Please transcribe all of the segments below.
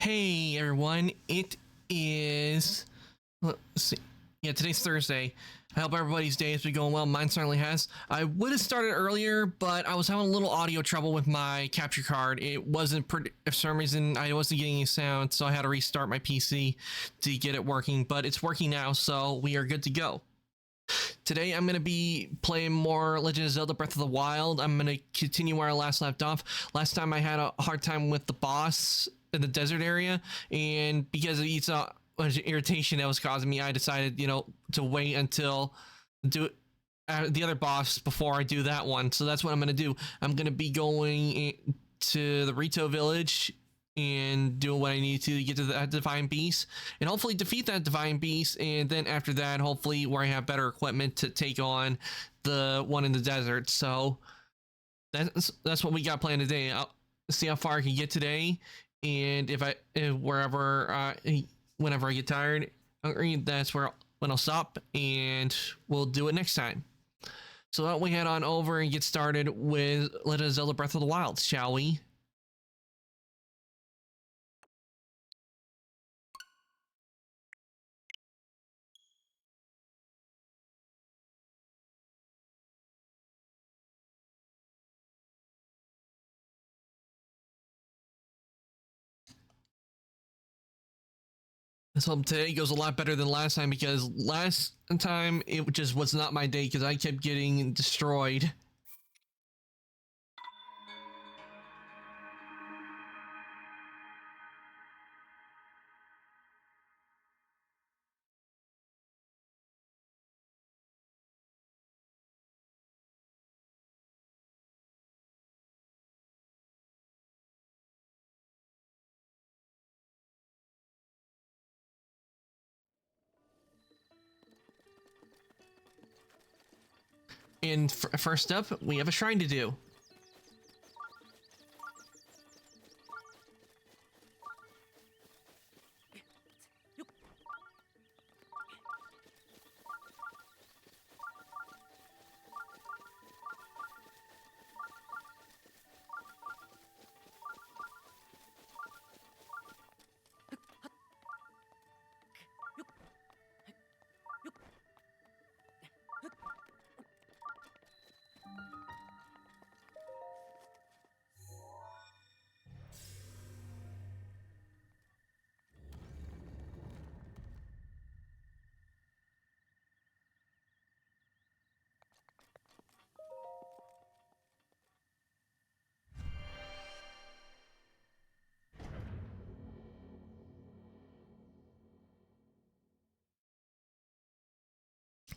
Hey everyone, it is. Let's see. Yeah, today's Thursday. I hope everybody's day has been going well. Mine certainly has. I would have started earlier, but I was having a little audio trouble with my capture card. It wasn't, for some reason, I wasn't getting any sound, so I had to restart my PC to get it working. But it's working now, so we are good to go. Today I'm going to be playing more Legend of Zelda Breath of the Wild. I'm going to continue where I last left off. Last time I had a hard time with the boss in the desert area, and because of its irritation that was causing me, I decided, to wait until do the other boss before I do that one. So that's what I'm going to do. I'm going to be going to the Rito village and doing what I need to get to that divine beast and hopefully defeat that divine beast, and then after that hopefully where I have better equipment to take on the one in the desert. So that's what we got planned today. I'll see how far I can get today, and if whenever I get tired, that's when I'll stop, and we'll do it next time. So why don't we head on over and get started with Legend of Zelda Breath of the Wild, shall we? So today goes a lot better than last time, because last time it just was not my day because I kept getting destroyed. And first up, we have a shrine to do.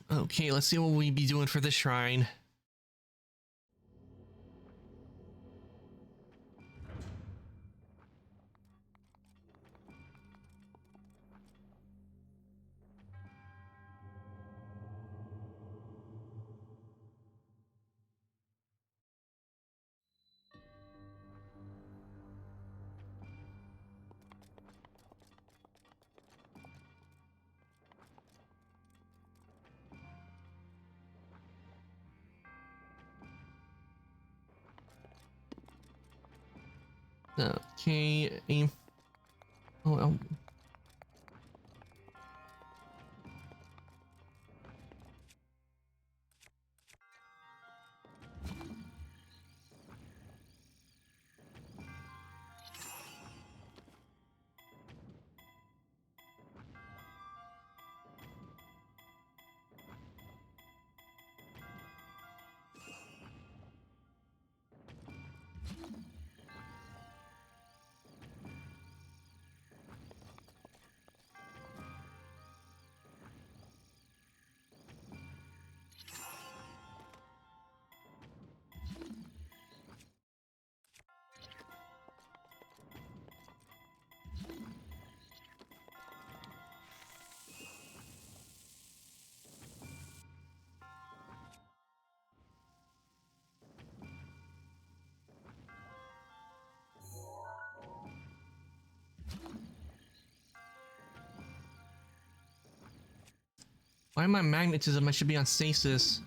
Okay, let's see what we'll be doing for this shrine. Okay, aim. Oh, well. Why am I magnetism? I should be on stasis.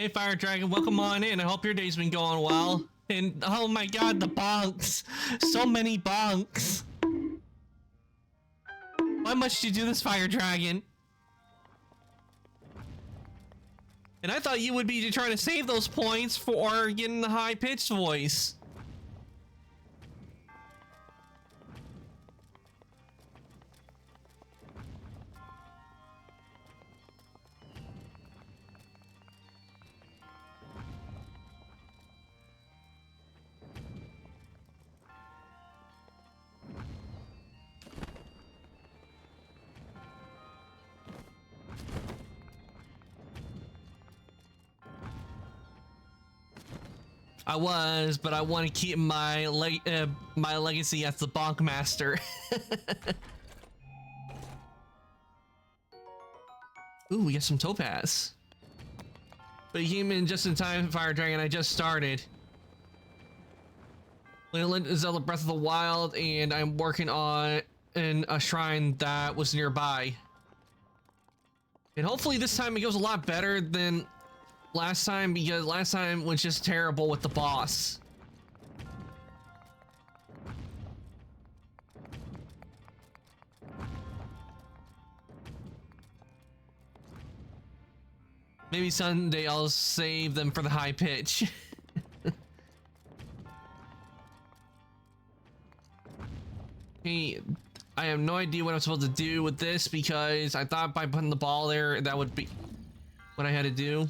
Hey, Fire Dragon, welcome on in. I hope your day's been going well. And oh my god, the bonks. So many bonks. Why must you do this, Fire Dragon? And I thought you would be trying to save those points for getting the high-pitched voice. I was, but I want to keep my my legacy as the Bonk Master. Ooh, we got some topaz. But you came in just in time, Fire Dragon. I just started. Legend of Zelda Breath of the Wild, and I'm working on a shrine that was nearby. And hopefully this time it goes a lot better than last time, because last time was just terrible with the boss. Maybe someday I'll save them for the high pitch. Hey, I have no idea what I'm supposed to do with this, because I thought by putting the ball there, that would be what I had to do.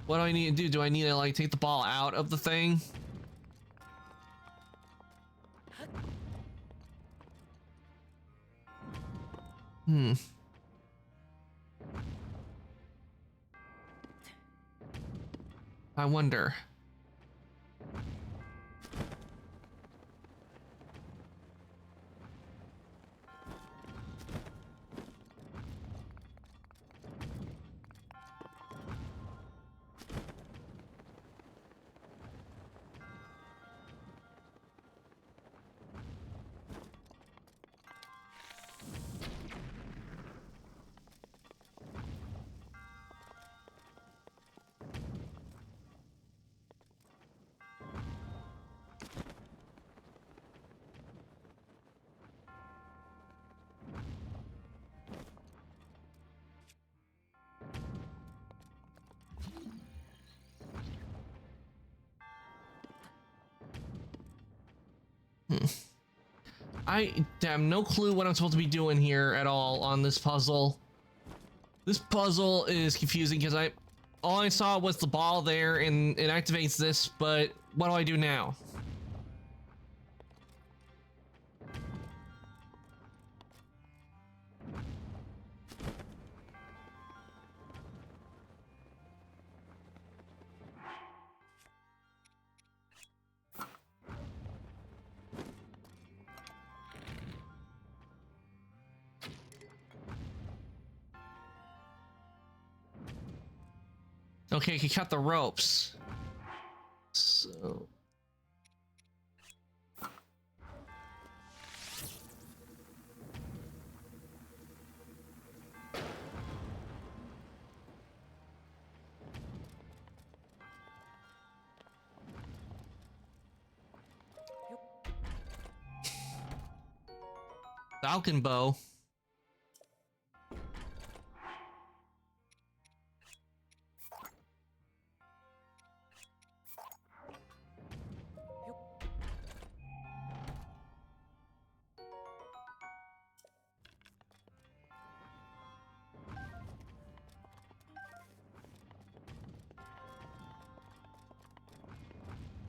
What do I need to do? Do I need to like take the ball out of the thing? I wonder. I have no clue what I'm supposed to be doing here at all on this puzzle. This puzzle is confusing because all I saw was the ball there and it activates this, but what do I do now? Okay, I can cut the ropes. So... Falcon bow.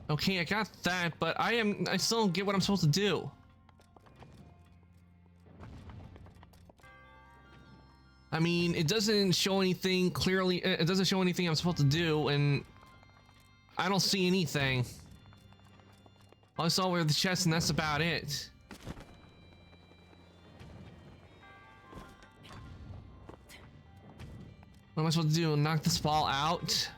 Okay, I got that, but I still don't get what I'm supposed to do. I mean, it doesn't show anything clearly. It doesn't show anything I'm supposed to do, and I don't see anything. All I saw were the chests, and that's about it. What am I supposed to do? Knock this ball out?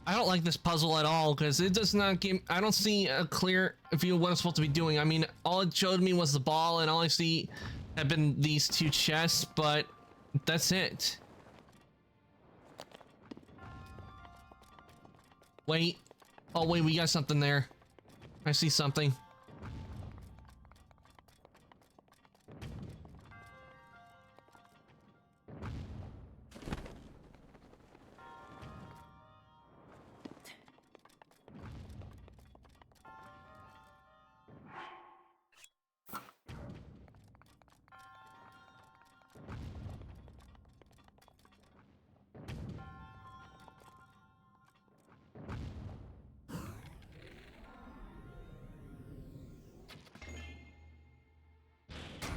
I don't like this puzzle at all because it does not give. I don't see a clear view of what I'm supposed to be doing. I mean, all it showed me was the ball, and all I see have been these two chests, but that's it. Wait. Oh, wait, we got something there. I see something.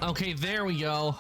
Okay, there we go.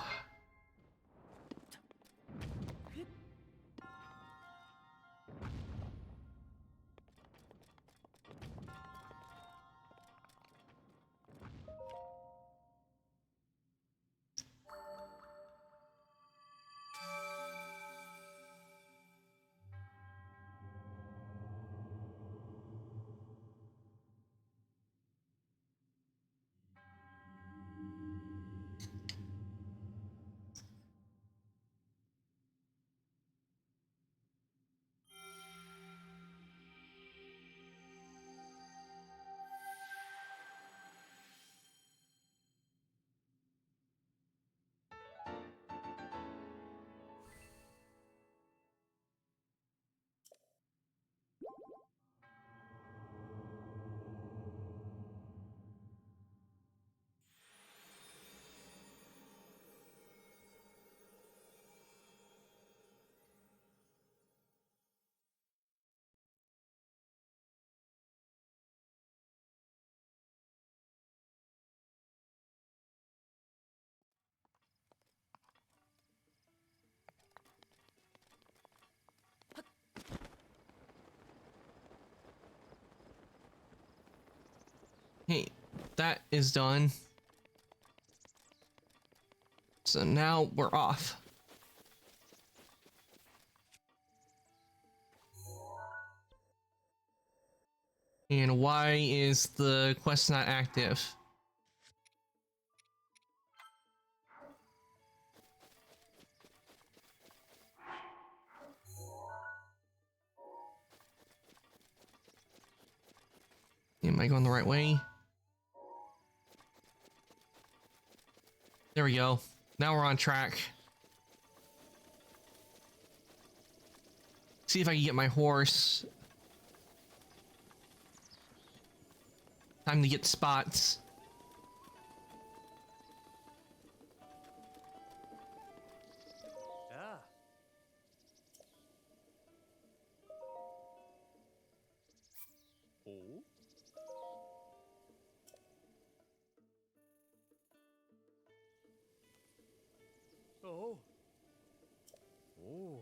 Hey, that is done. So now we're off. And why is the quest not active? Am I going the right way? There we go. Now we're on track. See if I can get my horse. Time to get spots. Ah. Oh. Oh. Oh.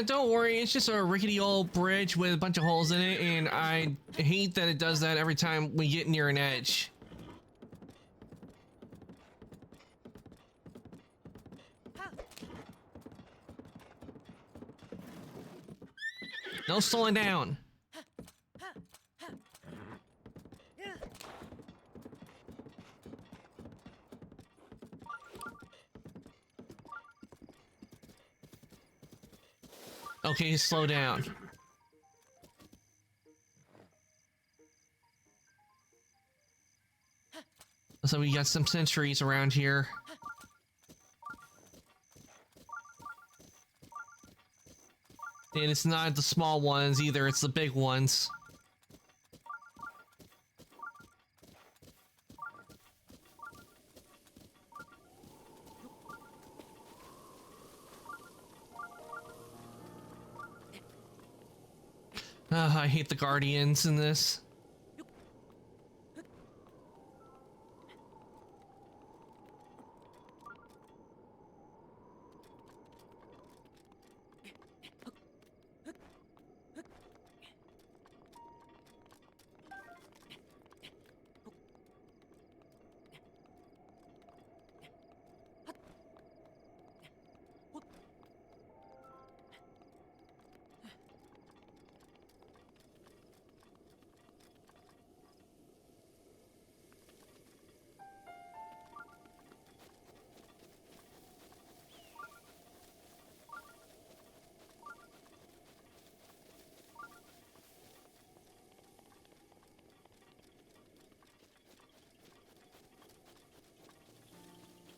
Don't worry, it's just a rickety old bridge with a bunch of holes in it, and I hate that it does that every time we get near an edge. No slowing down. Okay, slow down. So we got some sentries around here. And it's not the small ones either, it's the big ones. I hate the guardians in this.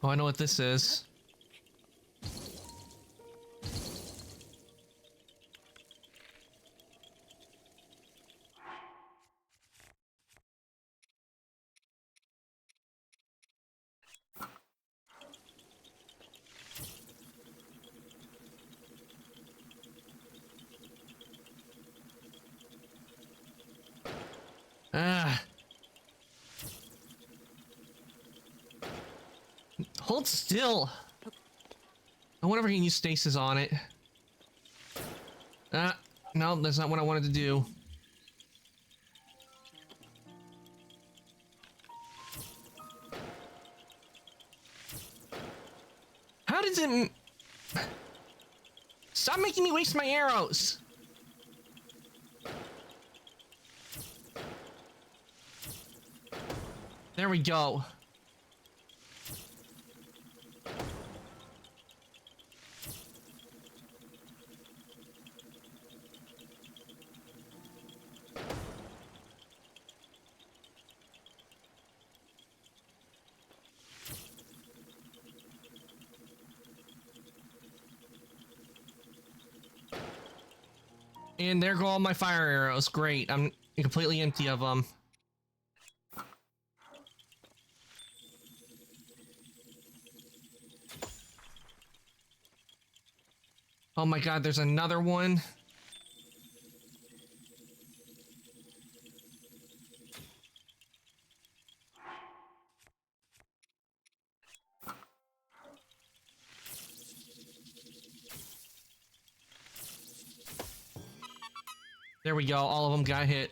Oh, I know what this is. Ah. Hold still. I wonder if I can use stasis on it. Ah, no, that's not what I wanted to do. How does it... Stop making me waste my arrows! There we go. And there go all my fire arrows. Great. I'm completely empty of them. Oh my god, there's another one. There we go. All of them got hit.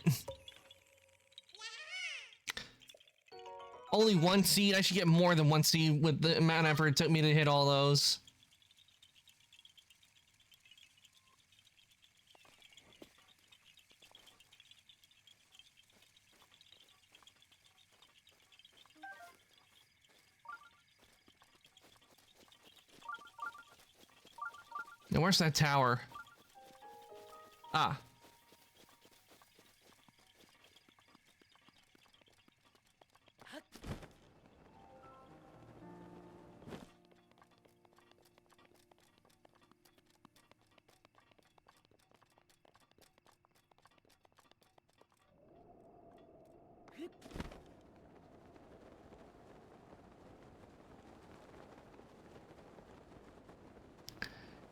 Only one seed. I should get more than one seed with the amount of effort it took me to hit all those. Now where's that tower? Ah.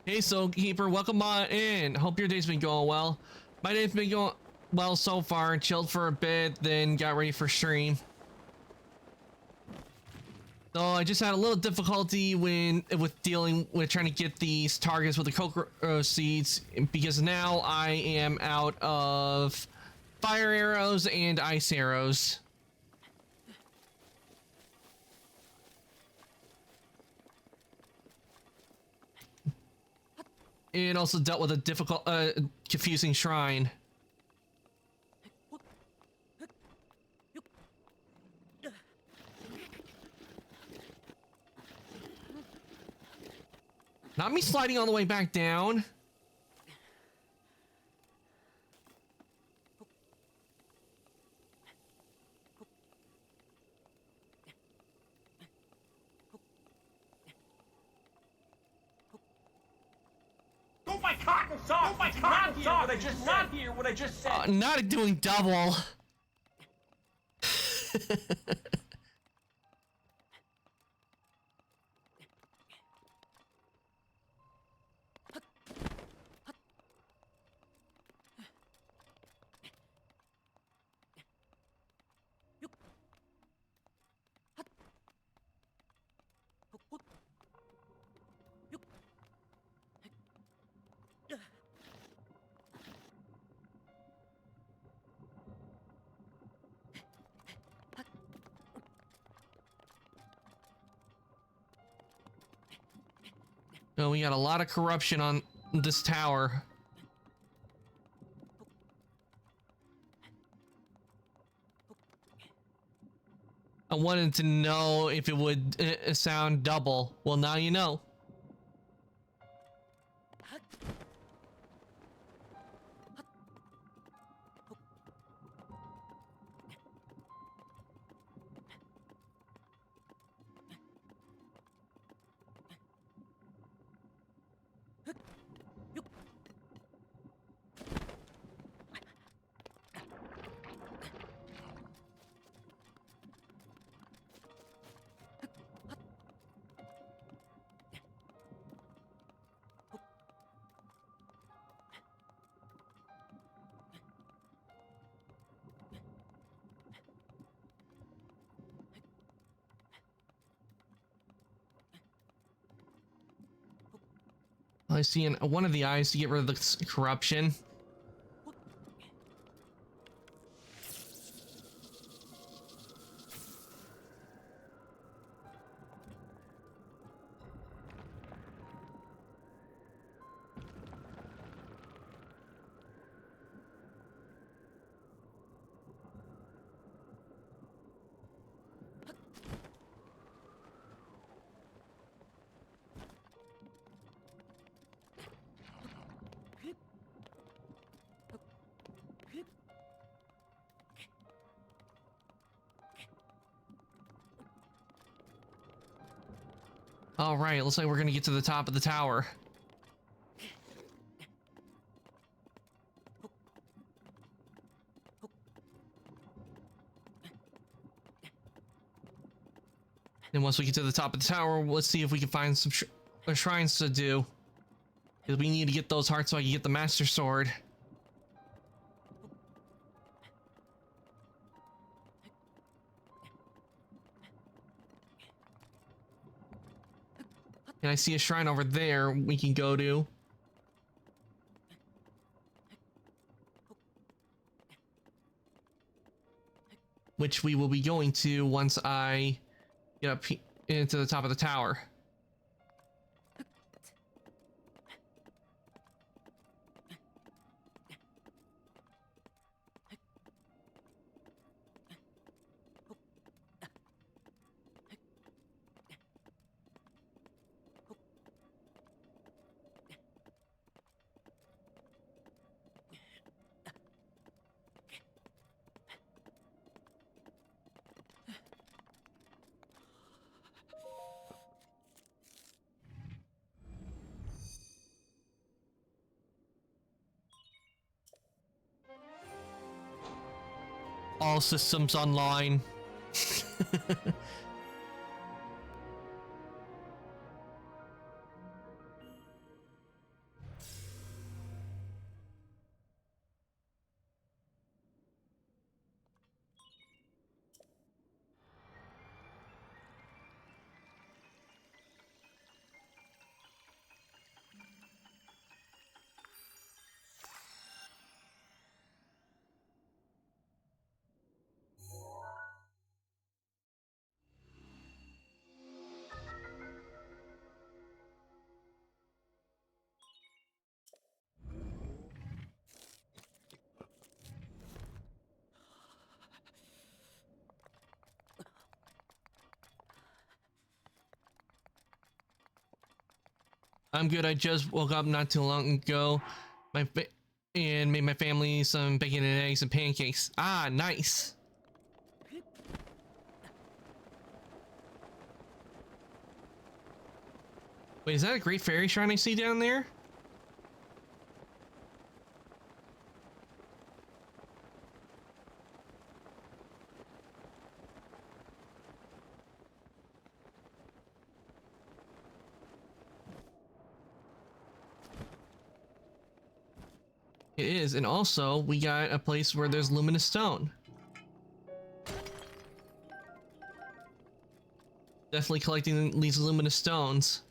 Hey, Soul Keeper, welcome on in. Hope your day's been going well. My day's been going well so far. Chilled for a bit, then got ready for stream. So I just had a little difficulty with dealing with trying to get these targets with the cocoa seeds because now I am out of fire arrows and ice arrows. It also dealt with a difficult, confusing shrine. Not me sliding all the way back down. Go my cotton socks! Oh my cotton socks! I just not hear what I just said. Not doing double. No, we got a lot of corruption on this tower. I wanted to know if it would sound double. Well, now you know. I see in one of the eyes to get rid of the corruption. All right, looks like we're gonna get to the top of the tower. And once we get to the top of the tower, let's see if we can find some shrines to do. Because we need to get those hearts so I can get the Master Sword. And I see a shrine over there we can go to. Which we will be going to once I get up into the top of the tower. All systems online. I'm good. I just woke up not too long ago. And made my family some bacon and eggs and pancakes. Ah, nice. Wait, is that a Great Fairy Shrine I see down there? It is, and also we got a place where there's luminous stone. Definitely collecting these luminous stones.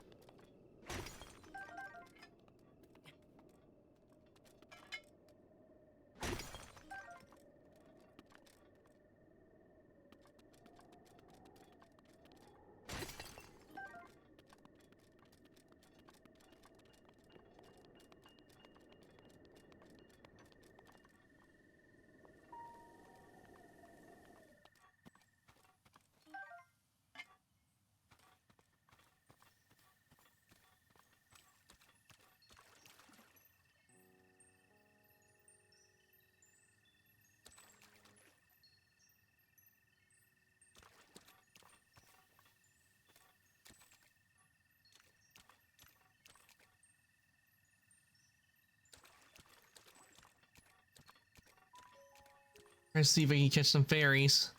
Let's see if I can catch some fairies.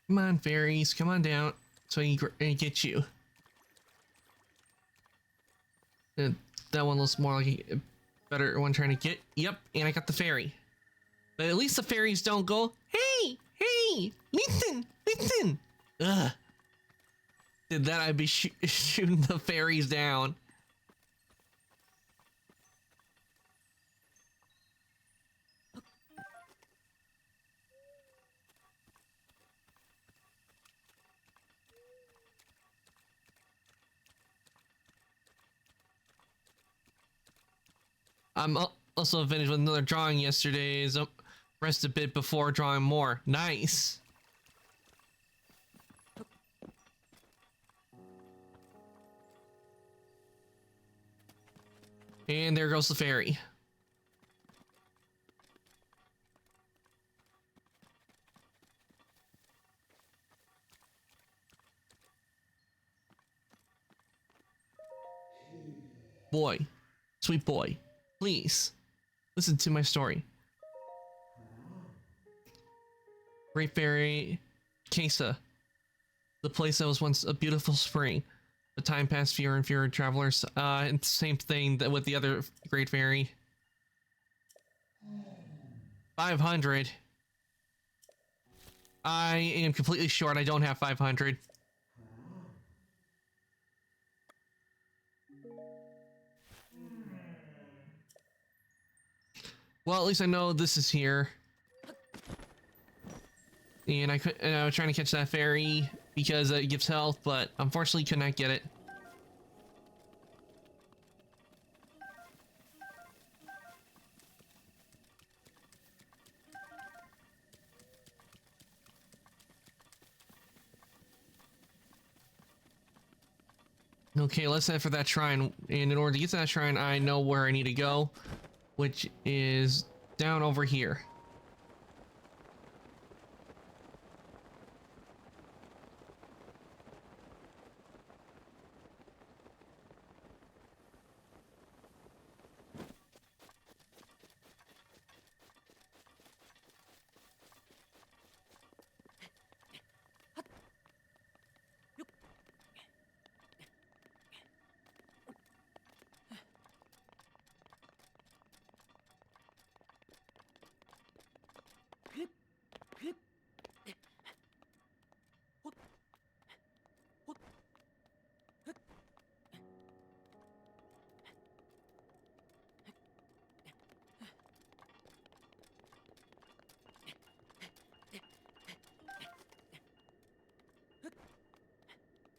Come on, fairies, come on down so I can get you. That one looks more like a better one trying to get. Yep, and I got the fairy. But at least the fairies don't go, hey, hey, listen, listen. Ugh. Did that, I'd be shooting the fairies down. I'm also finished with another drawing yesterday. So rest a bit before drawing more. Nice. And there goes the fairy. Boy, sweet boy, please listen to my story. Great Fairy Kesa, the place that was once a beautiful spring. The time passed, fewer and fewer travelers. And same thing that with the other Great Fairy. 500. I am completely short. I don't have 500. Well, at least I know this is here. And I was trying to catch that fairy because it gives health, but unfortunately could not get it. Okay, let's head for that shrine. And in order to get to that shrine, I know where I need to go, which is down over here.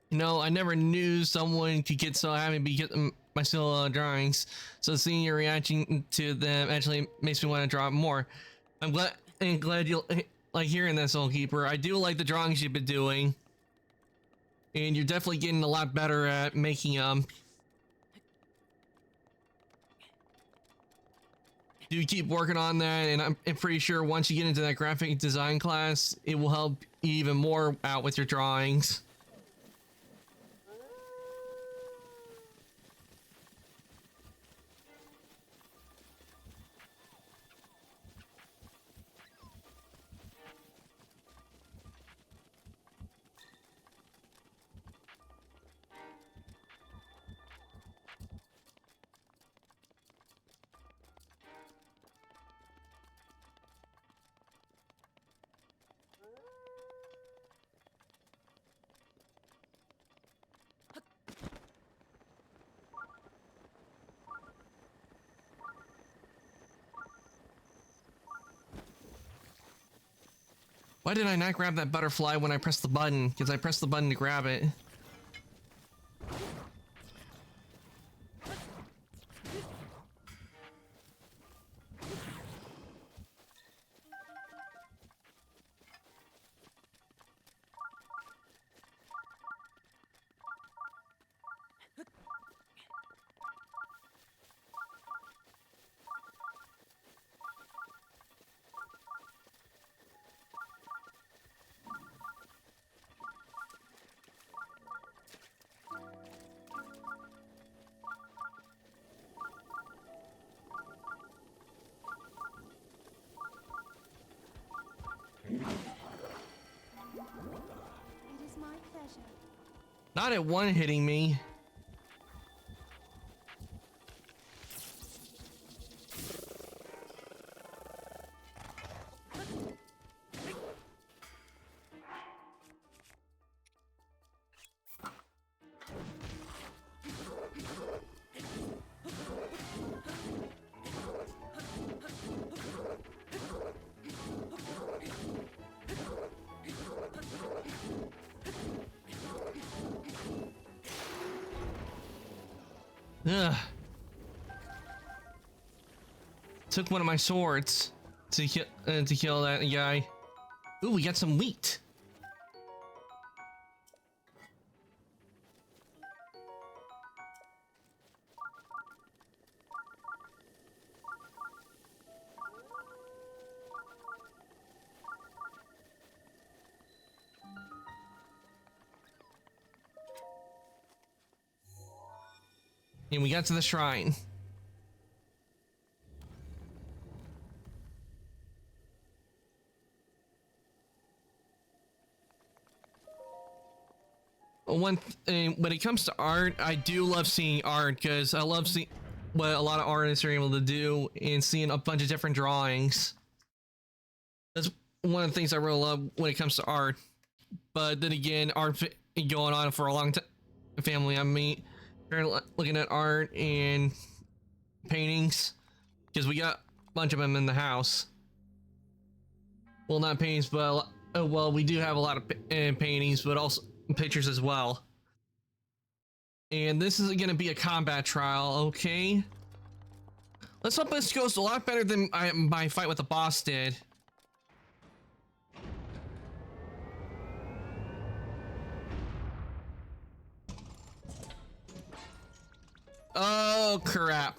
You know, I never knew someone could get so happy because my still drawings. So seeing your reaction to them actually makes me want to draw more. I'm glad you'll like hearing that, Soul Keeper. I do like the drawings you've been doing, and you're definitely getting a lot better at making them. Do keep working on that, and I'm pretty sure once you get into that graphic design class, it will help you even more out with your drawings. Why did I not grab that butterfly when I pressed the button? Because I pressed the button to grab it. It is my pleasure. Not at one hitting me. Ugh. Took one of my swords to kill that guy. Ooh, we got some wheat. And we got to the shrine. When it comes to art, I do love seeing art because I love seeing what a lot of artists are able to do and seeing a bunch of different drawings. That's one of the things I really love when it comes to art. But then again, art going on for a long time. Family, I mean, looking at art and paintings because we got a bunch of them in the house. Well, not paintings, but well, we do have a lot of paintings, but also pictures as well. And this is going to be a combat trial, okay? Let's hope this goes a lot better than my fight with the boss did. Oh, crap.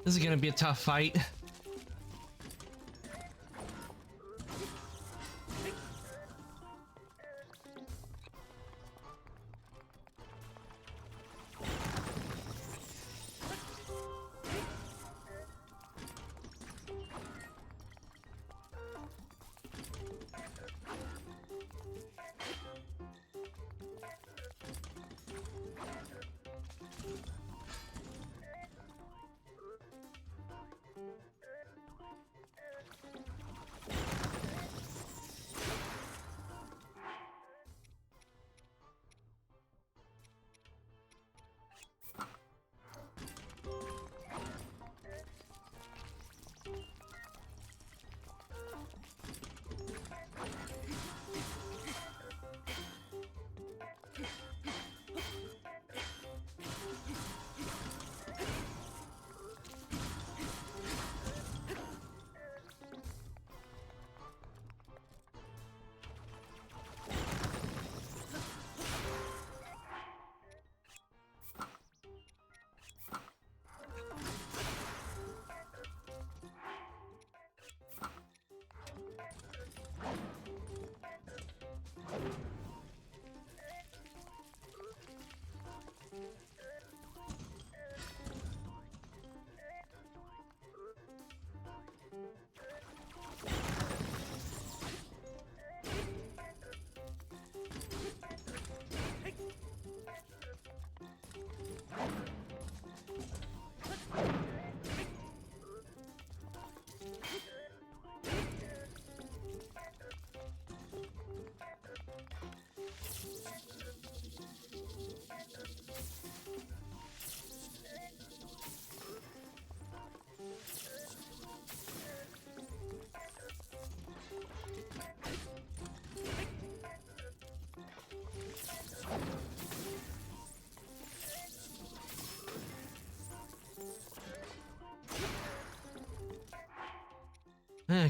This is gonna be a tough fight.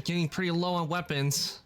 Getting pretty low on weapons.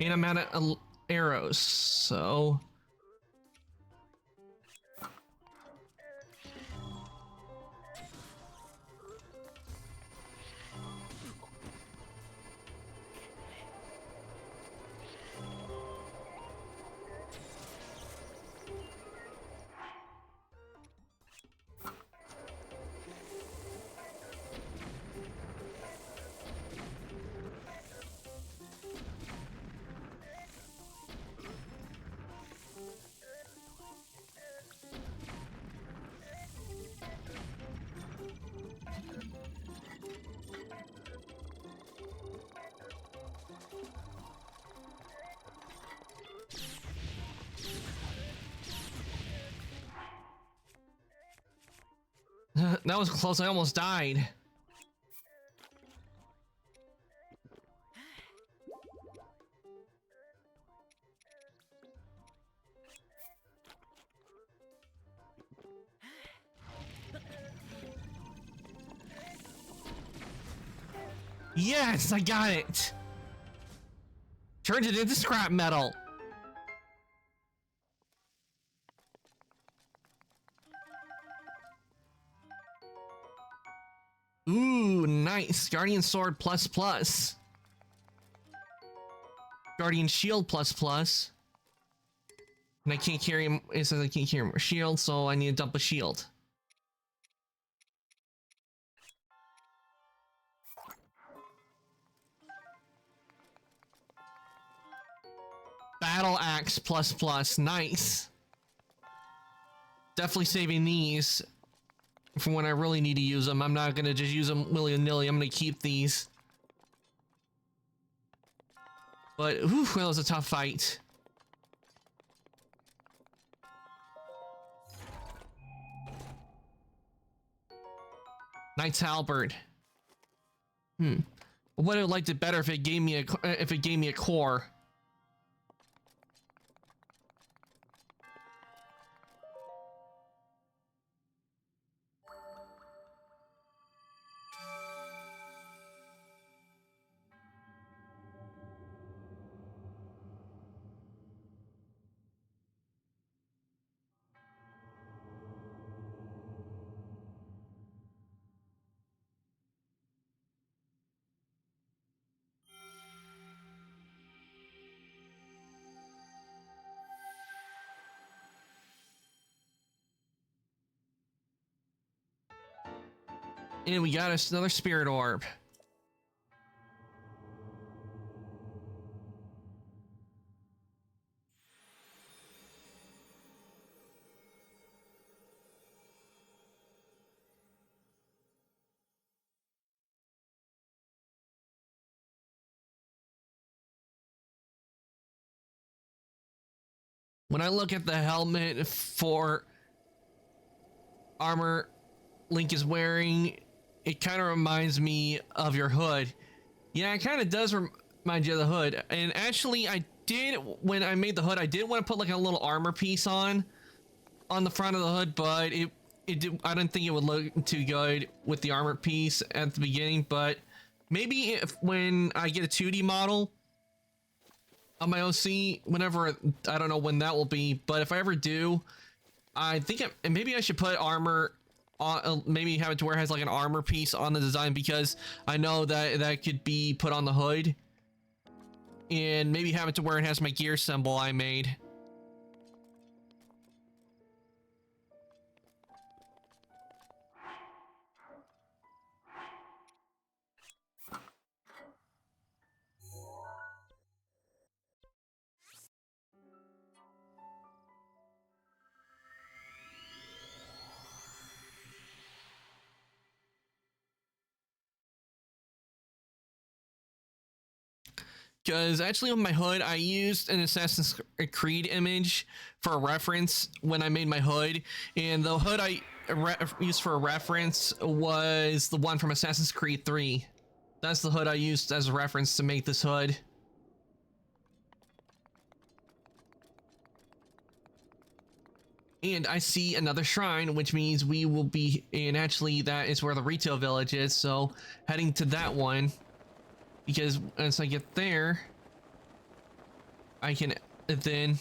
And I'm out of arrows, so... That was close, I almost died. Yes, I got it! Turned it into scrap metal. Ooh, nice. Guardian Sword plus plus. Guardian Shield plus plus. And I can't carry him. It says I can't carry more shield, so I need to dump a shield. Battle Axe plus plus. Nice. Definitely saving these for when I really need to use them. I'm not gonna just use them willy-nilly. I'm gonna keep these. But, ooh, that was a tough fight. Knight's Halberd. Would have liked it better if it gave me a core. And we got us another spirit orb. When I look at the helmet for armor Link is wearing, it kind of reminds me of your hood. Yeah, it kind of does remind you of the hood. And actually, I did, when I made the hood, I did want to put like a little armor piece on the front of the hood, but I didn't think it would look too good with the armor piece at the beginning. But maybe when I get a 2D model on my OC, whenever, I don't know when that will be, but if I ever do, I think maybe I should put armor on, maybe have it to where it has like an armor piece on the design, because I know that could be put on the hood, and maybe have it to where it has my gear symbol I made. Because actually on my hood, I used an Assassin's Creed image for a reference when I made my hood. And the hood I used for a reference was the one from Assassin's Creed 3. That's the hood I used as a reference to make this hood. And I see another shrine, which means we will be, and actually that is where the retail village is, so heading to that one, because once I get there, I can then,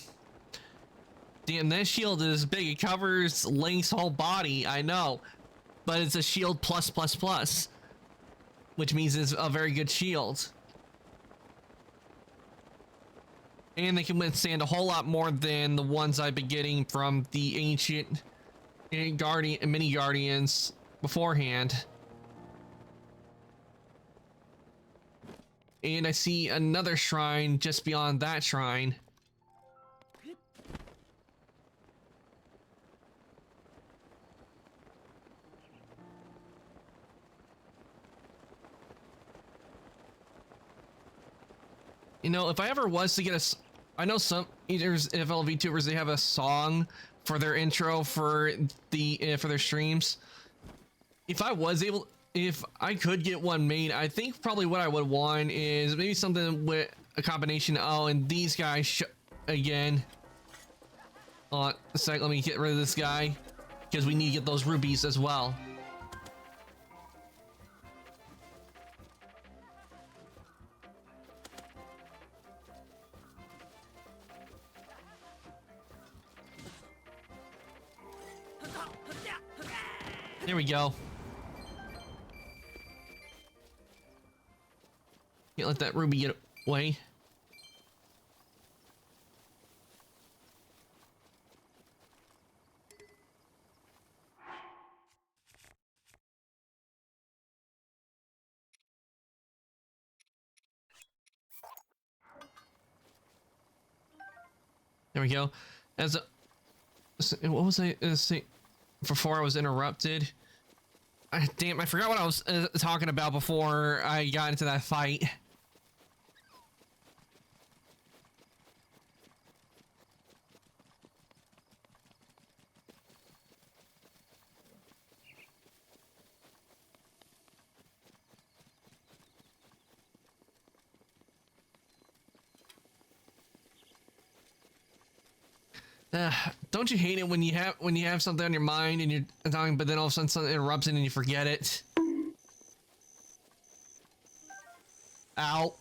damn, that shield is big, it covers Link's whole body, I know, but it's a shield plus plus plus, which means it's a very good shield. And they can withstand a whole lot more than the ones I've been getting from the ancient guardian mini guardians beforehand. And I see another shrine just beyond that shrine. You know, if I ever was to get a, I know some eaters, NFL VTubers, they have a song for their intro for the for their streams. If I was able, if I could get one made, I think probably what I would want is maybe something with a combination. Oh, and these guys again. A sec, let me get rid of this guy because we need to get those rubies as well. There we go. Can't let that ruby get away. There we go. As a, what was I saying before I was interrupted? Damn, I forgot what I was talking about before I got into that fight. Don't you hate it when you have something on your mind and you're talking, but then all of a sudden something interrupts it and you forget it? Ow!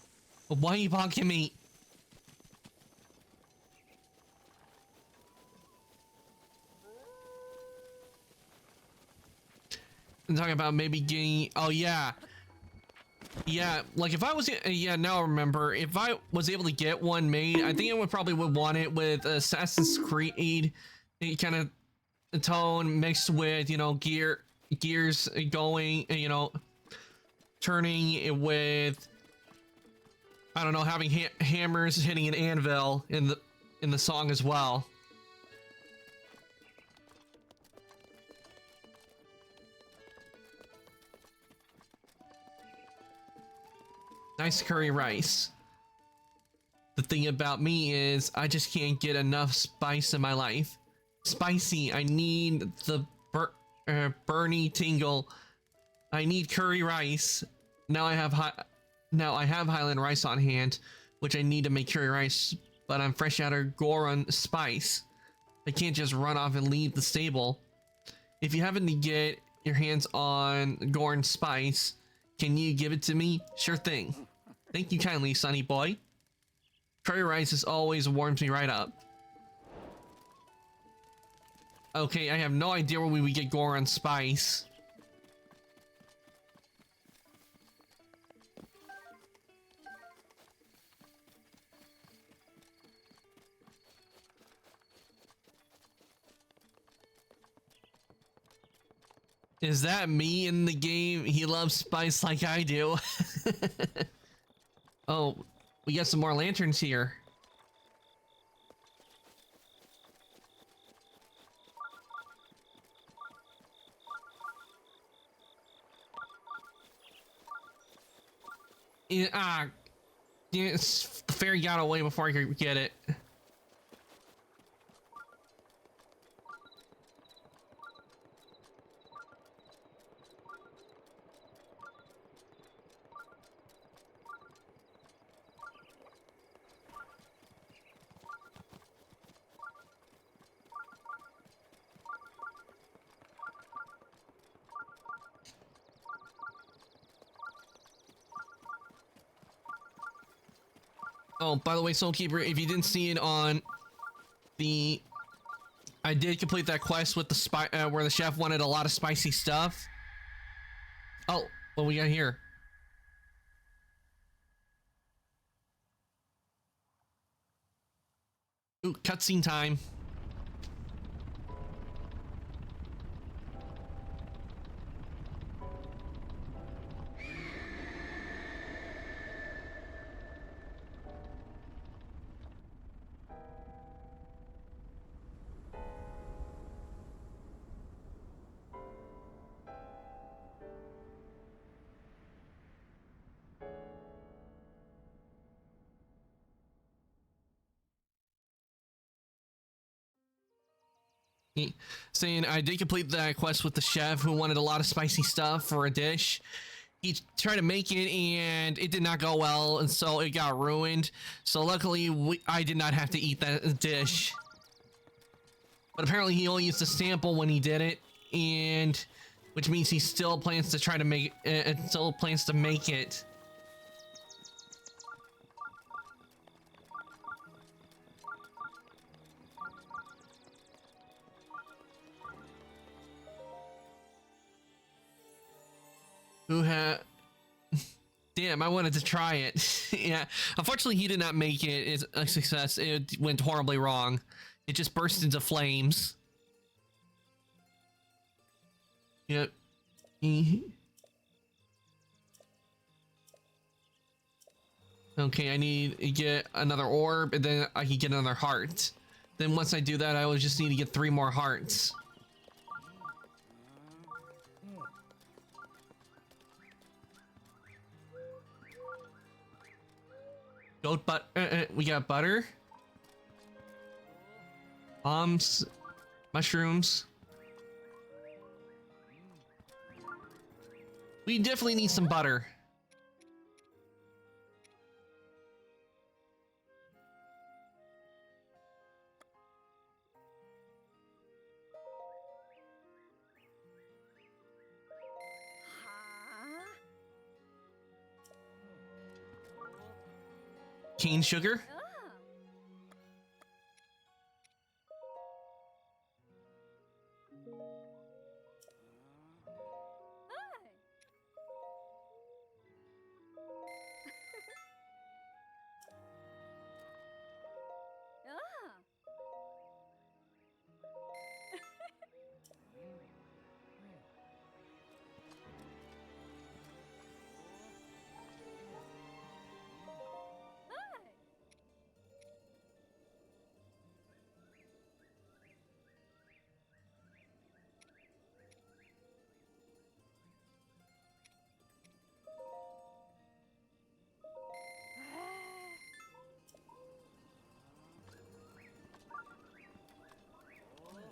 Why are you bonking me? I'm talking about maybe getting. Oh yeah. Yeah, like if I was, yeah, now I remember, if I was able to get one made, I think I would probably want it with Assassin's Creed kind of tone mixed with, you know, gears going, you know, turning it with, I don't know, having hammers hitting an anvil in the song as well. Nice curry rice. The thing about me is I just can't get enough spice in my life. Spicy. I need the Bernie tingle. I need curry rice. Now I have Highland rice on hand, which I need to make curry rice, but I'm fresh out of Goron spice. I can't just run off and leave the stable. If you happen to get your hands on Goron spice, can you give it to me? Sure thing. Thank you kindly, sonny boy. Curry rice is always warms me right up. Okay, I have no idea where we would get Goron spice. Is that me in the game? He loves spice like I do. Oh, we got some more lanterns here. Yeah, the fairy got away before I could get it. Oh, by the way, Soul Keeper, if you didn't see it on the, I did complete that quest with the where the chef wanted a lot of spicy stuff. Oh, what we got here? Ooh, cutscene time. Saying I did complete that quest with the chef who wanted a lot of spicy stuff for a dish. He tried to make it and it did not go well, and so it got ruined. So luckily I did not have to eat that dish. But apparently he only used a sample when he did it, and which means he still plans to try to make still plans to make it. Who had damn, I wanted to try it. Yeah, unfortunately he did not make it. It's a success. It went horribly wrong. It just burst into flames. Yep. Okay, I need to get another orb, and then I can get another heart. Then once I do that, I will just need to get 3 more hearts. Goat we got butter, bombs, mushrooms. We definitely need some butter. Cane sugar.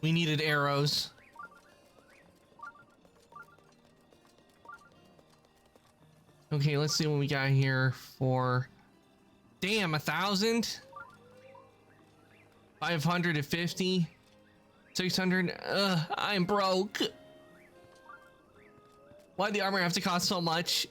We needed arrows. Okay, let's see what we got here for. Damn, 1,000? 550? 600? I'm broke. Why'd the armor have to cost so much?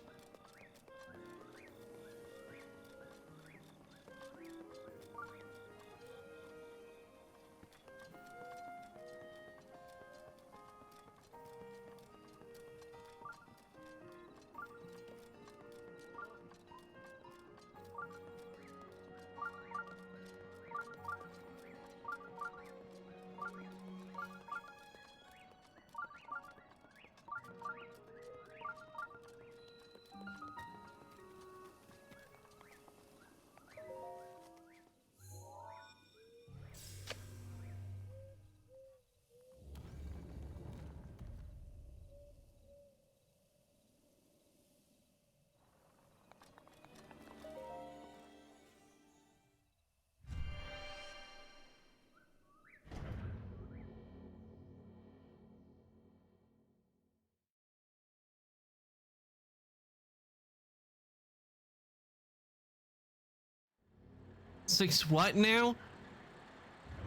6 what now?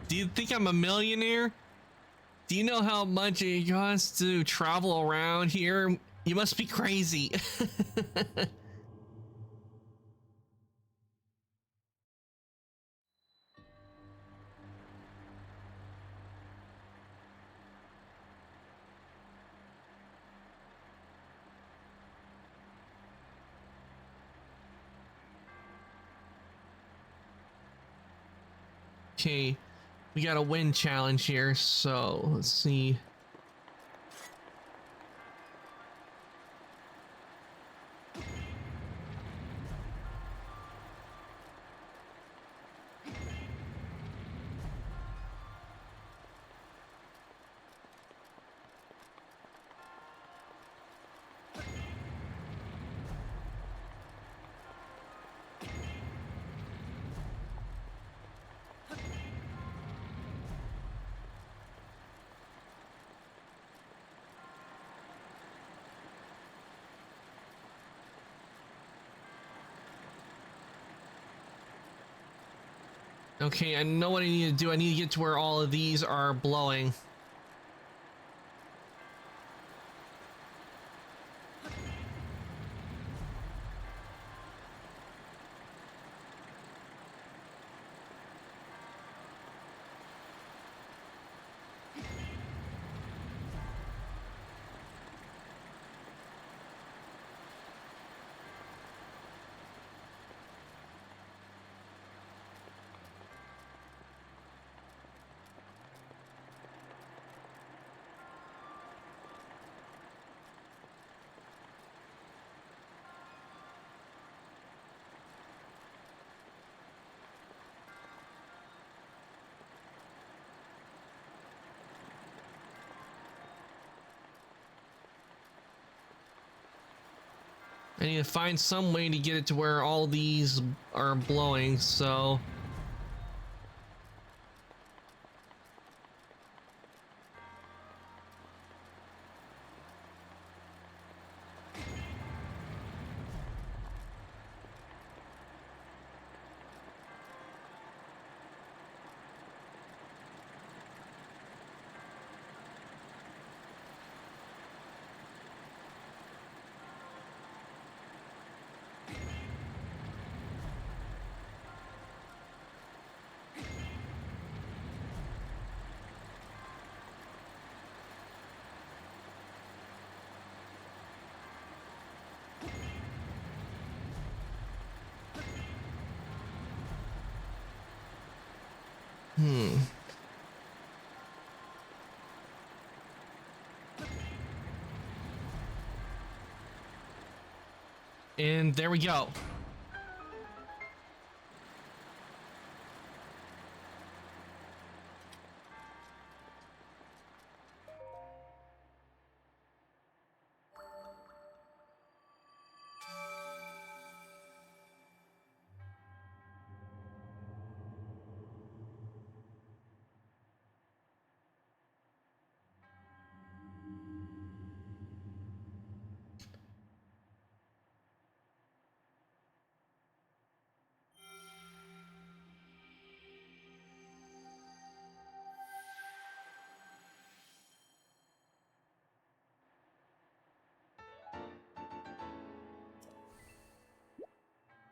Do you think I'm a millionaire? Do you know how much it costs to travel around here? You must be crazy. Okay, we got a win challenge here, so let's see. Okay, I know what I need to do. I need to get to where all of these are blowing. I need to find some way to get it to where all these are blowing, so... And there we go.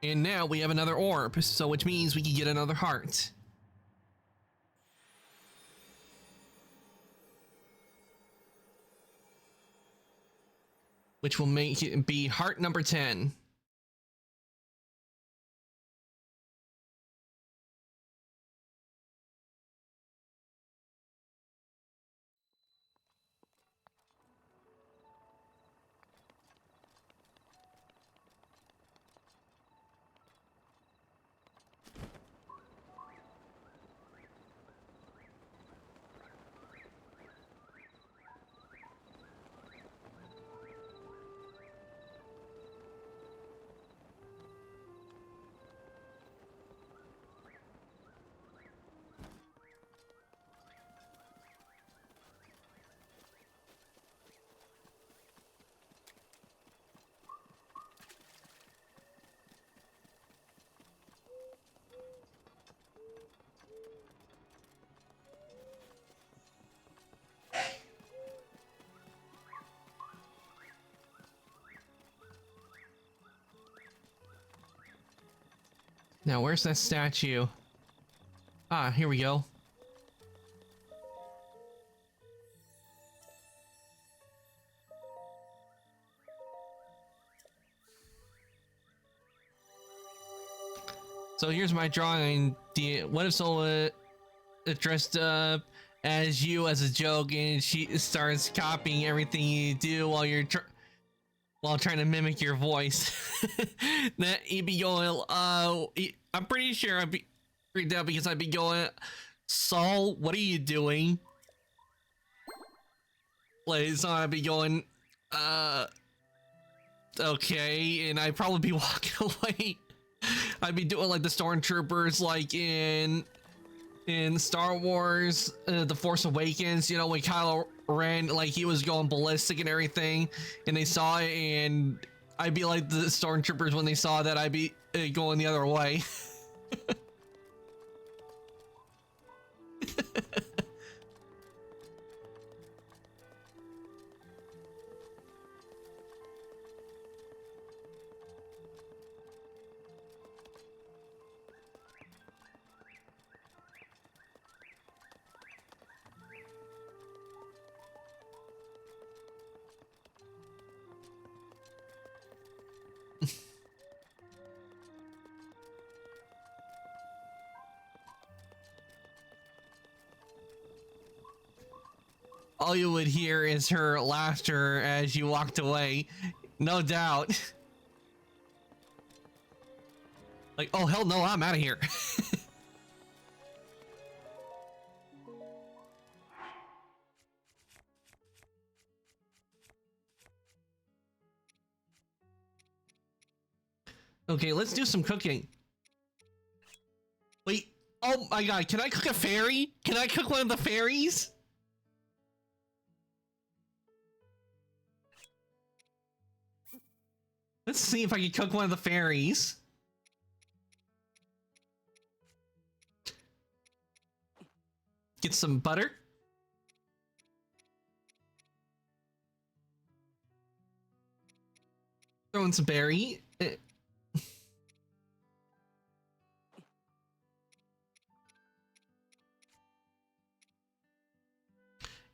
And now we have another orb, so which means we can get another heart. Which will make it be heart number 10. Now, where's that statue? Ah, here we go. So here's my drawing idea. What if someone dressed up as you as a joke and she starts copying everything you do while you're while trying to mimic your voice? That you'd be going, I'm pretty sure I'd be freaked out because I'd be going, Saul, what are you doing? Like, so I'd be going, okay, and I'd probably be walking away. I'd be doing like the stormtroopers, like in Star Wars, The Force Awakens. You know, when Kylo Ren, like he was going ballistic and everything, and they saw it, and I'd be like the stormtroopers when they saw that. I'd be going the other way. All you would hear is her laughter as you walked away, no doubt. Like, oh hell no, I'm out of here. Okay, let's do some cooking. Wait, oh my god, can I cook a fairy? Can I cook one of the fairies? Let's see if I can cook one of the fairies. Get some butter. Throw in some berry.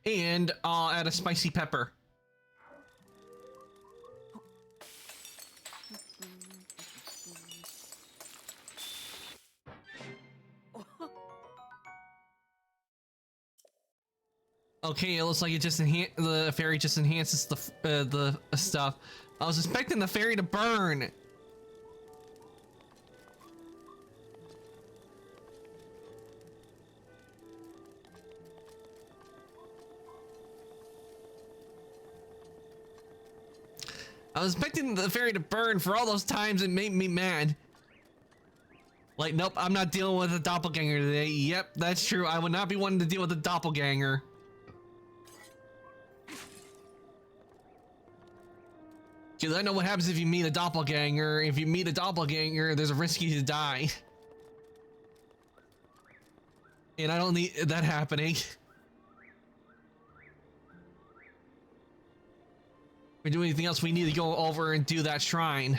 And I'll add a spicy pepper. Okay, it looks like it just the fairy just enhances the stuff. I was expecting the fairy to burn. I was expecting the fairy to burn for all those times it made me mad. Like, nope, I'm not dealing with a doppelganger today. Yep, that's true. I would not be wanting to deal with a doppelganger. Because I know what happens if you meet a doppelganger. If you meet a doppelganger, there's a risk you to die. And I don't need that happening. If we do anything else, we need to go over and do that shrine.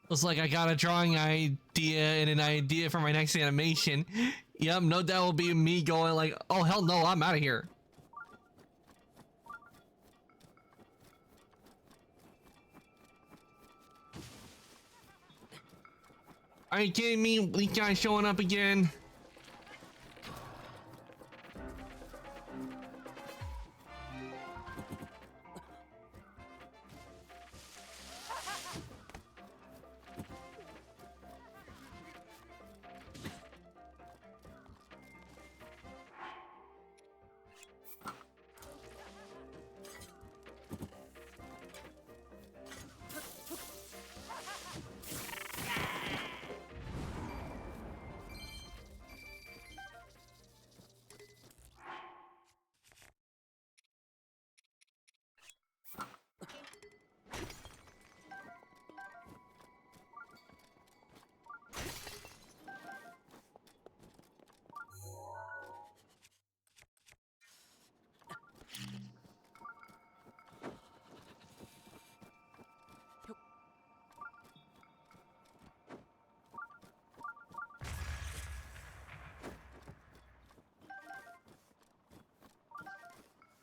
Looks like I got a drawing idea and an idea for my next animation. Yep, no doubt will be me going like, oh hell no, I'm out of here. Are you kidding me? These guys showing up again?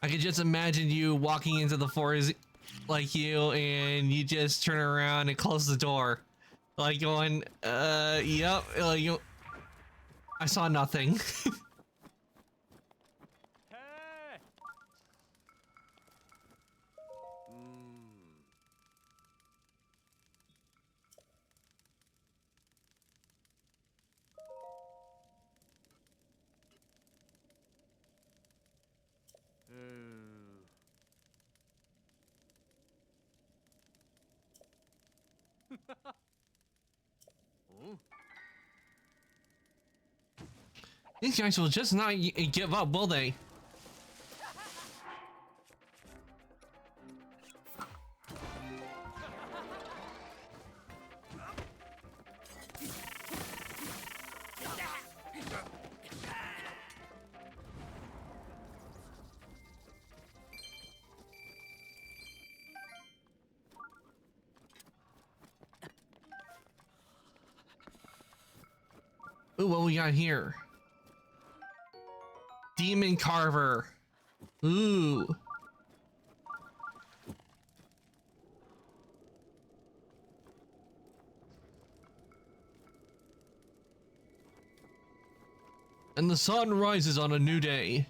I could just imagine you walking into the forest like you, and you just turn around and close the door, like going, yep, I saw nothing. Hey! These guys will just not give up, will they? Ooh, what we got here? Demon Carver. Ooh. And the sun rises on a new day.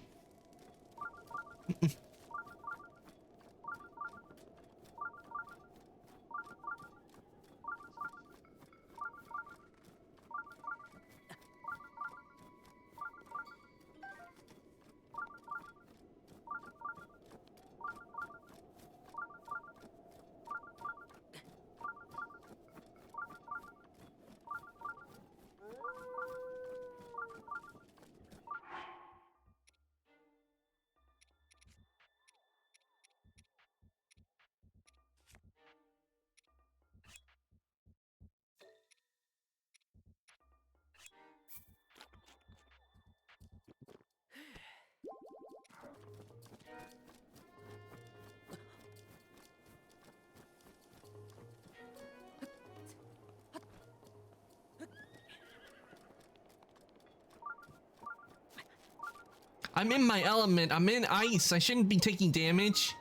I'm in my element. I'm in ice. I shouldn't be taking damage.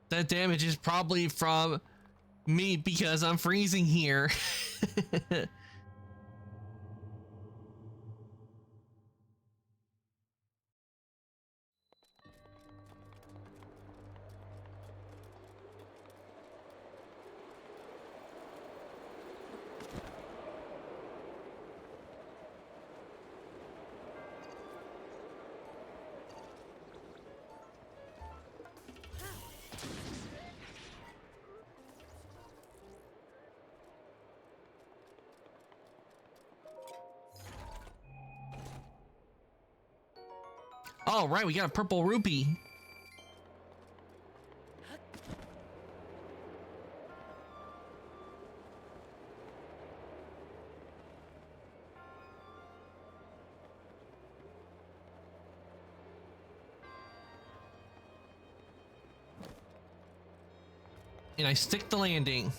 That damage is probably from me because I'm freezing here. All right, we got a purple rupee. And I stick the landing.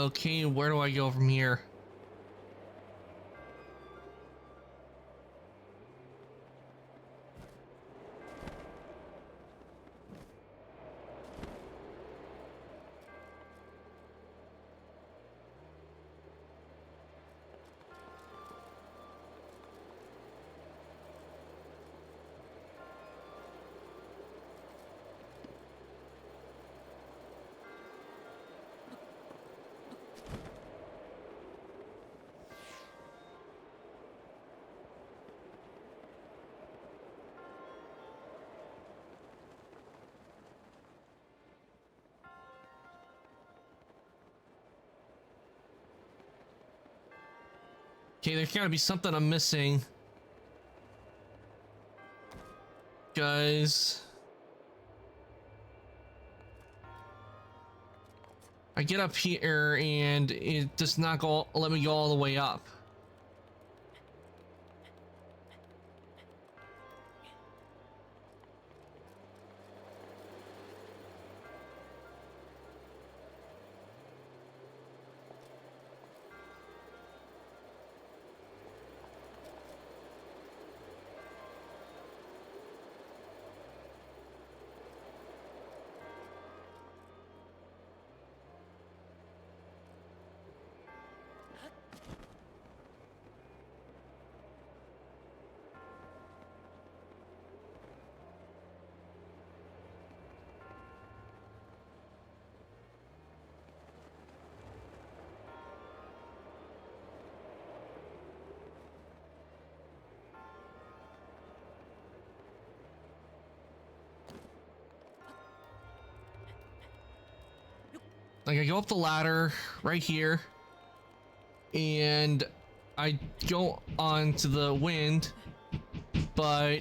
Okay, where do I go from here? Okay, there's gotta be something I'm missing. Guys. I get up here and it does not go, let me go all the way up. Like I go up the ladder right here and I go onto the wind, but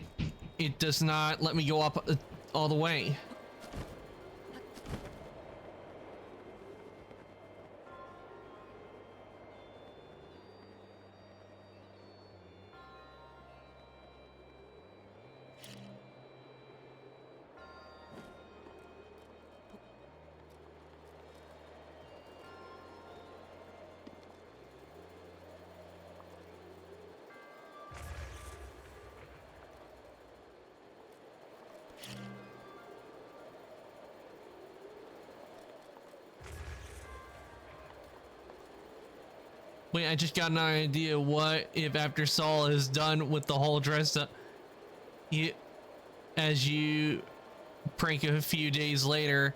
it does not let me go up all the way. Wait, I just got an idea. What if after Saul is done with the whole dress up, as you prank a few days later,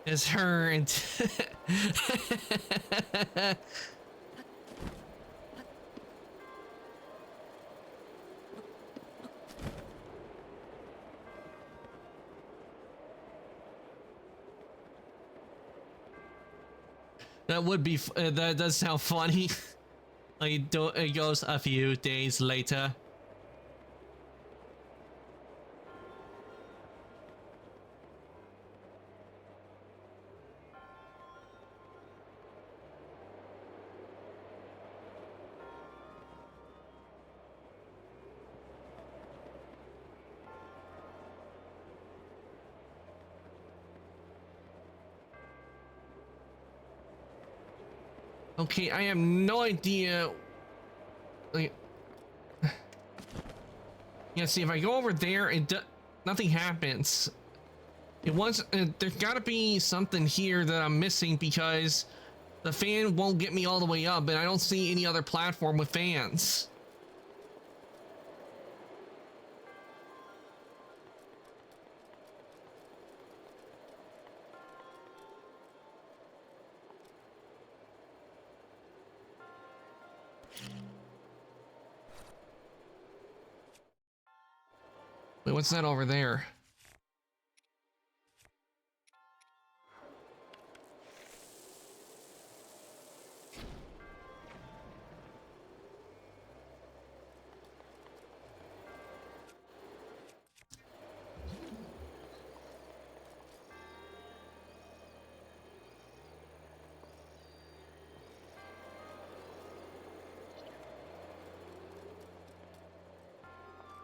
is her and that would be that does sound funny. Like it goes a few days later. Okay, I have no idea. Like, yeah, see, if I go over there, nothing happens. It was there's got to be something here that I'm missing because the fan won't get me all the way up, and I don't see any other platform with fans. Wait, what's that over there?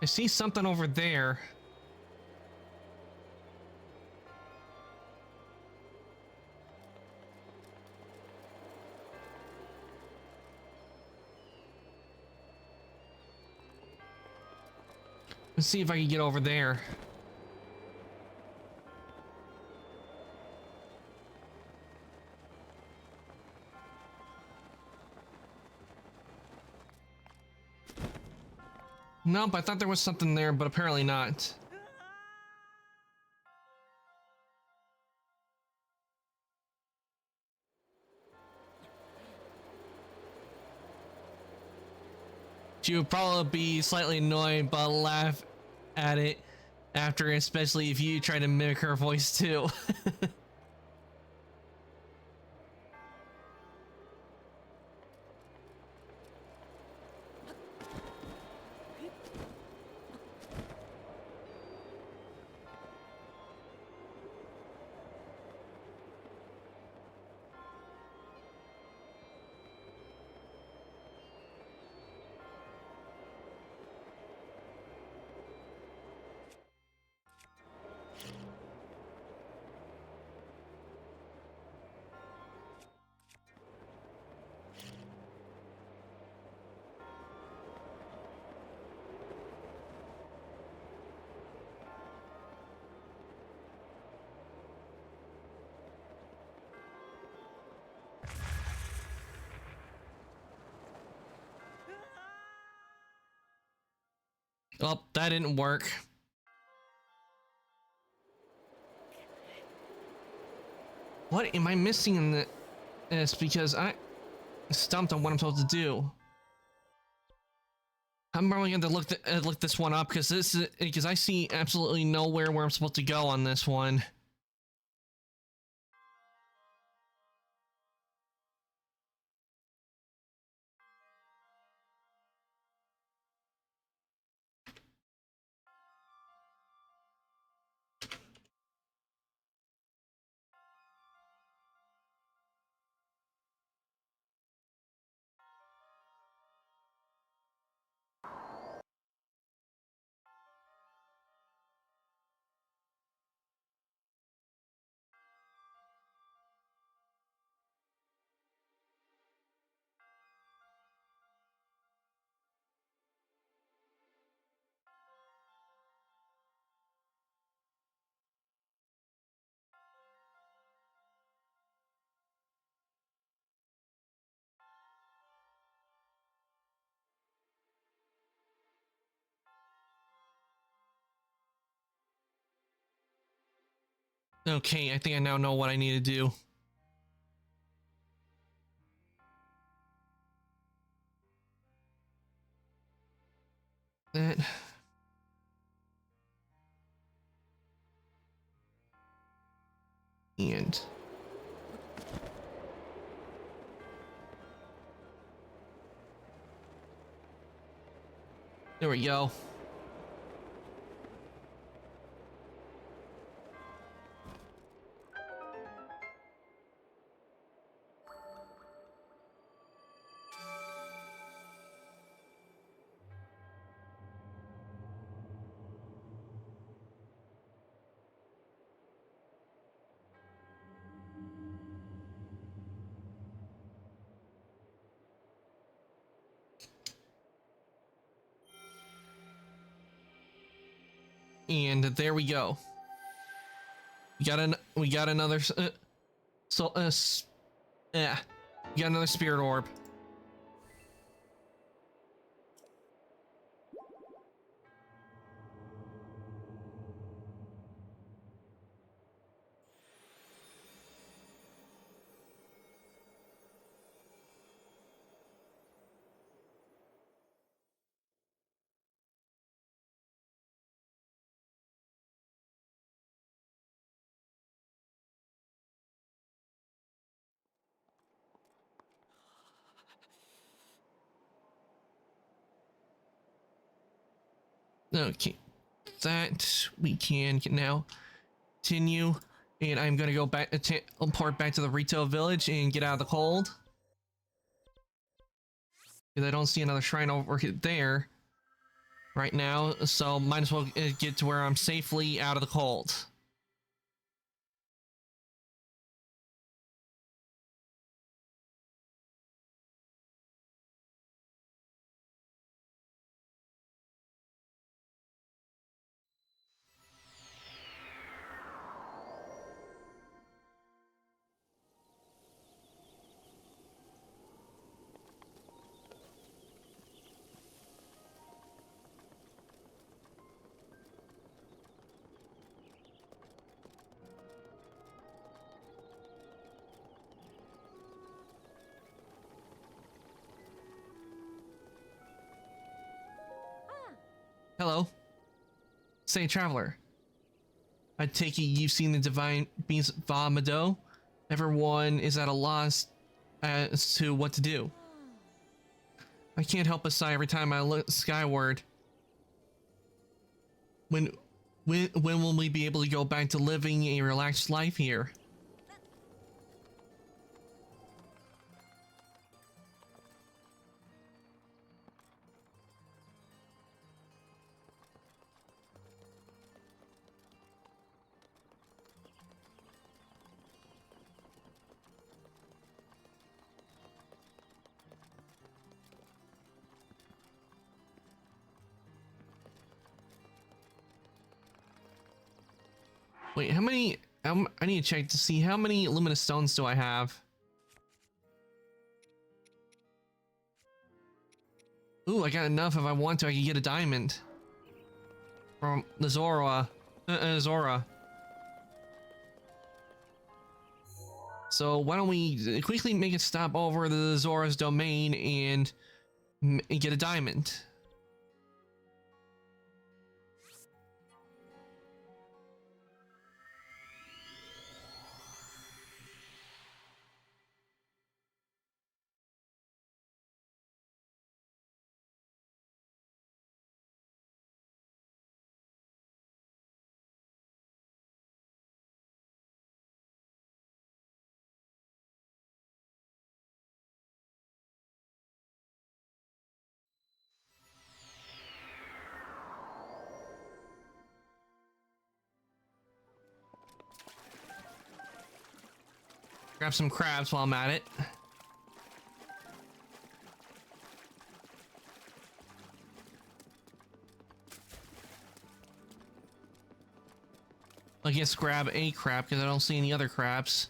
I see something over there. Let's see if I can get over there. Nope, I thought there was something there, but apparently not. She would probably be slightly annoyed, but laugh at it after, especially if you try to mimic her voice too. Oh, that didn't work. What am I missing in this? Because I stumped on what I'm supposed to do. I'm probably going to look this one up because I see absolutely nowhere where I'm supposed to go on this one. Okay, I think I now know what I need to do. That. And. There we go. And there we go. We got another yeah. We got another spirit orb. Okay, that we can now continue, and I'm gonna go back, teleport back to the Rito village and get out of the cold. Because I don't see another shrine over there right now, so might as well get to where I'm safely out of the cold. Hello. Say, traveler. I take it you've seen the divine beings Va Mado? Everyone is at a loss as to what to do. I can't help but sigh every time I look skyward. When will we be able to go back to living a relaxed life here? Wait, how many? I need to check to see how many luminous stones do I have. Ooh, I got enough. If I want to, I can get a diamond from the Zora. Zora. So why don't we quickly make a stop over the Zora's domain and get a diamond? Grab some crabs while I'm at it. I guess grab a crab because I don't see any other crabs.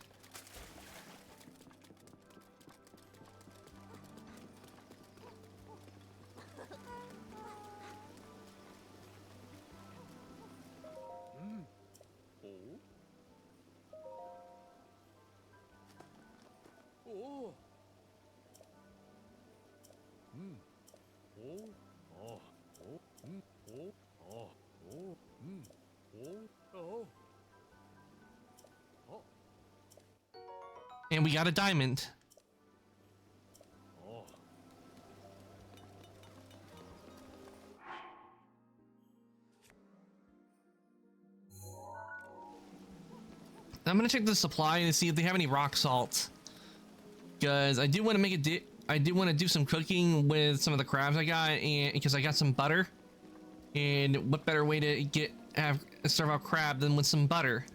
Oh. Oh. Oh. Oh. Oh. Oh. Oh. Oh. Oh. And we got a diamond. Oh. I'm gonna check the supply and see if they have any rock salt. Because I do want to make a I do want to do some cooking with some of the crabs I got, and because I got some butter. And what better way to serve out crab than with some butter?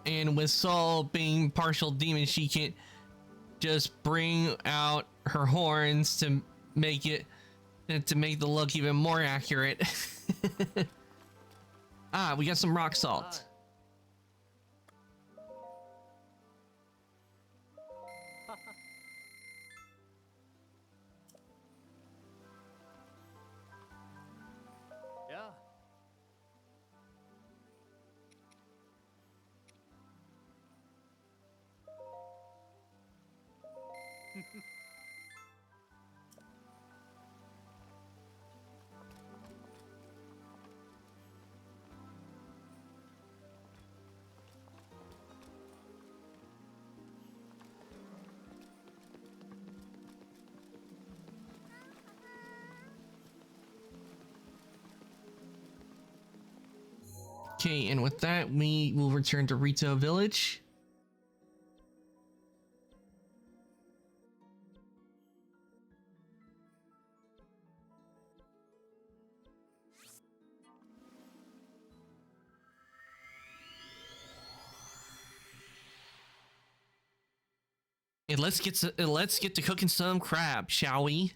And with Saul being partial demon, she can't just bring out her horns to make the look even more accurate. Ah, we got some rock salt. Yeah. Okay, and with that, we will return to Rito Village. And let's get to cooking some crab, shall we?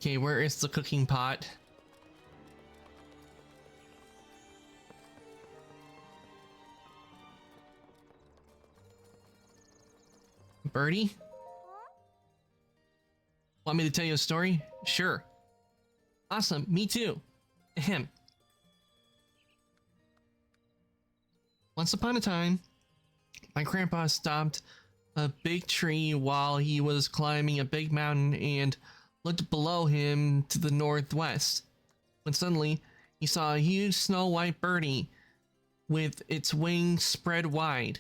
Okay, where is the cooking pot? Birdie? Want me to tell you a story? Sure. Awesome, me too. Ahem. Once upon a time, my grandpa stopped a big tree while he was climbing a big mountain and looked below him to the northwest, when suddenly he saw a huge snow white birdie with its wings spread wide.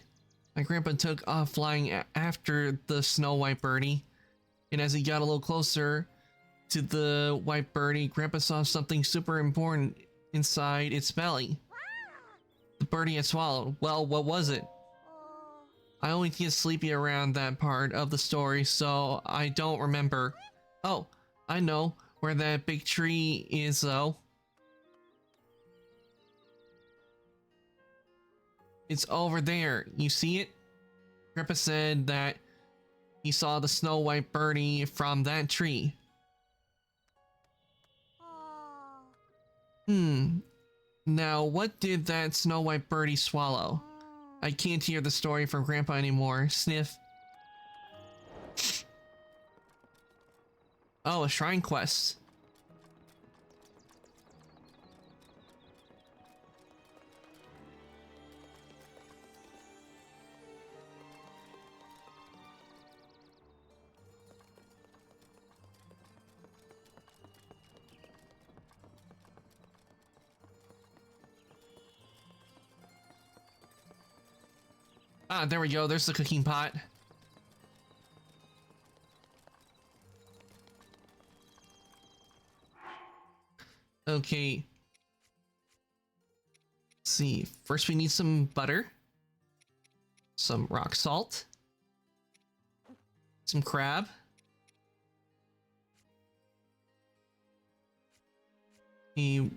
My grandpa took off flying after the snow white birdie, and as he got a little closer to the white birdie, Grandpa saw something super important inside its belly. The birdie had swallowed. Well, what was it? I always get sleepy around that part of the story, so I don't remember. Oh, I know where that big tree is, though. It's over there. You see it? Grandpa said that he saw the snow white birdie from that tree. Now, what did that snow white birdie swallow? I can't hear the story from Grandpa anymore. Sniff. Oh, a shrine quest. Ah, there we go. There's the cooking pot. Okay. Let's see. First, we need some butter, some rock salt, some crab. Is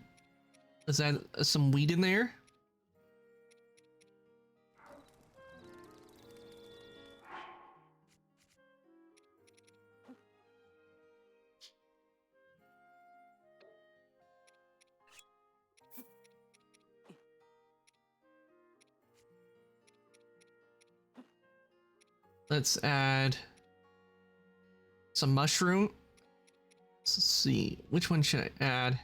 that some wheat in there? Let's add some mushroom. Let's see, which one should I add?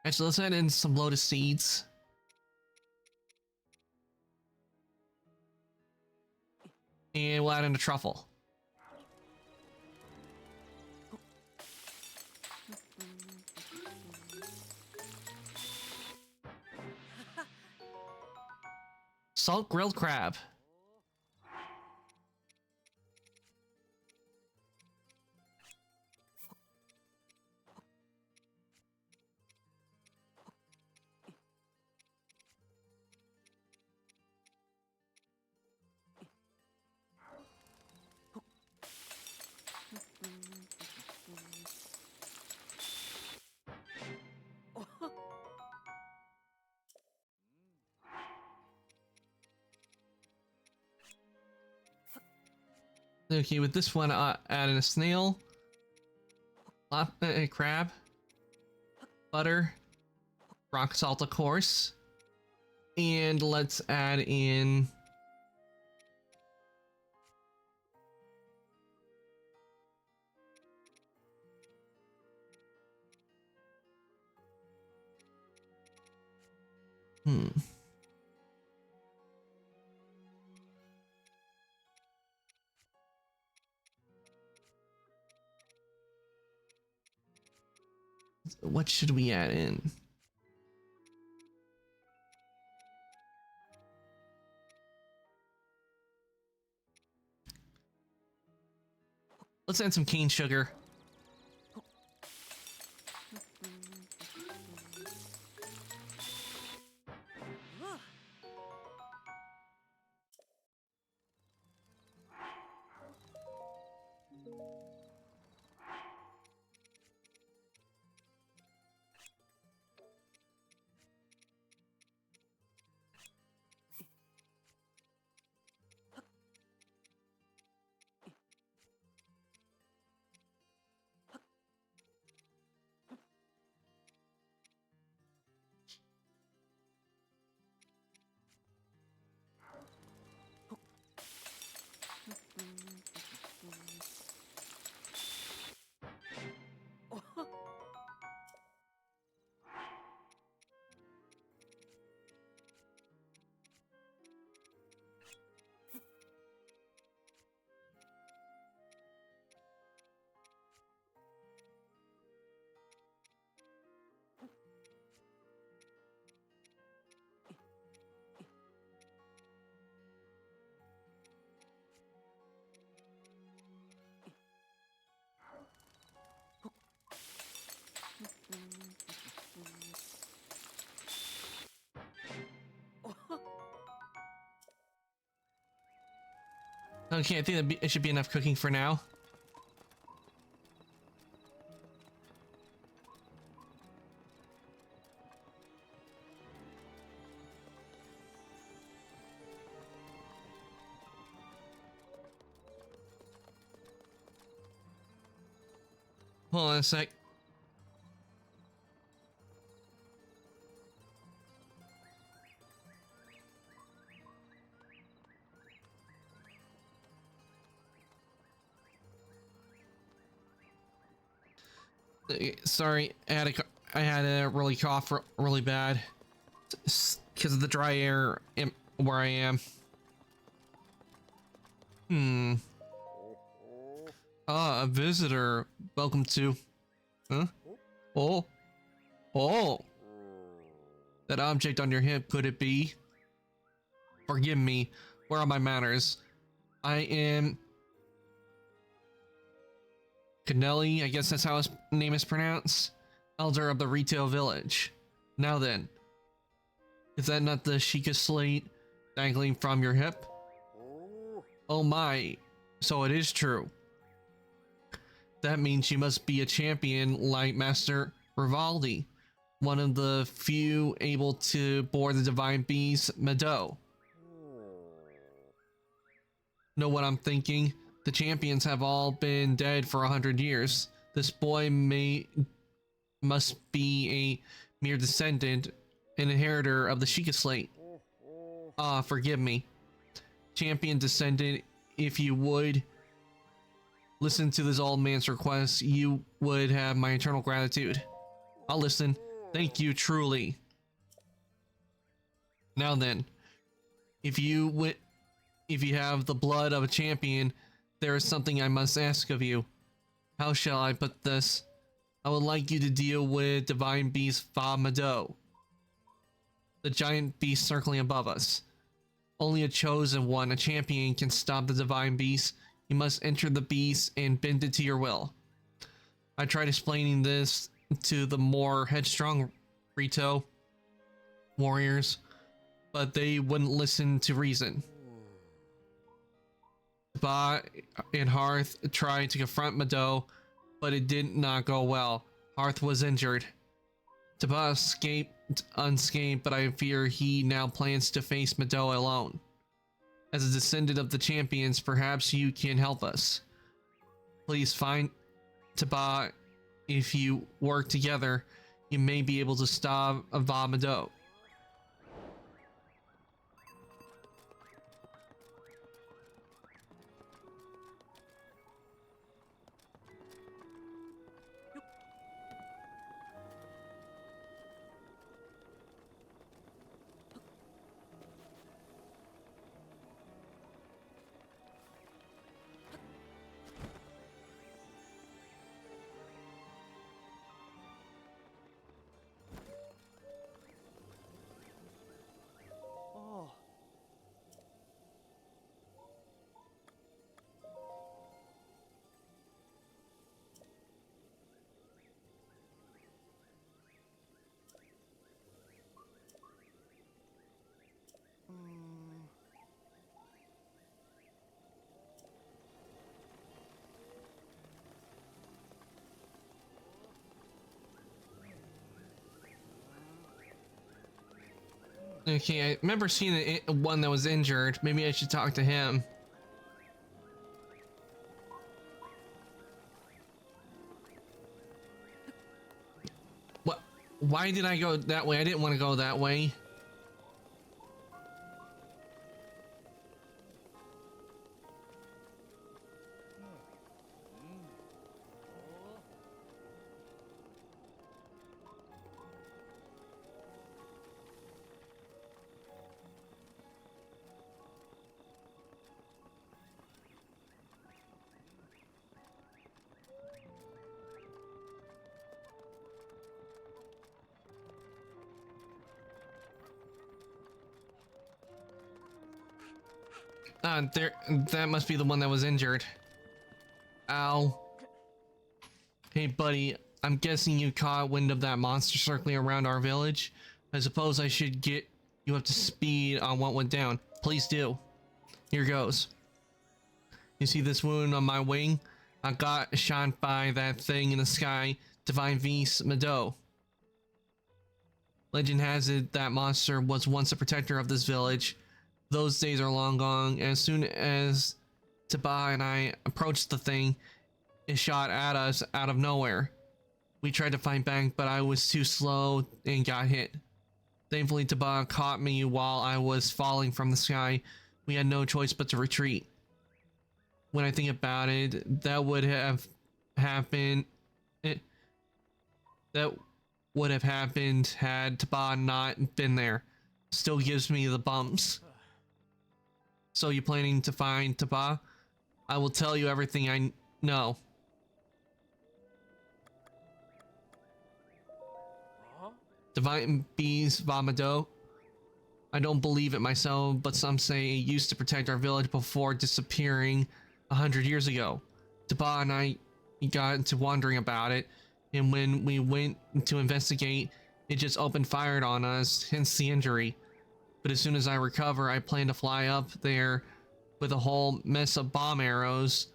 Actually, let's add in some lotus seeds. And we'll add in a truffle. Salt grilled crab. Okay, with this one, add in a snail, a crab, butter, rock salt, of course, and let's add in what should we add in? Let's add some cane sugar. Okay, I think it should be enough cooking for now. Hold on a sec. Sorry, I had a really cough really bad because of the dry air where I am. Ah, a visitor. Welcome to. Huh? Oh. Oh. That object on your hip, could it be? Forgive me. Where are my manners? I am Canelli, I guess that's how his name is pronounced. Elder of the retail village. Now then, is that not the Sheikah slate dangling from your hip? Oh my, so it is true. That means you must be a champion like Master Rivaldi, one of the few able to board the Divine Beast Meadow. Know what I'm thinking? The champions have all been dead for 100 years. This boy must be a mere descendant, an inheritor of the Sheikah slate. Ah, forgive me. Champion descendant, if you would listen to this old man's request, you would have my eternal gratitude. I'll listen. Thank you, truly. Now then, if you have the blood of a champion, there is something I must ask of you. How shall I put this? I would like you to deal with Divine Beast Fa Mado, the giant beast circling above us. Only a chosen one, a champion, can stop the Divine Beast. You must enter the beast and bend it to your will. I tried explaining this to the more headstrong Rito warriors, but they wouldn't listen to reason. Ba and Hearth tried to confront Mado, but it did not go well. Hearth was injured. Taba escaped unscathed, but I fear he now plans to face Mado alone. As a descendant of the champions, perhaps you can help us. Please find Taba. If you work together, you may be able to stop Va Mado. Okay, I remember seeing one that was injured. Maybe I should talk to him. What? Why did I go that way? I didn't want to go that way. That must be the one that was injured. Ow. Hey buddy, I'm guessing you caught wind of that monster circling around our village. I suppose I should get you up to speed on what went down. Please do. Here goes. You see this wound on my wing? I got shot by that thing in the sky, Divine Beast Mado. Legend has it that monster was once a protector of this village. Those days are long gone. As soon as Taba and I approached the thing, it shot at us out of nowhere. We tried to fight back, but I was too slow and got hit. Thankfully, Taba caught me while I was falling from the sky. We had no choice but to retreat. When I think about it, that would have happened. That would have happened had Taba not been there. Still gives me the bumps. So you planning to find Taba? I will tell you everything I know. Huh? Divine Beast Vamado. I don't believe it myself, but some say it used to protect our village before disappearing 100 years ago. Taba and I got into wondering about it, and when we went to investigate, it just opened fire on us, hence the injury. But as soon as I recover, I plan to fly up there with a whole mess of bomb arrows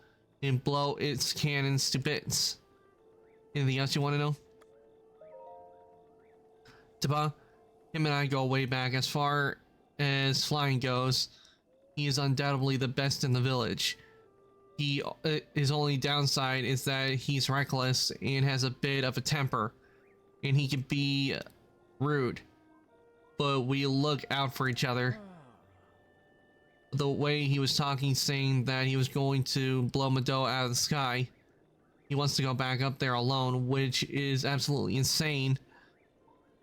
and blow its cannons to bits. Anything else you want to know? Taba, him and I go way back. As far as flying goes, he is undoubtedly the best in the village. His only downside is that he's reckless and has a bit of a temper, and he can be rude. But we look out for each other. The way he was talking, saying that he was going to blow Mado out of the sky, he wants to go back up there alone, which is absolutely insane.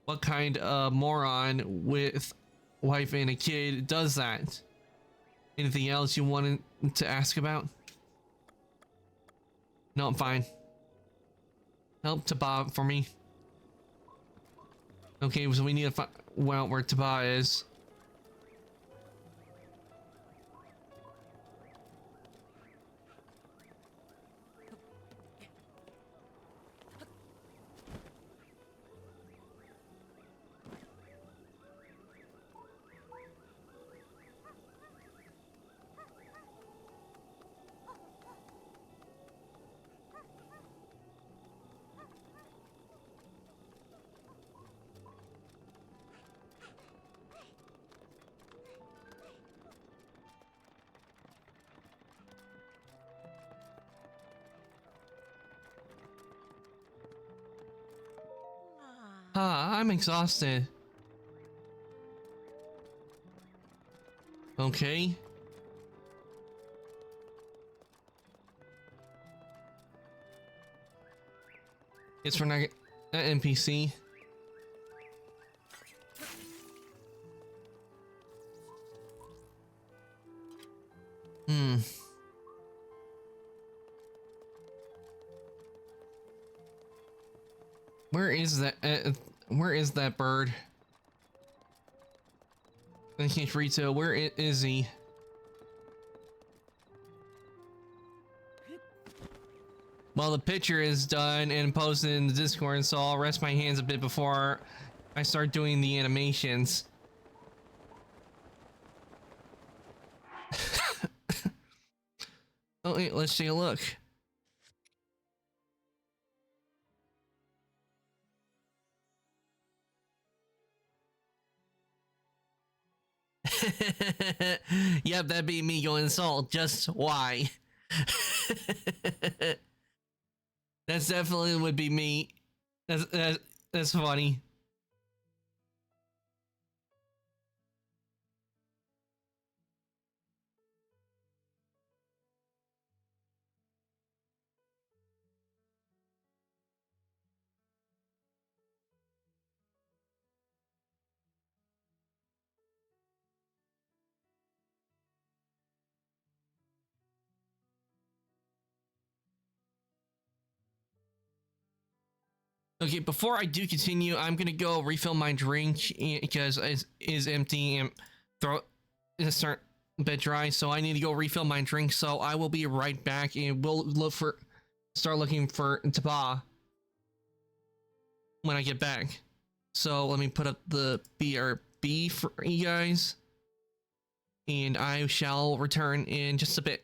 What kind of moron with wife and a kid does that? Anything else you wanted to ask about? No, I'm fine. Help Taba for me. Okay, so we need to find out where Taba is. I'm exhausted. Okay. It's for not NPC. Where is that bird? I can't read, so where is he? Well, the picture is done and posted in the Discord, so I'll rest my hands a bit before I start doing the animations. Oh, wait, let's take a look. Yep, that'd be me going salt. Just why? That's definitely would be me. That's funny. Okay, before I do continue, I'm gonna go refill my drink because it is empty and throat is starting a bit dry, so I need to go refill my drink. So I will be right back, and we'll start looking for Taba when I get back. So let me put up the BRB for you guys, and I shall return in just a bit.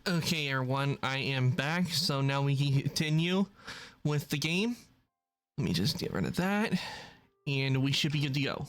Okay, everyone, I am back. So now we can continue with the game. Let me just get rid of that, and we should be good to go.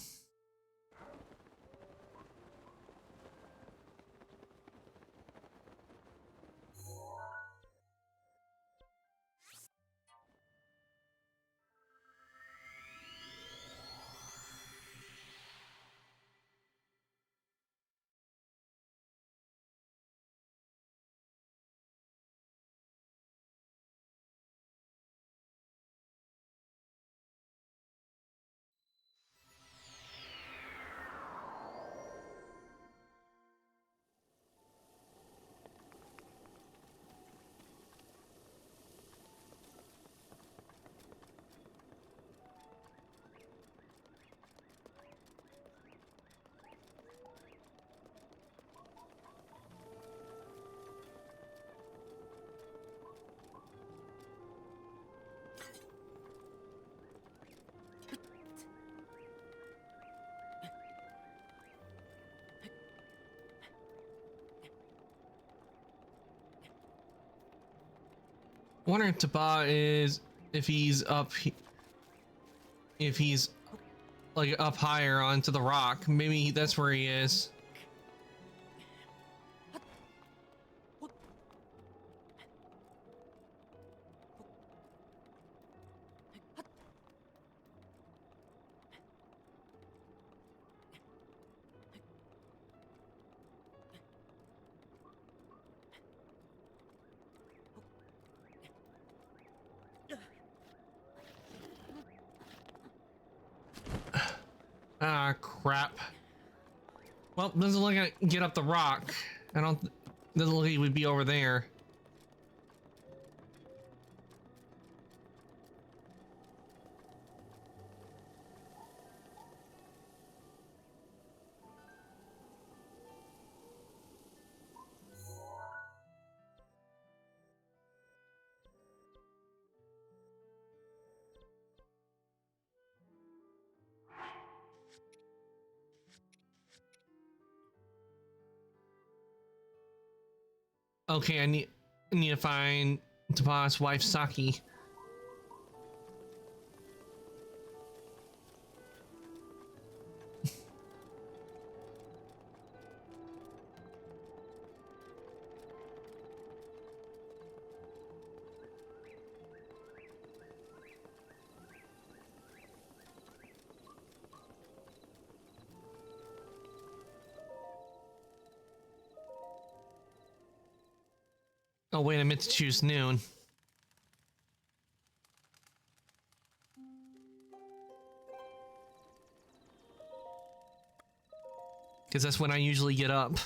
Wondering if Taba is if he's up if he's like up higher onto the rock. Maybe that's where he is. Ah, crap. Well, doesn't look like I can get up the rock. I don't. Doesn't look like he would be over there. Okay, I need to find Taba's wife, Saki. Oh wait, I meant to choose noon. Because that's when I usually get up.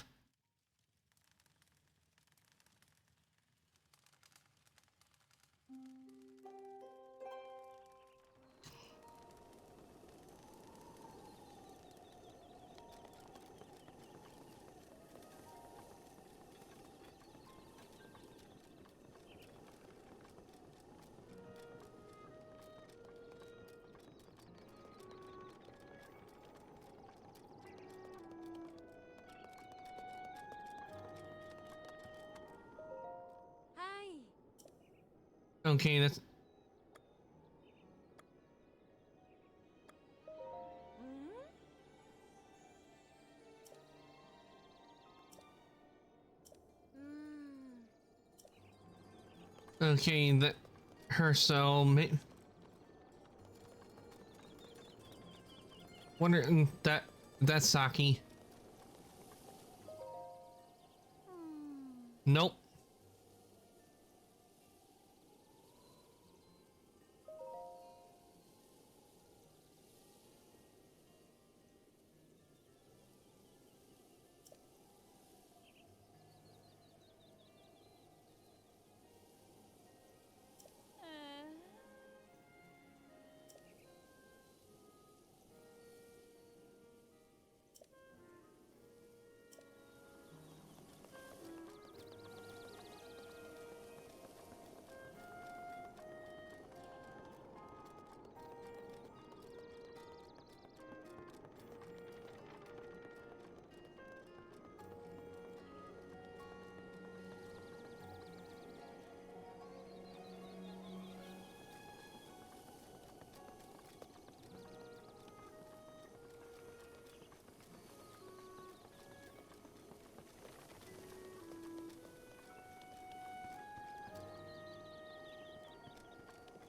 Hi. Okay, that's okay. That her so. Wonder that's Saki. Nope.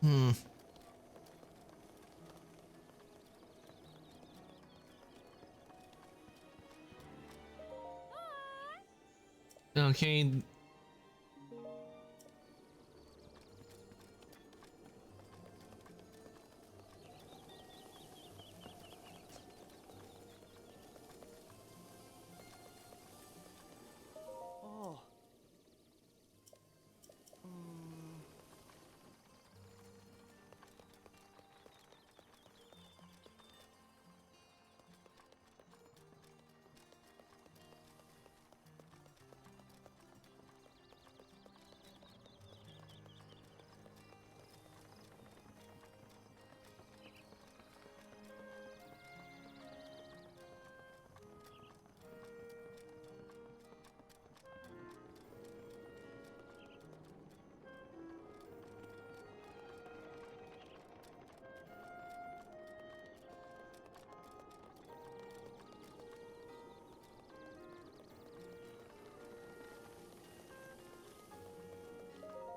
Hmm. Okay. Oh.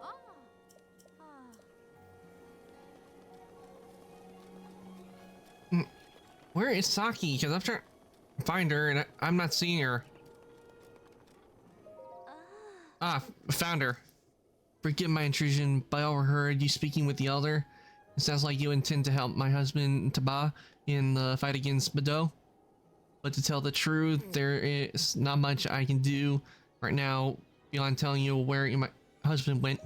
Ah. Ah. Where is Saki? Because I'm trying to find her and I'm not seeing her. Ah. Found her. Forgive my intrusion, but I overheard you speaking with the elder. It sounds like you intend to help my husband Taba in the fight against Bado. But to tell the truth, there is not much I can do right now beyond telling you where my husband went.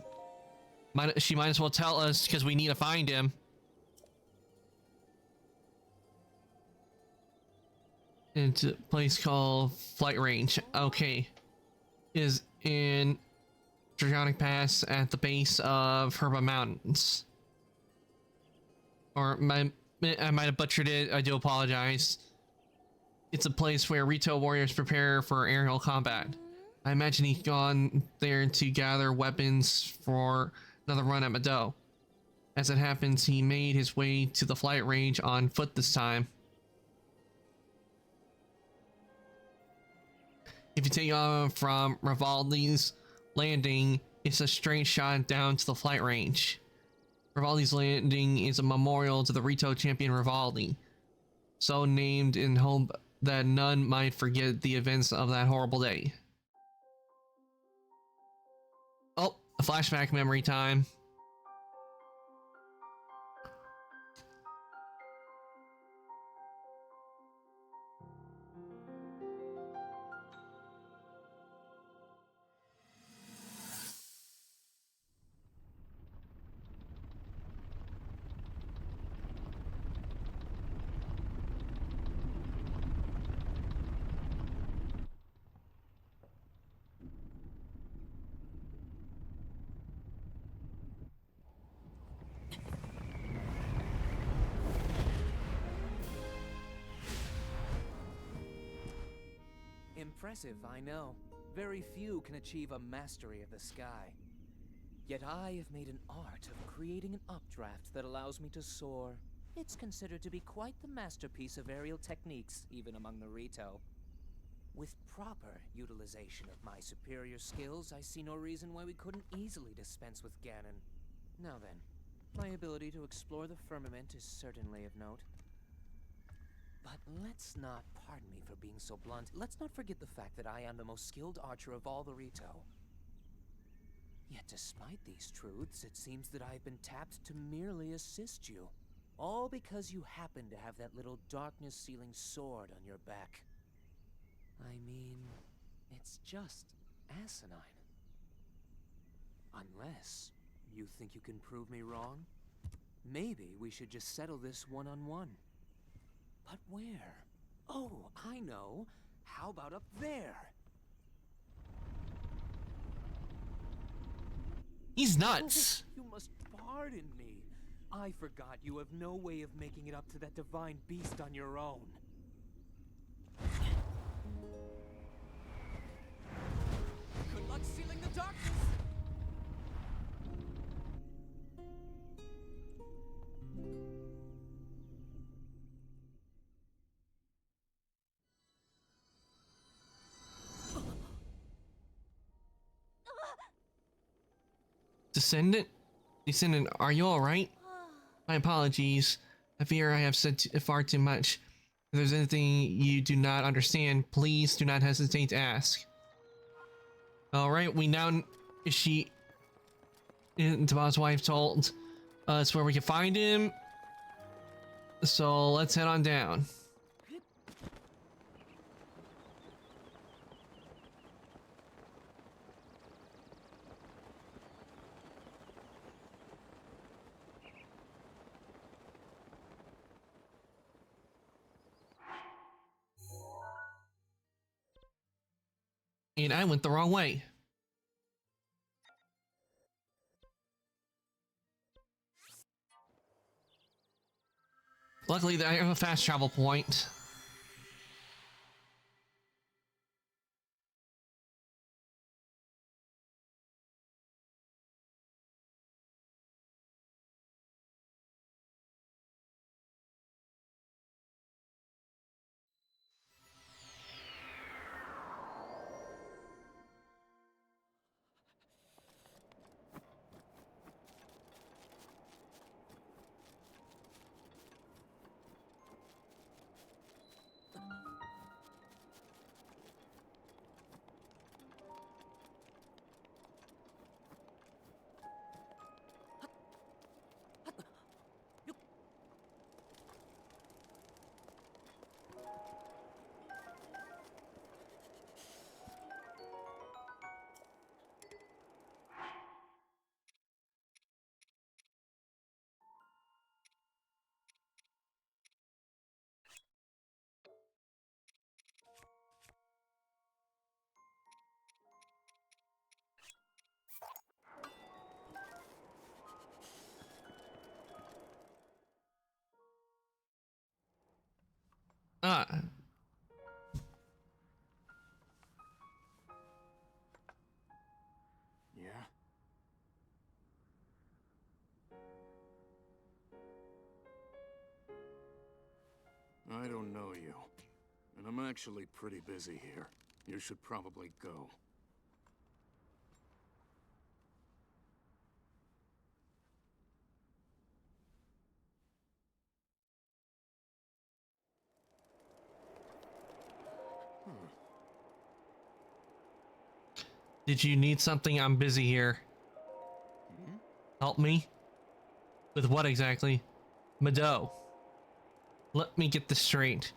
She might as well tell us because we need to find him. It's a place called Flight Range. Okay. Is in Draconic Pass at the base of Herba Mountains. Or I might have butchered it. I do apologize. It's a place where Rito warriors prepare for aerial combat. I imagine he's gone there to gather weapons for another run at Mado. As it happens, he made his way to the flight range on foot this time. If you take off from Rivaldi's landing, it's a straight shot down to the flight range. Rivaldi's landing is a memorial to the Rito champion Rivaldi, so named in hope that none might forget the events of that horrible day. Oh, a flashback memory time. Impressive, I know. Very few can achieve a mastery of the sky. Yet I have made an art of creating an updraft that allows me to soar. It's considered to be quite the masterpiece of aerial techniques, even among the Rito. With proper utilization of my superior skills, I see no reason why we couldn't easily dispense with Ganon. Now then, my ability to explore the firmament is certainly of note. But let's not, pardon me for being so blunt, let's not forget the fact that I am the most skilled archer of all the Rito. Yet despite these truths, it seems that I've been tapped to merely assist you. All because you happen to have that little darkness-sealing sword on your back. I mean, it's just asinine. Unless you think you can prove me wrong? Maybe we should just settle this one-on-one. But where? Oh, I know. How about up there? He's nuts. Oh, you must pardon me. I forgot you have no way of making it up to that divine beast on your own. Good luck sealing the darkness! Descendant? Descendant, are you alright? My apologies. I fear I have said far too much. If there's anything you do not understand, please do not hesitate to ask. Alright, we now... Taba's wife told us where we can find him. So let's head on down. And I went the wrong way. Luckily, I have a fast travel point. Ah. Yeah? I don't know you. And I'm actually pretty busy here. You should probably go. Did you need something? I'm busy here. Help me? With what exactly? Mado. Let me get this straight.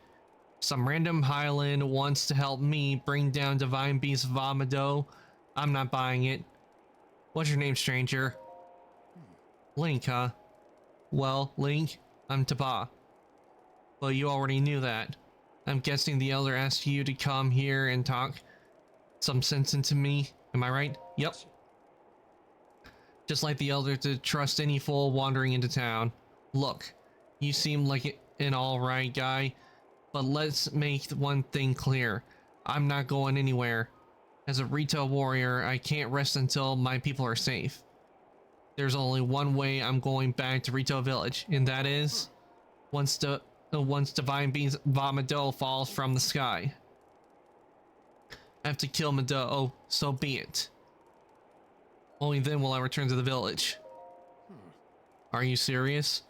Some random Highland wants to help me bring down Divine Beast Vomado. I'm not buying it. What's your name, stranger? Link, huh? Well, Link, I'm Taba. Well, you already knew that. I'm guessing the Elder asked you to come here and talk some sense into me. Am I right? Yep. Just like the Elder to trust any fool wandering into town. Look, you seem like an alright guy, but let's make one thing clear. I'm not going anywhere. As a Rito warrior, I can't rest until my people are safe. There's only one way I'm going back to Rito Village, and that is once Divine Beast Vomado falls from the sky. I have to kill Mado, oh, so be it. Only then will I return to the village. Are you serious?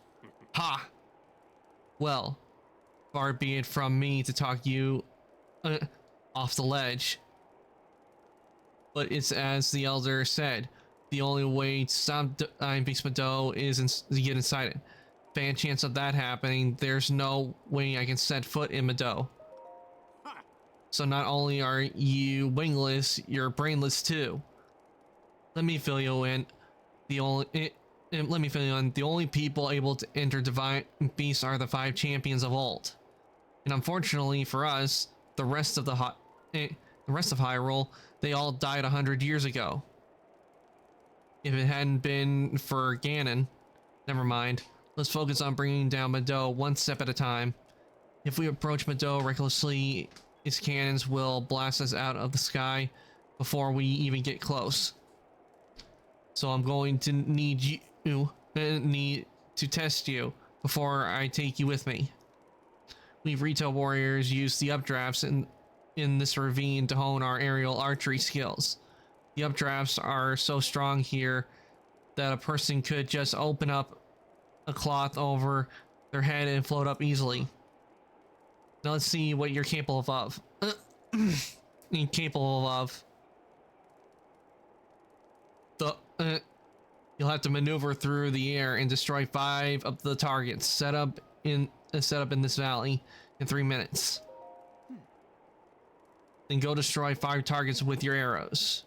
Ha! Well, far be it from me to talk you off the ledge. But it's as the Elder said, the only way to stop Divine Beast Mado is to get inside it. Fan chance of that happening, there's no way I can set foot in Mado. So not only are you wingless, you're brainless too. Let me fill you in. The only people able to enter Divine Beasts are the 5 champions of old. And unfortunately for us, the rest of Hyrule, they all died 100 years ago. If it hadn't been for Ganon, never mind. Let's focus on bringing down Mado one step at a time. If we approach Mado recklessly, its cannons will blast us out of the sky before we even get close. So I'm going to need to test you before I take you with me. We Rito warriors use the updrafts in this ravine to hone our aerial archery skills. The updrafts are so strong here that a person could just open up a cloth over their head and float up easily. Now let's see what you're capable of. You're capable of. You'll have to maneuver through the air and destroy 5 of the targets set up in this valley in 3 minutes. Then go destroy 5 targets with your arrows.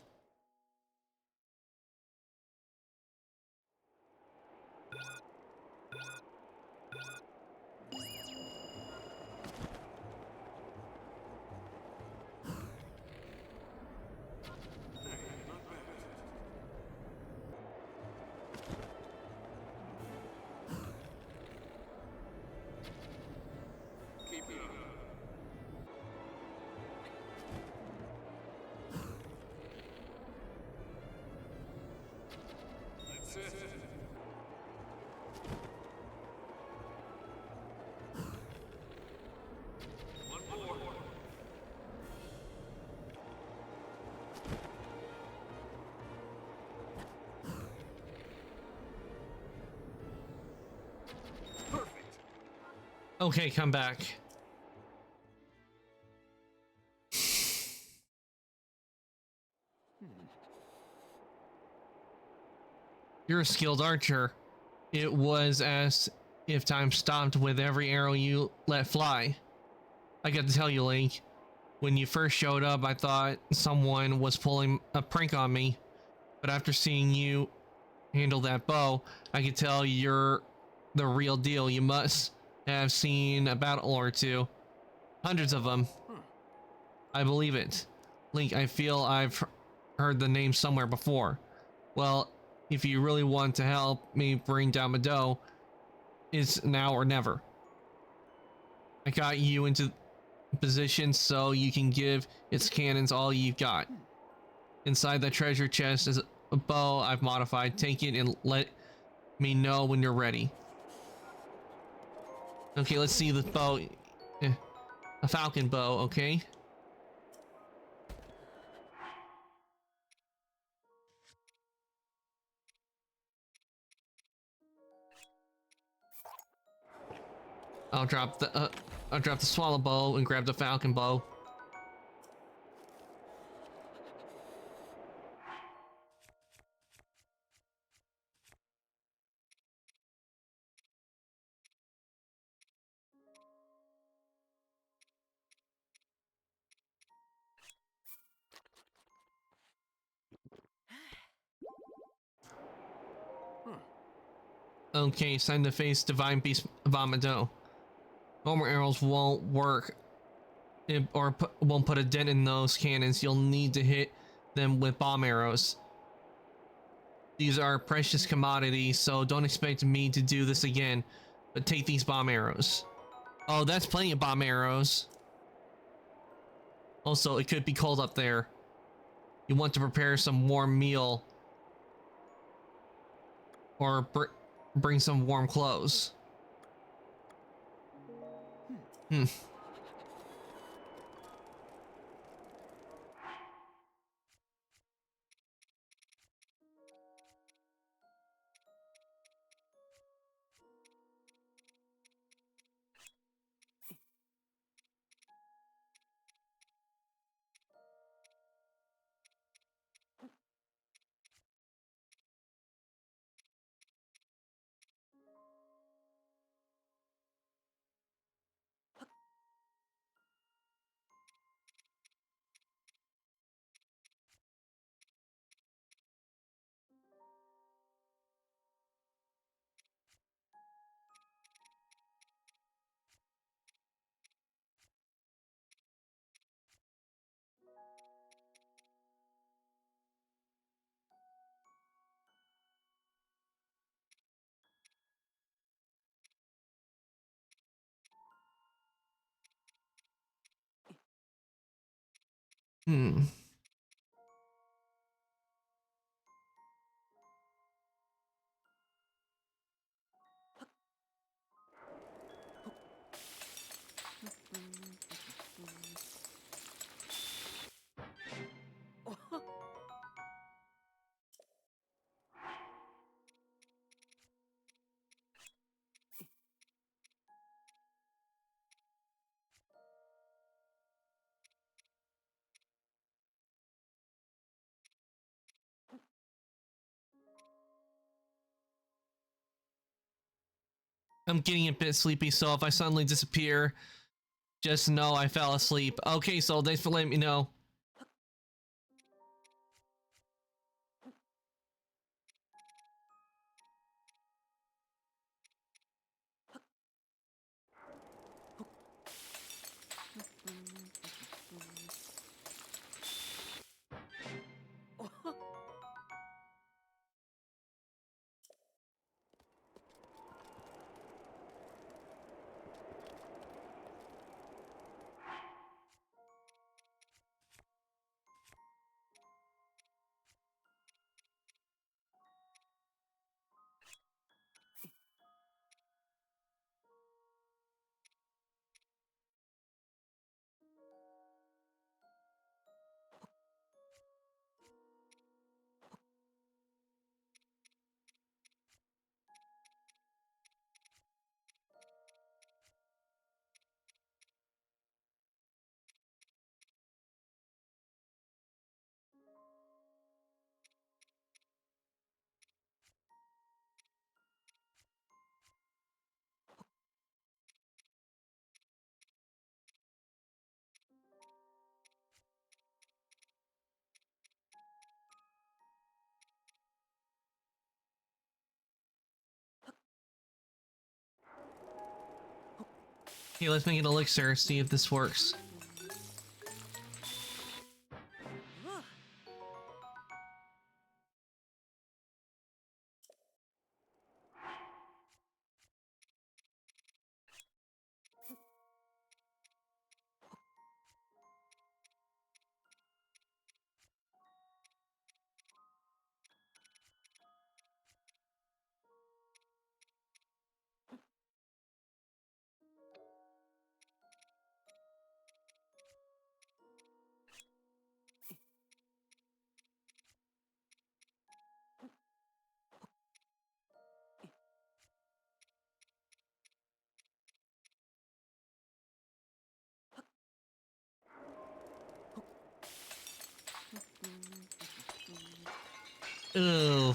Okay, come back. You're a skilled archer. It was as if time stopped with every arrow you let fly. I got to tell you, Link, when you first showed up, I thought someone was pulling a prank on me. But after seeing you handle that bow, I could tell you're the real deal. You must have seen a battle or two. Hundreds of them. I believe it. Link, I feel I've heard the name somewhere before. Well, if you really want to help me bring down Mado, it's now or never. I got you into position so you can give its cannons all you've got. Inside the treasure chest is a bow I've modified. Take it and let me know when you're ready. Okay, let's see the bow. A falcon bow, okay? I'll drop the swallow bow and grab the falcon bow. Okay, it's time to face Divine Beast Vomito. Normal arrows won't work, won't put a dent in those cannons. You'll need to hit them with bomb arrows. These are precious commodities, so don't expect me to do this again. But take these bomb arrows. Oh, that's plenty of bomb arrows. Also, it could be cold up there. You want to prepare some warm meal. Or bring some warm clothes. I'm getting a bit sleepy, so if I suddenly disappear, just know I fell asleep. Okay, so thanks for letting me know. Okay, let's make an elixir, see if this works. Ugh.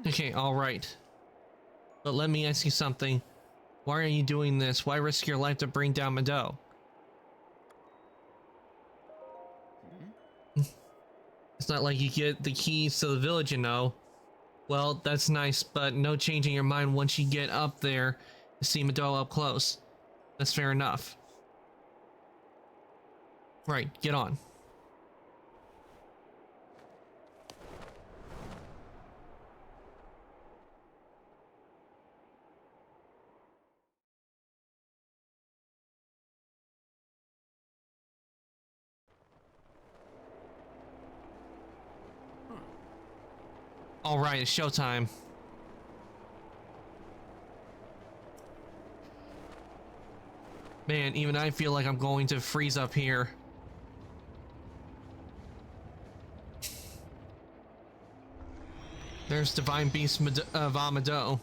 Okay, alright. But let me ask you something. Why are you doing this? Why risk your life to bring down Mado? It's not like you get the keys to the village, you know. Well, that's nice, but no changing your mind once you get up there to see Mado up close. That's fair enough. Right, get on. Alright, it's showtime. Man, even I feel like I'm going to freeze up here. There's Divine Beast Amado.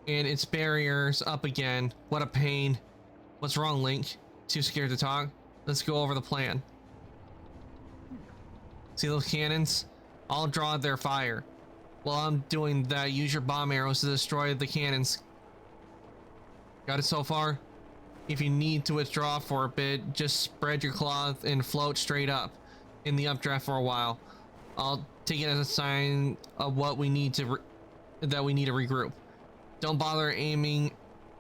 And its barriers up again. What a pain. What's wrong, Link? Too scared to talk? Let's go over the plan. See those cannons? I'll draw their fire. While I'm doing that, use your bomb arrows to destroy the cannons. Got it so far? If you need to withdraw for a bit, just spread your cloth and float straight up in the updraft for a while. I'll take it as a sign of what we need to regroup. Don't bother aiming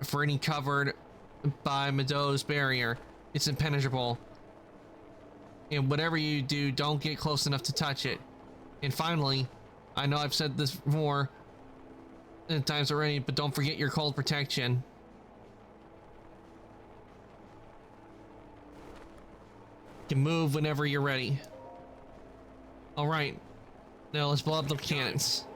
for any covered by Mado's barrier. It's impenetrable. And whatever you do, don't get close enough to touch it. And finally, I know I've said this more times already, but don't forget your cold protection. You can move whenever you're ready. Alright, now let's blow up the cannons.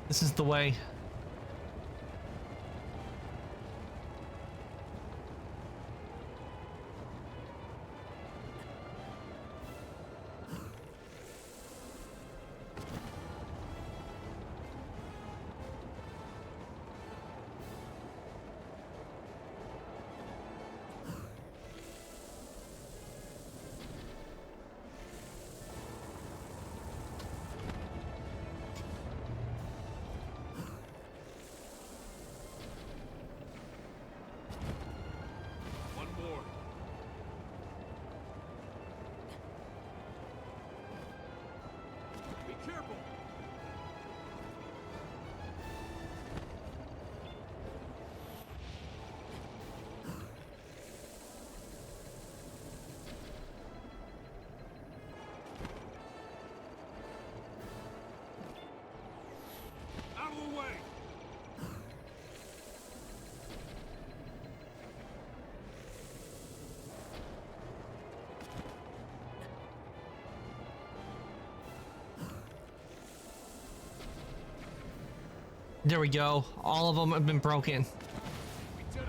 This is the way. One more. Be careful. Out of the way. There we go. All of them have been broken. We did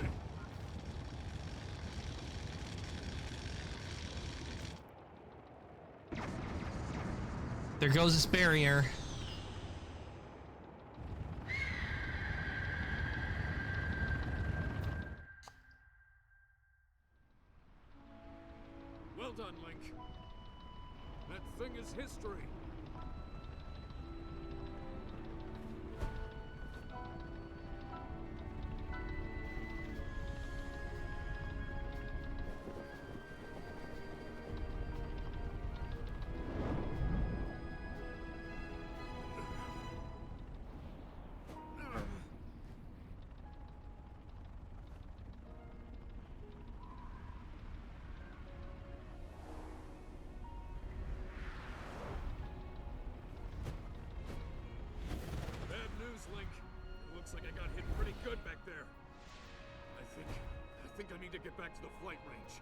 it. There goes this barrier. Well done, Link. That thing is history. Bad news, Link. It looks like I got hit pretty good back there. I think I need to get back to the flight range.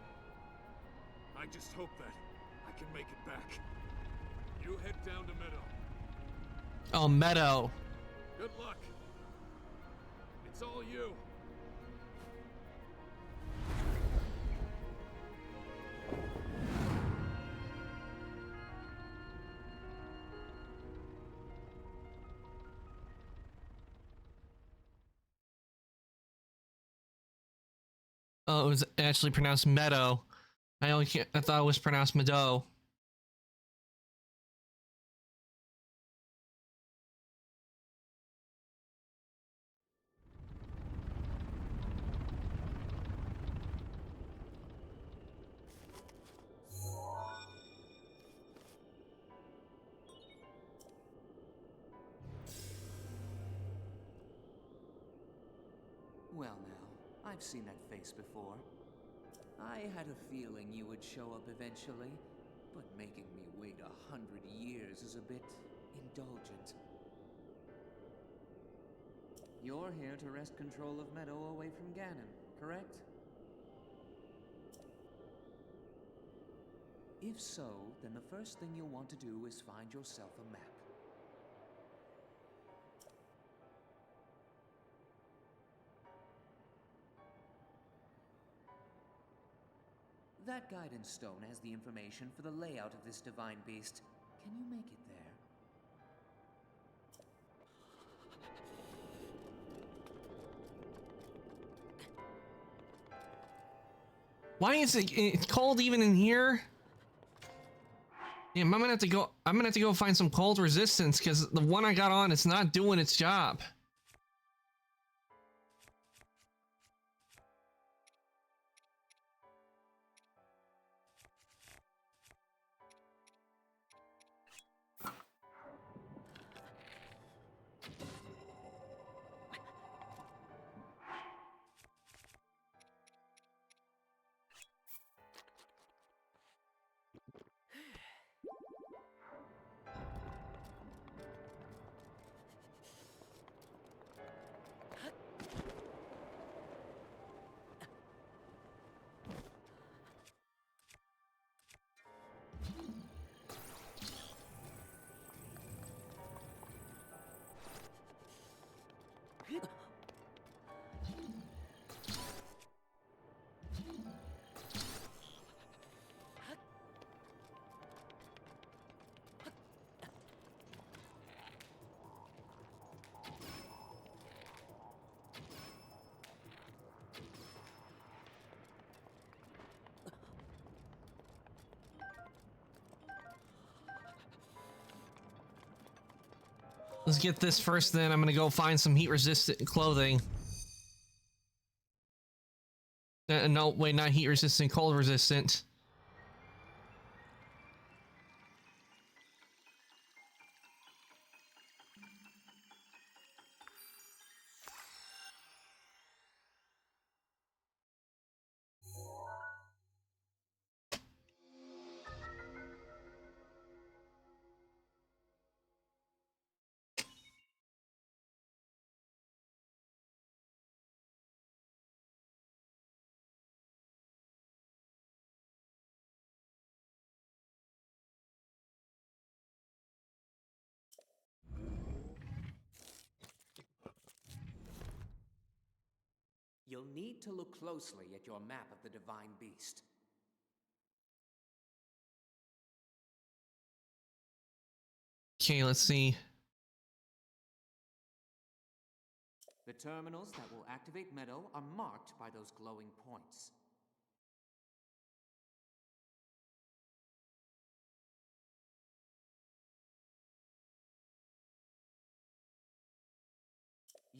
I just hope that I can make it back. You head down to Meadow. Oh, Meadow. Good luck. It's all you. Oh, it was actually pronounced Meadow. I thought it was pronounced Meadow. Well now, I've seen that face before. I had a feeling you would show up eventually, but making me wait 100 years is a bit indulgent. You're here to wrest control of Meadow away from Ganon, correct? If so, then the first thing you'll want to do is find yourself a map. That guidance stone has the information for the layout of this divine beast. Can you make it there? Why is it's cold even in here? Yeah, I'm gonna have to go. I'm gonna have to go find some cold resistance because the one I got on, it's not doing its job. Let's get this first, then I'm gonna go find some heat-resistant clothing. No, wait, not heat-resistant, cold-resistant. You'll need to look closely at your map of the Divine Beast. Okay, let's see. The terminals that will activate Meadow are marked by those glowing points.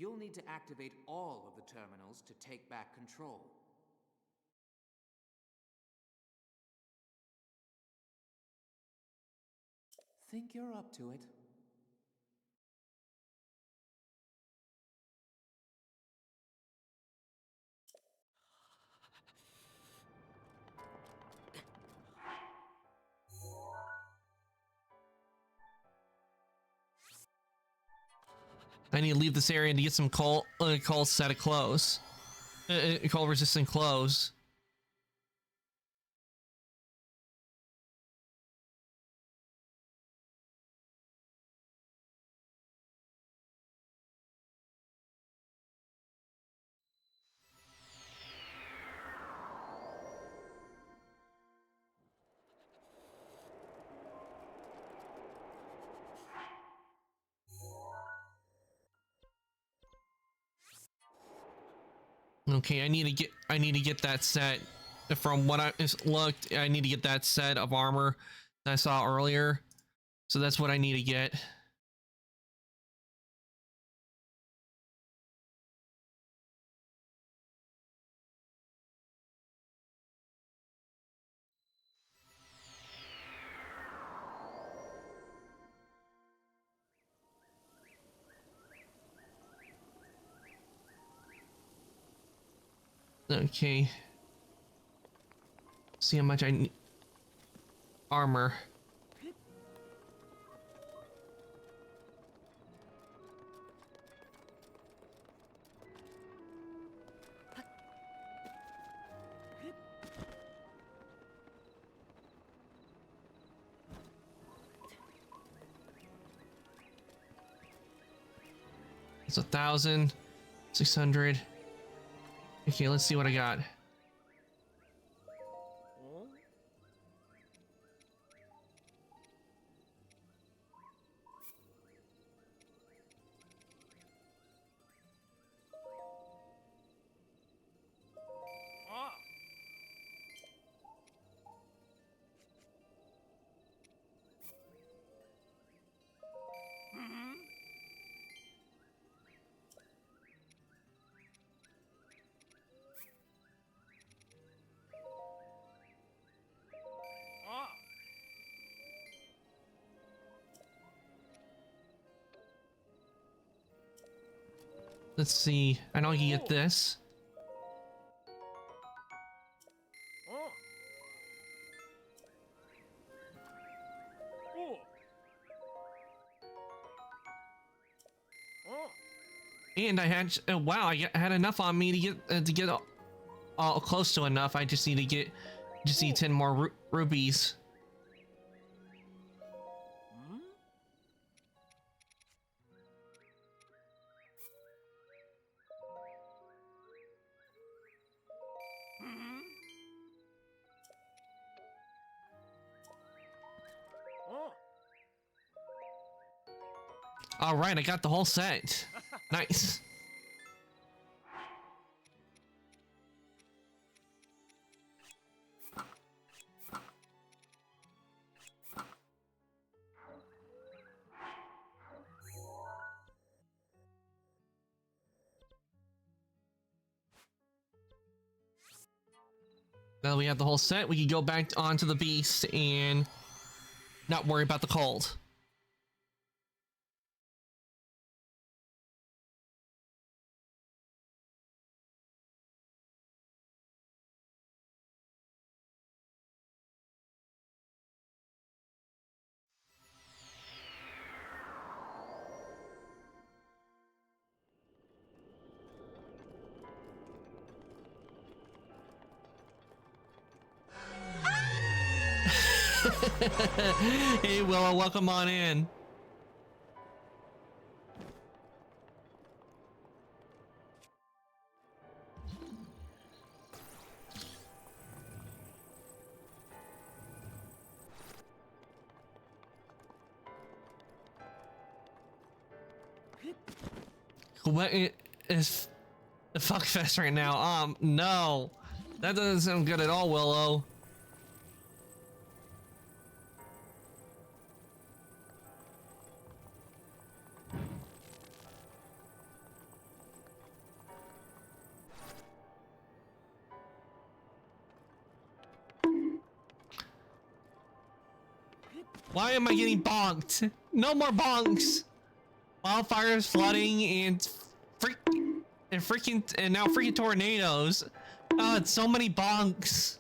You'll need to activate all of the terminals to take back control. Think you're up to it? I need to leave this area to get some cold set of clothes. Cold resistant clothes. Okay, I need to get that set. From what I looked, I need to get that set of armor that I saw earlier. So that's what I need to get. Okay. See how much I need. Armor. It's 1,600. Okay, let's see what I got. Let's see. I know I can get this. And I had wow, I had enough on me to get all close to enough. I just need to get 10 more rubies. All right, I got the whole set. Nice. Now we have the whole set. We can go back onto the beast and not worry about the cold. Hey Willow, welcome on in. What is the fuck fest right now? No, that doesn't sound good at all, Willow. Why am I getting bonked? No more bonks. Wildfires, flooding, and now freaking tornadoes. Oh, it's so many bonks.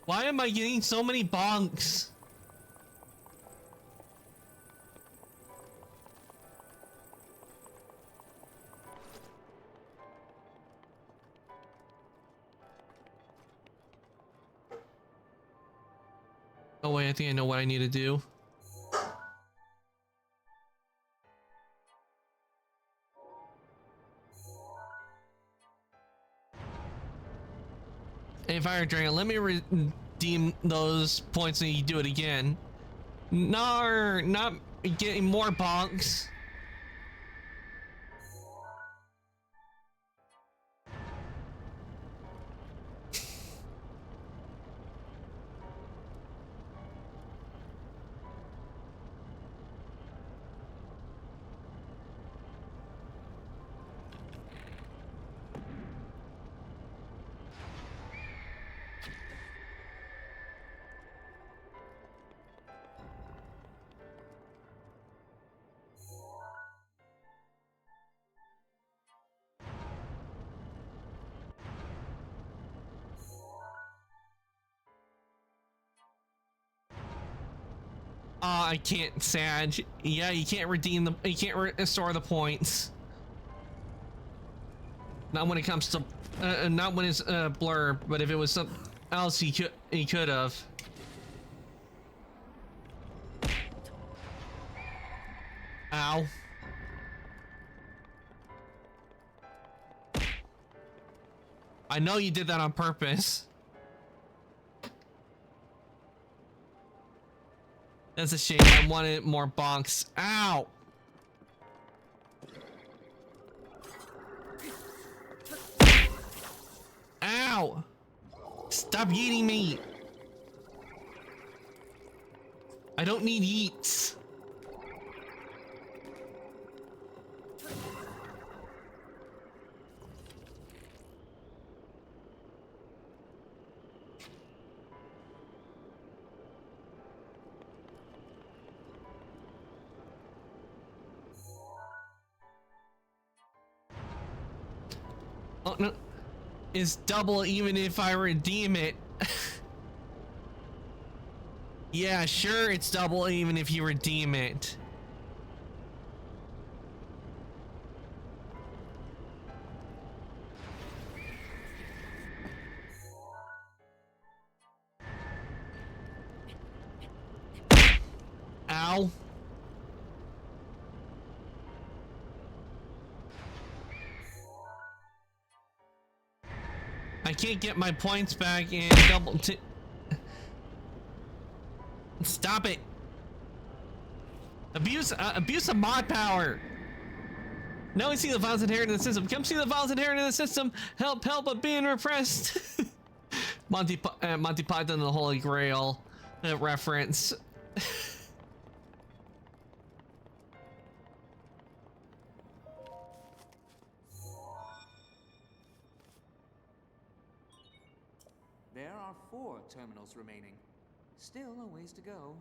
Why am I getting so many bonks? Oh wait, I think I know what I need to do. Hey, Fire Dragon, let me redeem those points and you do it again. No, not getting more bonks. I can't, Sag. Yeah, you can't redeem the, you can't restore the points. Not when it comes to, not when it's blur, but if it was something else, he could have. Ow. I know you did that on purpose. That's a shame. I wanted more bonks. Ow! Ow! Stop eating me! I don't need eats. Oh no, it's double even if I redeem it. Yeah, sure, it's double even if you redeem it. Ow. I can't get my points back in double Stop it. Abuse of mod power. Now we see the files inherent in the system. Come see the files inherent in the system. Help but being repressed. Monty Python and the Holy Grail reference. are 4 terminals remaining. Still a ways to go.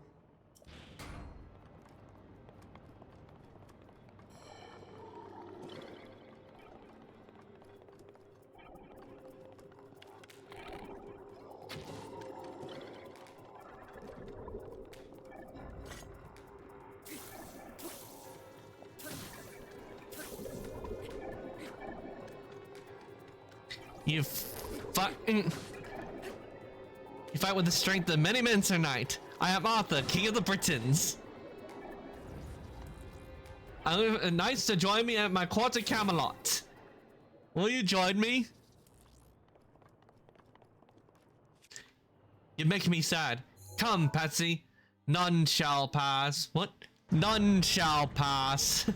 You fight with the strength of many men, Sir Knight. I am Arthur, King of the Britons. I'm nice to join me at my court at Camelot. Will you join me? You're making me sad. Come, Patsy. None shall pass. What? None shall pass.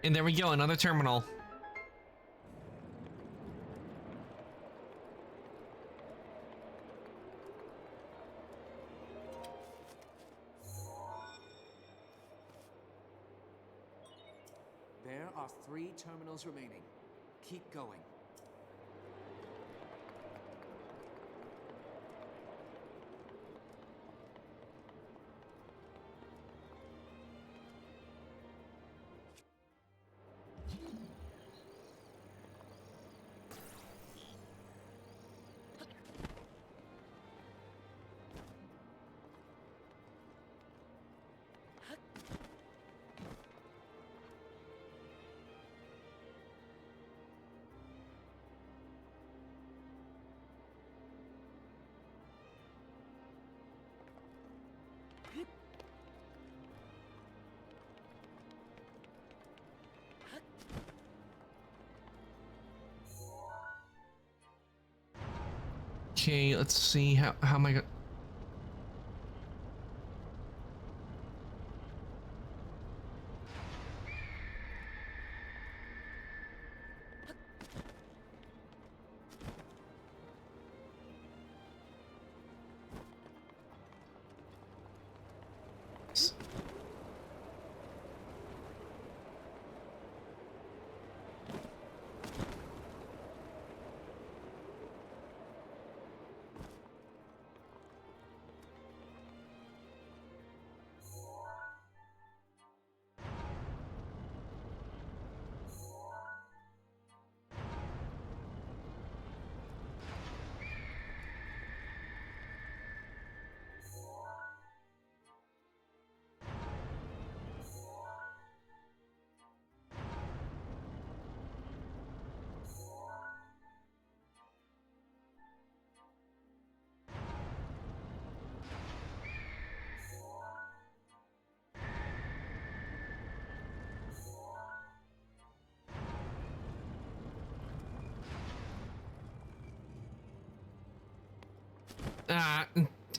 And there we go, another terminal. There are 3 terminals remaining. Keep going. Okay, let's see how am I gonna...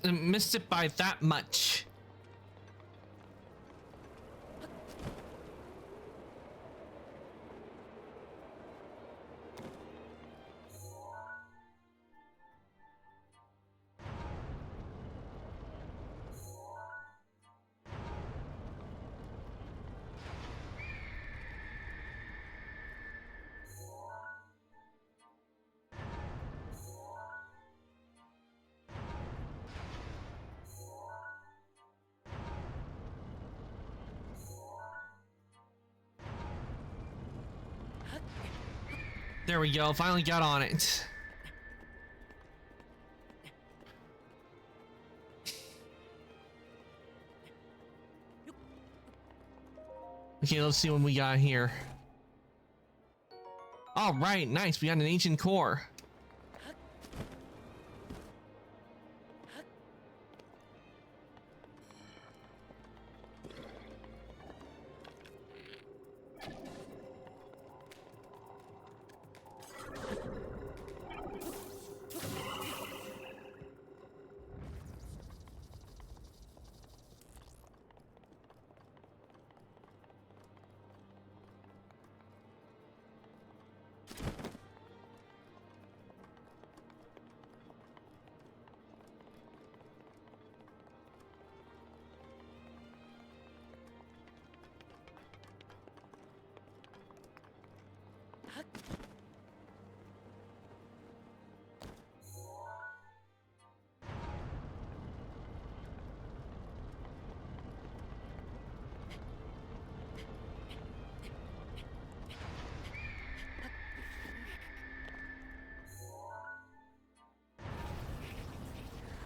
Missed it by that much. There we go, finally got on it. Okay, let's see what we got here. All right, nice. We got an ancient core.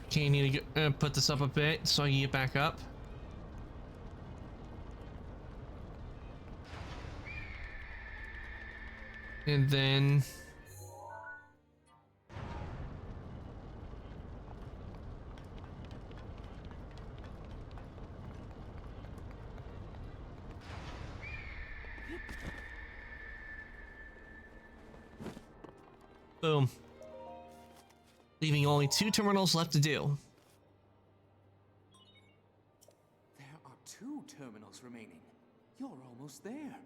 Okay, you need to put this up a bit so I can get back up. And then... boom. Leaving only 2 terminals left to do. There are 2 terminals remaining. You're almost there.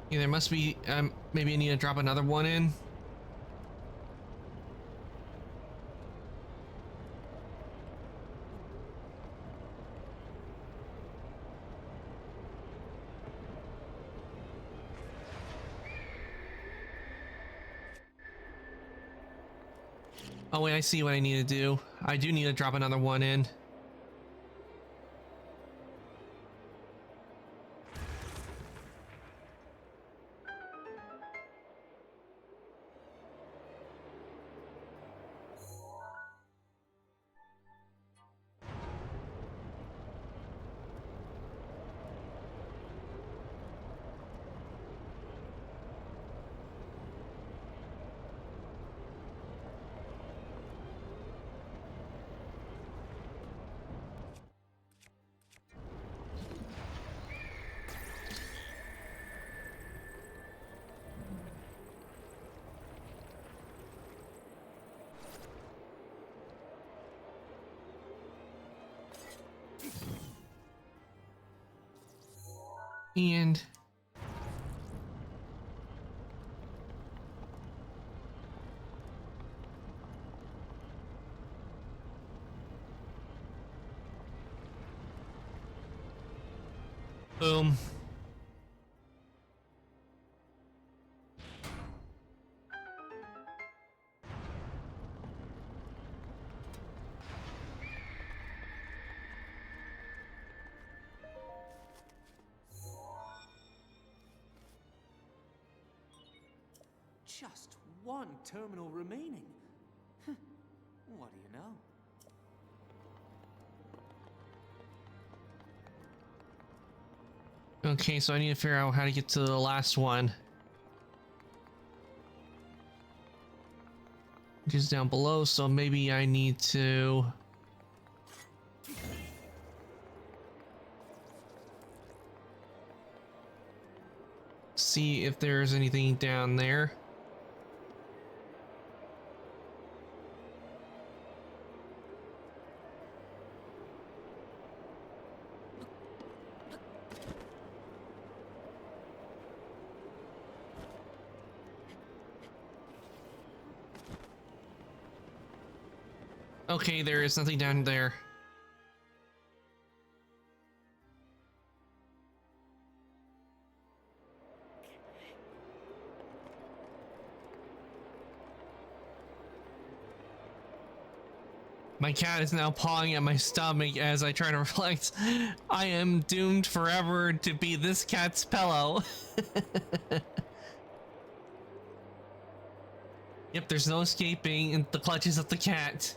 Yeah, there must be, maybe I need to drop another one in. Oh wait, I see what I need to do. I do need to drop another one in. And boom. Just 1 terminal remaining. What do you know? Okay, so I need to figure out how to get to the last one. Which is down below, so maybe I need to... see if there's anything down there. Okay, there is nothing down there. My cat is now pawing at my stomach as I try to reflect. I am doomed forever to be this cat's pillow. Yep, there's no escaping in the clutches of the cat.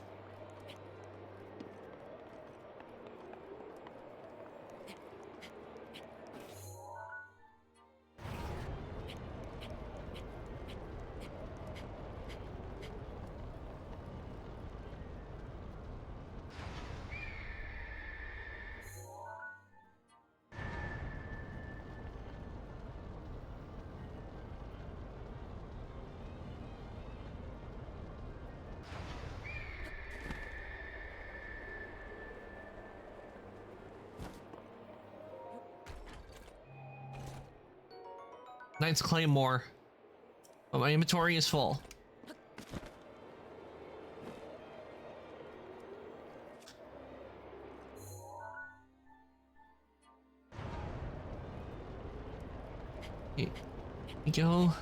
Knight's Claymore. But my inventory is full. Here we go.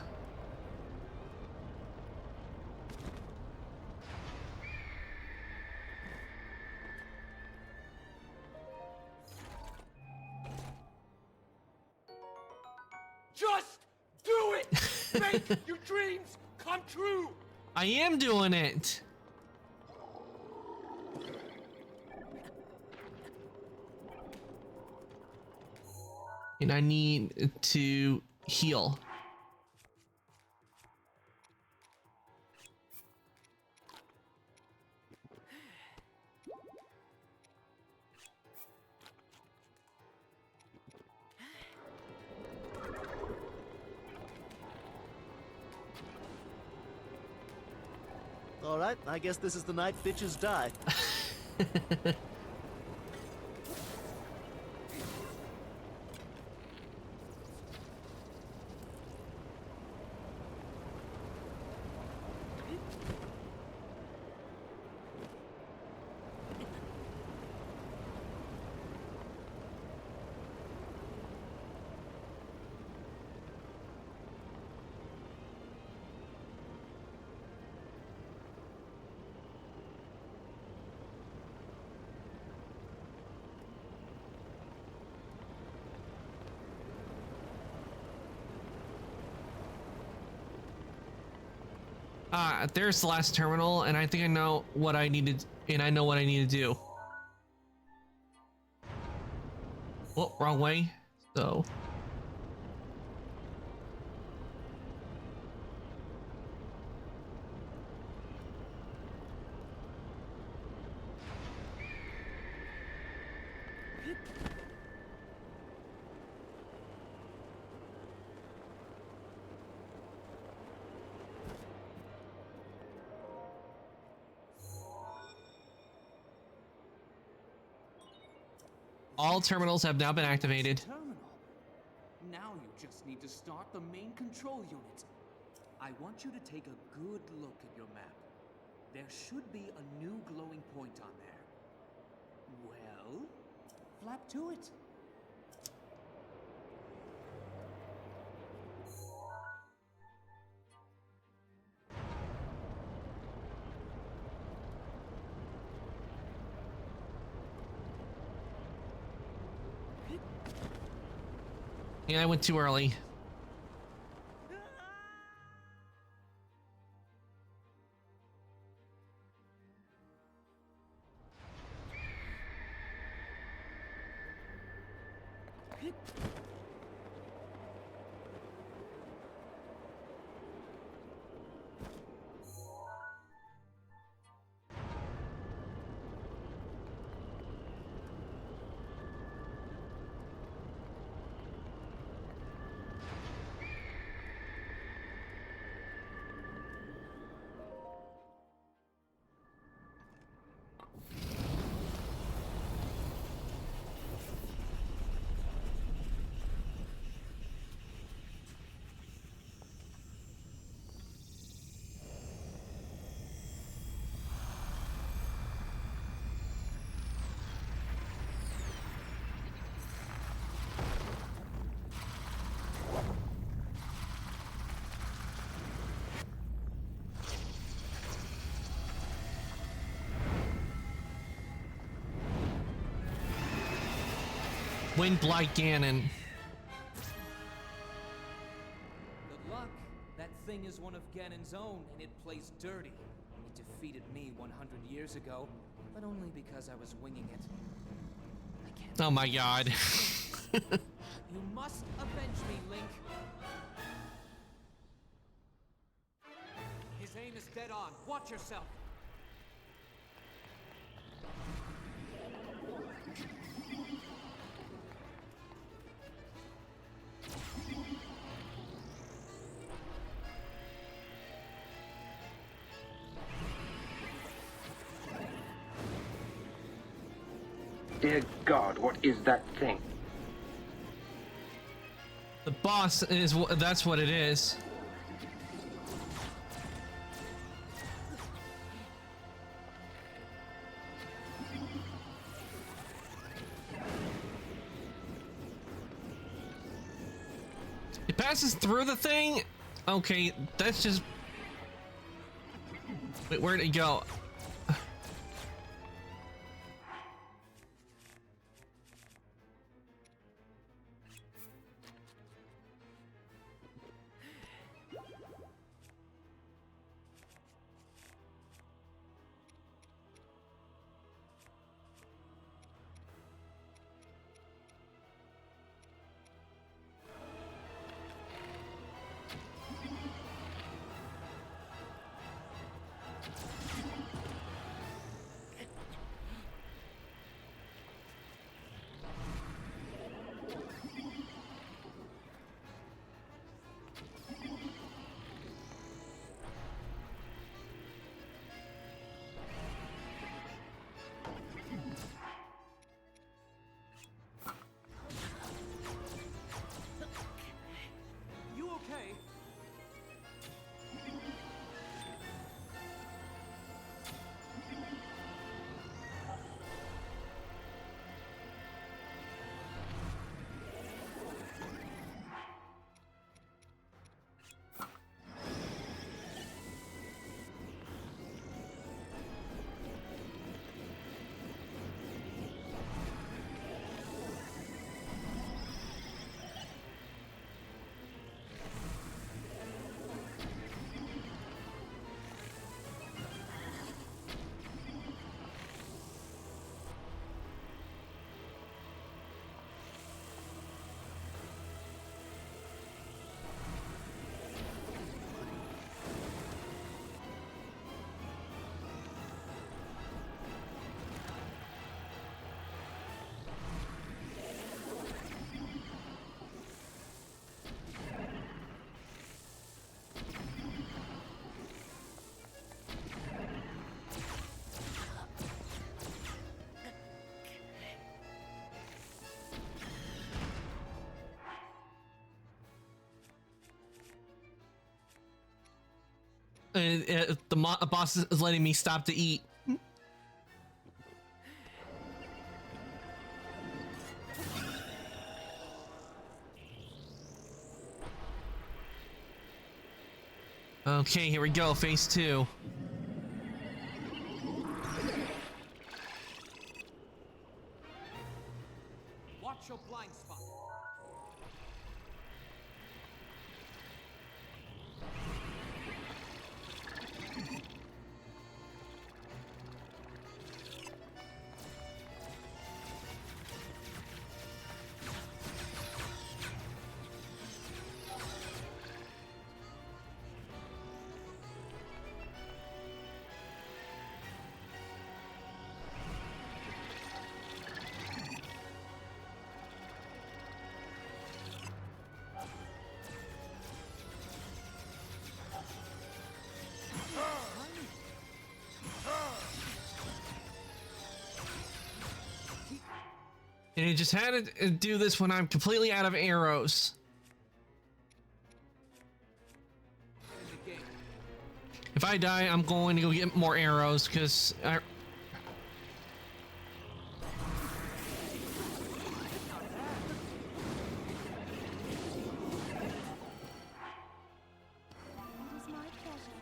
Just do it! Make your dreams come true! I am doing it. And I need to heal. All right, I guess this is the night bitches die. There's the last terminal, and I think I know what I needed, and I know what I need to do. Oh, wrong way. So. All terminals have now been activated. Terminal. Now you just need to start the main control unit. I want you to take a good look at your map. There should be a new glowing point on there. Well, flap to it. Yeah, I went too early. Windblight Ganon. Good luck. That thing is one of Ganon's own, and it plays dirty. It defeated me 100 years ago, but only because I was winging it. I can't. Oh my god. You must avenge me, Link. His aim is dead on. Watch yourself. Dear God, what is that thing? The boss is that's what it is. It passes through the thing? Okay, that's just... Wait, where'd it go? You okay? The boss is letting me stop to eat. Okay, here we go, phase 2. Watch your blind spot. And it just had to do this when I'm completely out of arrows. If I die, I'm going to go get more arrows, because I... It is my pleasure.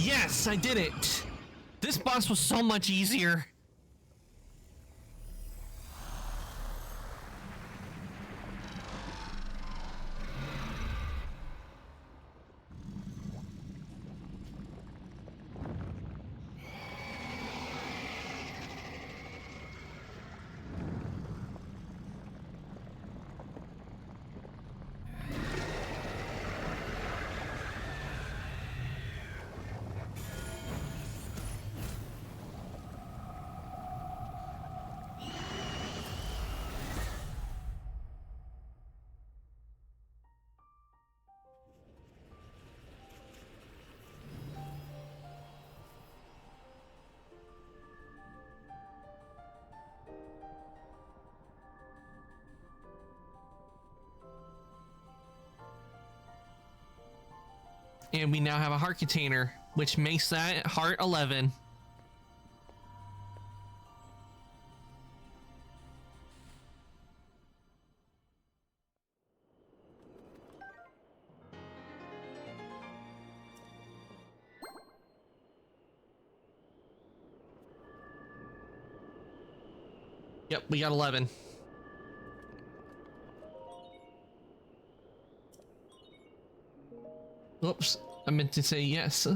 Yes, I did it! This boss was so much easier. And we now have a heart container, which makes that heart 11. Yep, we got 11. Oops, I meant to say yes.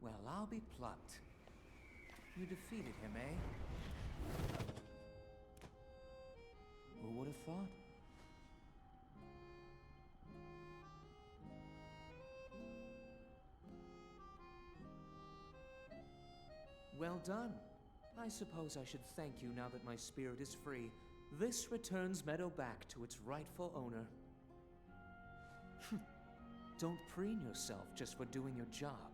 Well, I'll be plucked. You defeated him, eh? Who would have thought? Well done. I suppose I should thank you now that my spirit is free. This returns Meadow back to its rightful owner. Don't preen yourself just for doing your job.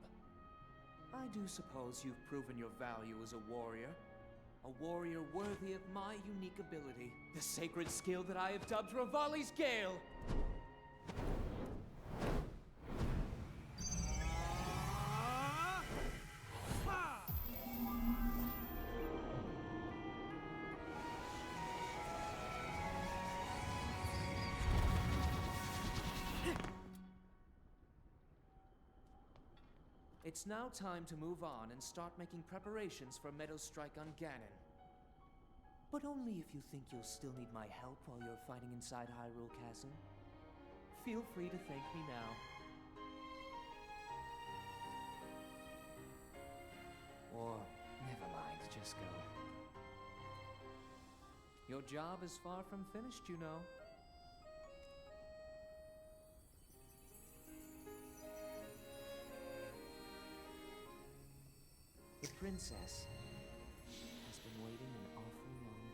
I do suppose you've proven your value as a warrior. A warrior worthy of my unique ability. The sacred skill that I have dubbed Revali's Gale! It's now time to move on and start making preparations for Meadow's strike on Ganon. But only if you think you'll still need my help while you're fighting inside Hyrule Castle. Feel free to thank me now. Or, never mind, just go. Your job is far from finished, you know. The princess has been waiting an awful long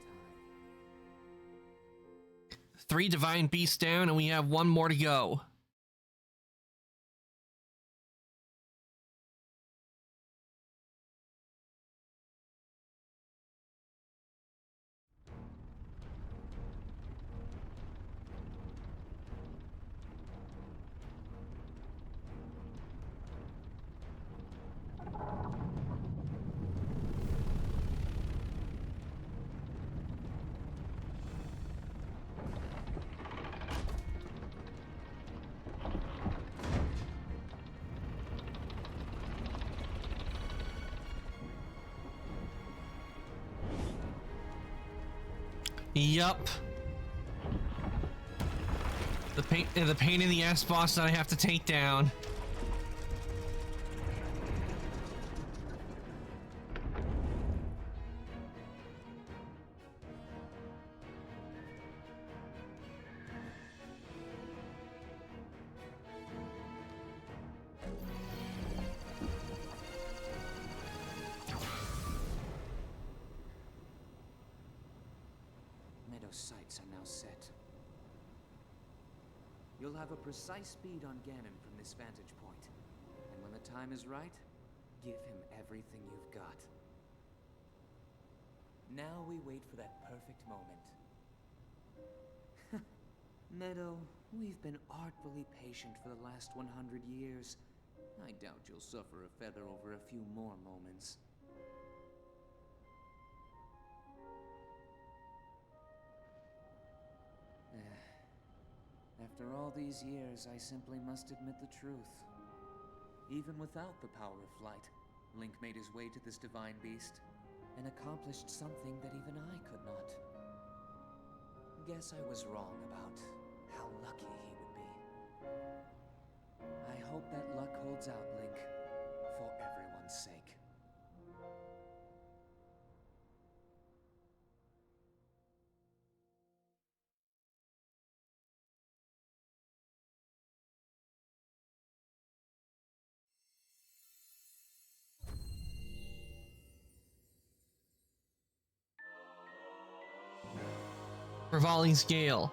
time. 3 divine beasts down, and we have 1 more to go. Yup. The pain in the ass boss that I have to take down. Meadow's sights are now set. You'll have a precise speed on Ganon from this vantage point. And when the time is right, give him everything you've got. Now we wait for that perfect moment. Meadow, We've been artfully patient for the last 100 years. I doubt you'll suffer a feather over a few more moments. After all these years, I simply must admit the truth. Even without the power of flight, Link made his way to this divine beast and accomplished something that even I could not. Guess I was wrong about how lucky he would be. I hope that luck holds out, Link, for everyone's sake. Revali's Gale.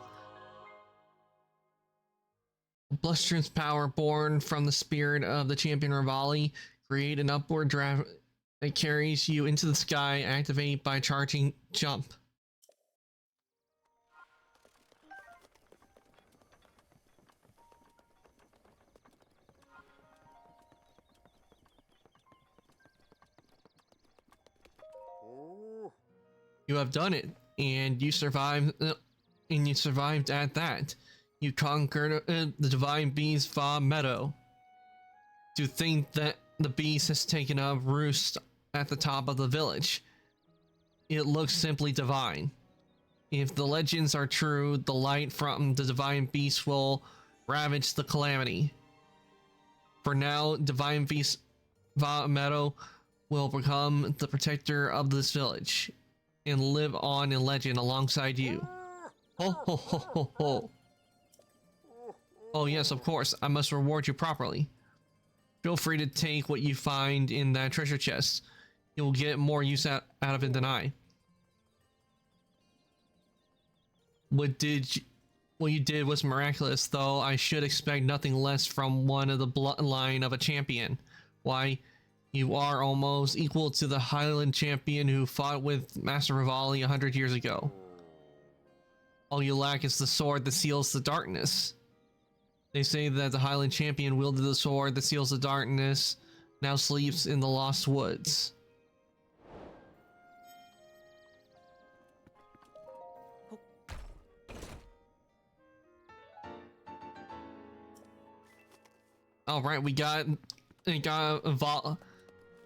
Bluster's power born from the spirit of the champion Revali. Create an upward draft that carries you into the sky. Activate by charging jump. You have done it, and you survived. At that. You conquered the divine beast Va Meadow. To think that the beast has taken up roost at the top of the village. It looks simply divine. If the legends are true, the light from the divine beast will ravage the calamity. For now, divine beast Va Meadow will become the protector of this village and live on in legend alongside you. Ho ho ho ho ho. Oh yes, of course, I must reward you properly. Feel free to take what you find in that treasure chest. You'll get more use out of it than I. What you did was miraculous, though I should expect nothing less from one of the bloodline of a champion. Why, you are almost equal to the Highland champion who fought with Master Revali 100 years ago. All you lack is the sword that seals the darkness. They say that the Highland champion wielded the sword that seals the darkness, now sleeps in the Lost Woods. All right, we got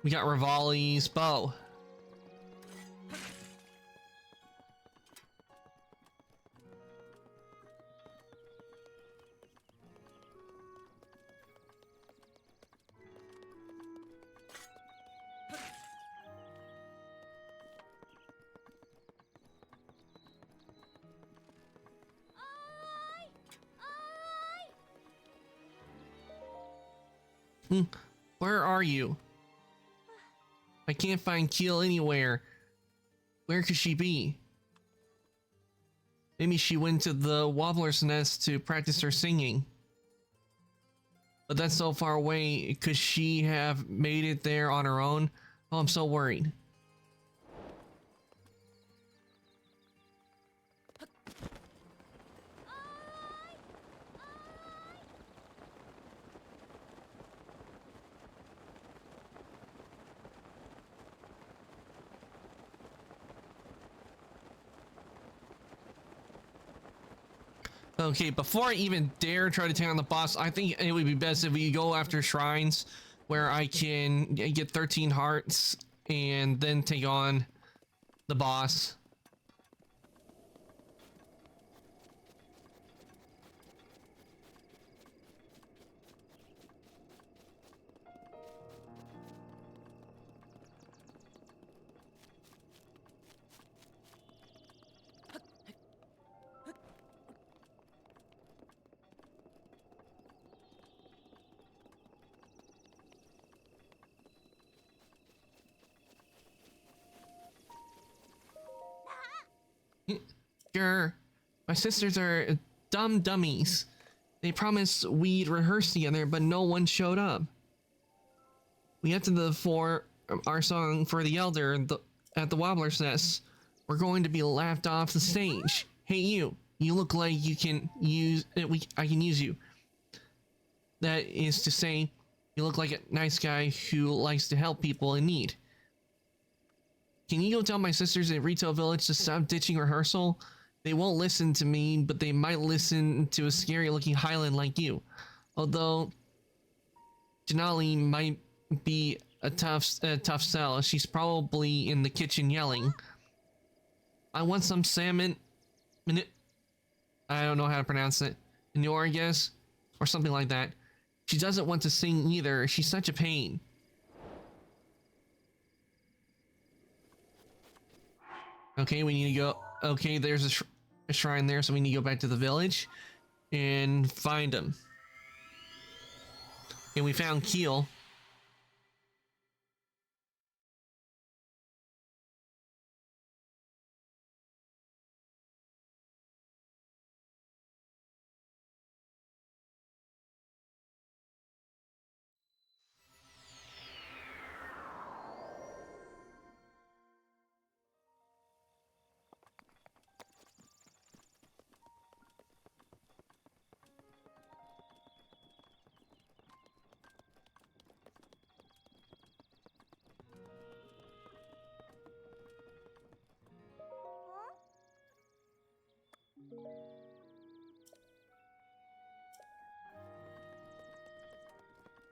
Revali's bow. Where are you? I can't find Keel anywhere. Where could she be? Maybe she went to the Wobbler's Nest to practice her singing. But that's so far away. Could she have made it there on her own? Oh, I'm so worried. Okay, before I even dare try to take on the boss, I think it would be best if we go after shrines where I can get 13 hearts and then take on the boss. Sure, my sisters are dumb dummies. They promised we'd rehearse together, but no one showed up. We have to perform our song for the Elder at the Wobbler's Nest. We're going to be laughed off the stage. Hey you, You look like you can use I can use you. That is to say, you look like a nice guy who likes to help people in need. Can you go tell my sisters at Retail Village to stop ditching rehearsal? They won't listen to me, but they might listen to a scary-looking Highland like you. Although Janali might be a tough sell. She's probably in the kitchen yelling. I want some salmon. I don't know how to pronounce it. Manure, I guess, or something like that. She doesn't want to sing either. She's such a pain. Okay, we need to go. Okay, there's a shrine there, so we need to go back to the village and find him. And we found Keel.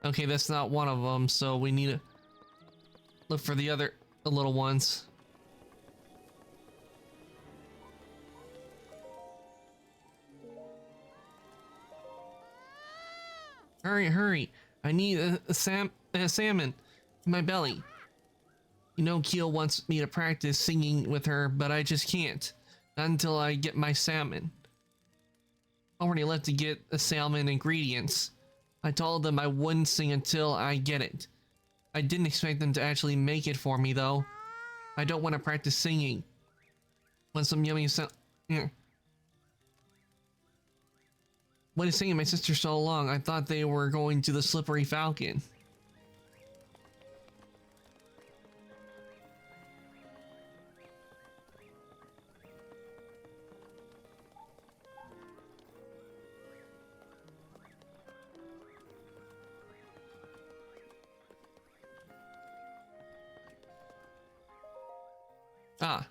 Okay, that's not one of them, so we need to look for the little ones. Hurry, hurry. I need a salmon in my belly. You know, Keel wants me to practice singing with her, but I just can't. Not until I get my salmon. Already left to get the salmon ingredients. I told them I wouldn't sing until I get it. I didn't expect them to actually make it for me, though. I don't want to practice singing. Want some yummy here. What is singing my sister so long? I thought they were going to the Slippery Falcon. Ah.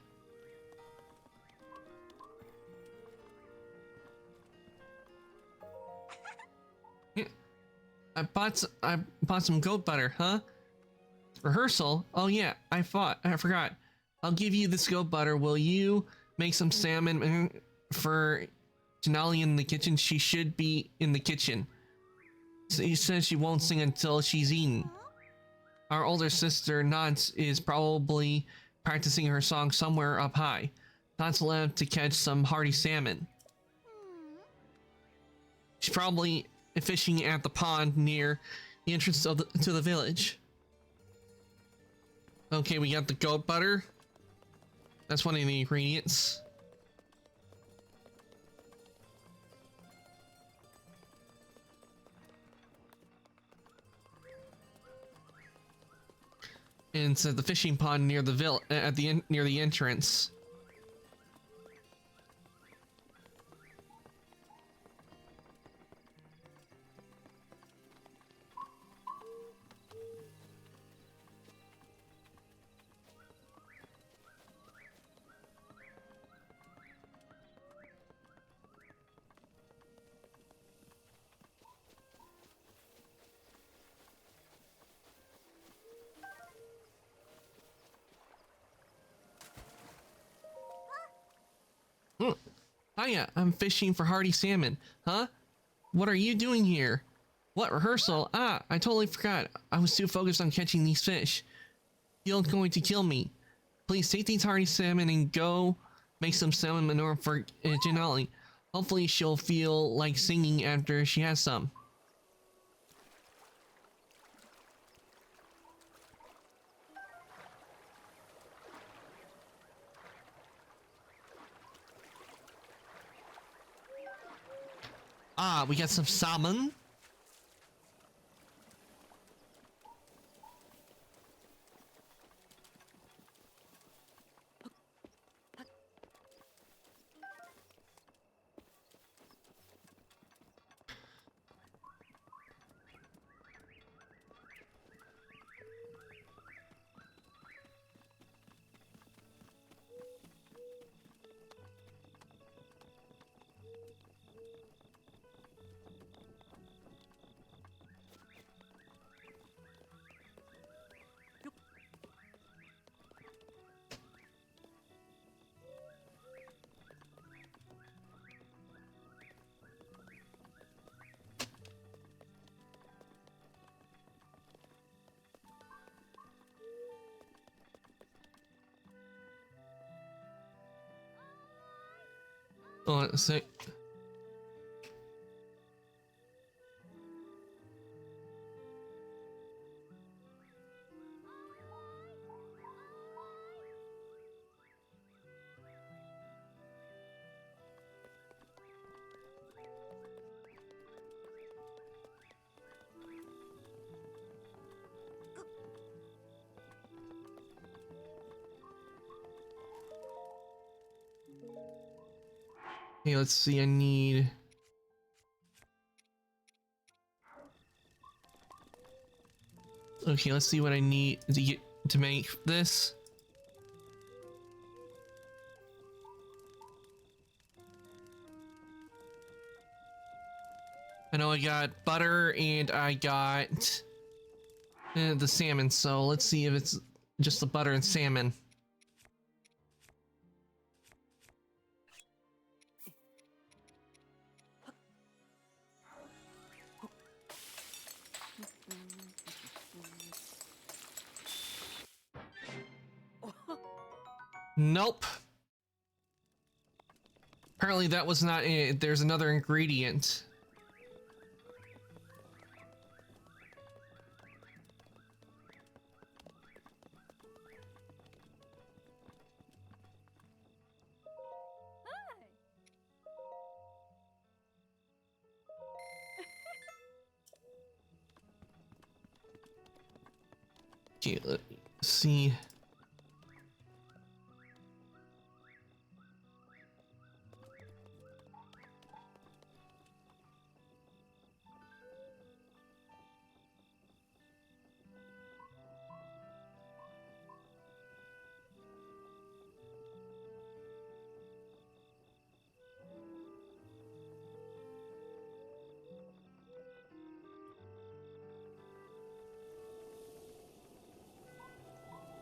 Yeah. I bought some goat butter, huh? Rehearsal? Oh yeah, I forgot. I'll give you this goat butter. Will you make some salmon for Janali in the kitchen? She should be in the kitchen. She says she won't sing until she's eaten. Our older sister, Nance, is probably practicing her song somewhere up high. Nance left to catch some hearty salmon. She's probably fishing at the pond near the entrance to the village. Okay, we got the goat butter. That's one of the ingredients. And it's at the fishing pond near the near the entrance. Hiya, I'm fishing for hardy salmon. Huh? What are you doing here? What, rehearsal? Ah, I totally forgot. I was too focused on catching these fish. You're going to kill me. Please take these hardy salmon and go make some salmon manure for Janali. Hopefully she'll feel like singing after she has some. Ah, we got some salmon. Oh, let's see. Okay, let's see. I need. Okay, let's see what I need to get to make this. I know I got butter and I got the salmon, so let's see if it's just the butter and salmon. Nope. Apparently that was not it. There's another ingredient. Okay, let's see.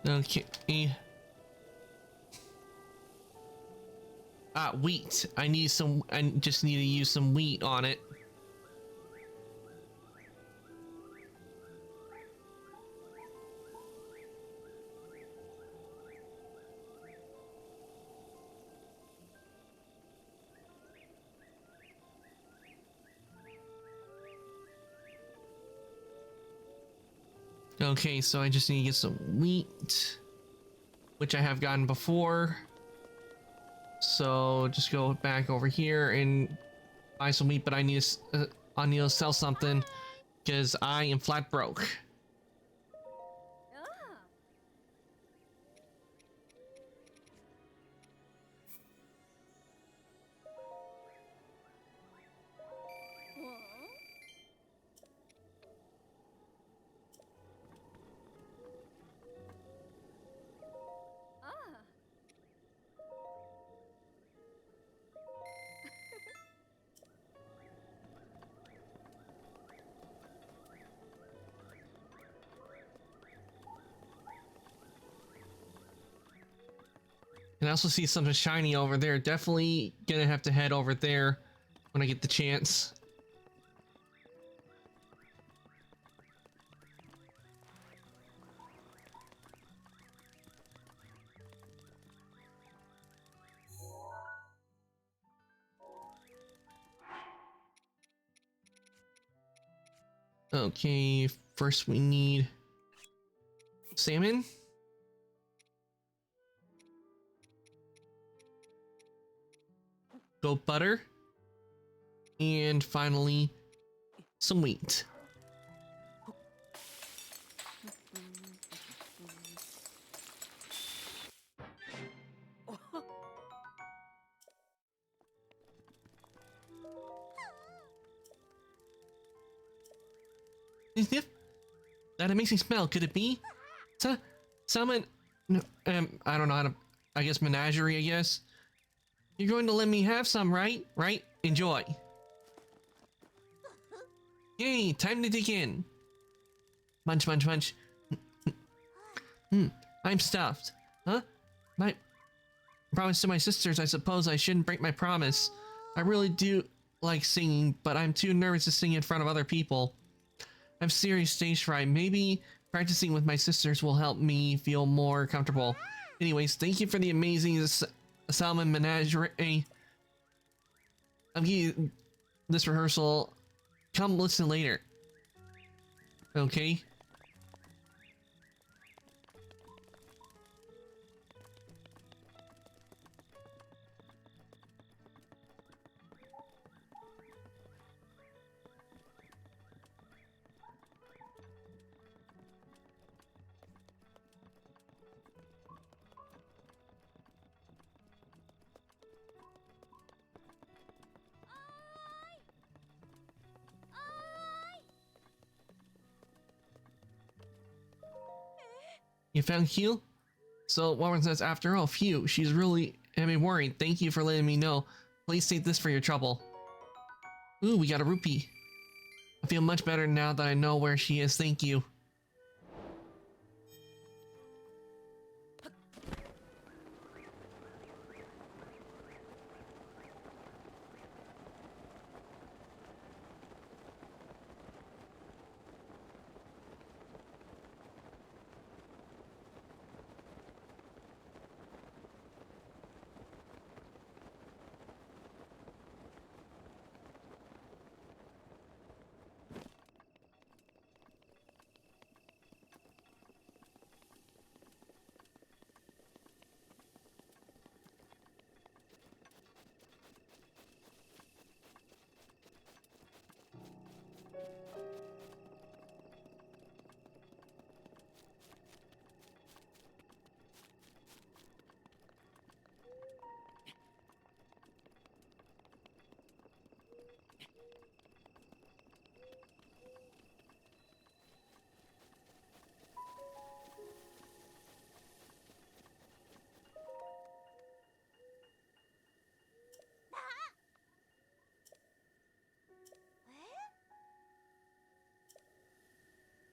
Okay. Wheat. I just need to use some wheat on it. Okay, so I just need to get some wheat, which I have gotten before. So just go back over here and buy some wheat, but I need to sell something because I am flat broke. And I also see something shiny over there. Definitely gonna have to head over there when I get the chance. Okay, first we need salmon. Goat butter, and finally some wheat. That amazing smell, could it be? Salmon? No, I don't know how to. I guess menagerie. I guess. You're going to let me have some, right? Right? Enjoy. Yay, time to dig in. Munch, munch, munch. I'm stuffed. Huh? My promise to my sisters, I suppose I shouldn't break my promise. I really do like singing, but I'm too nervous to sing in front of other people. I have serious stage fright. Maybe practicing with my sisters will help me feel more comfortable. Anyways, thank you for the amazing salmon menagerie. I'm getting this rehearsal. Come listen later. Okay? You found Hugh? So Warren says, after all, phew, she's really had me worried. Thank you for letting me know. Please take this for your trouble. Ooh, we got a rupee. I feel much better now that I know where she is. Thank you.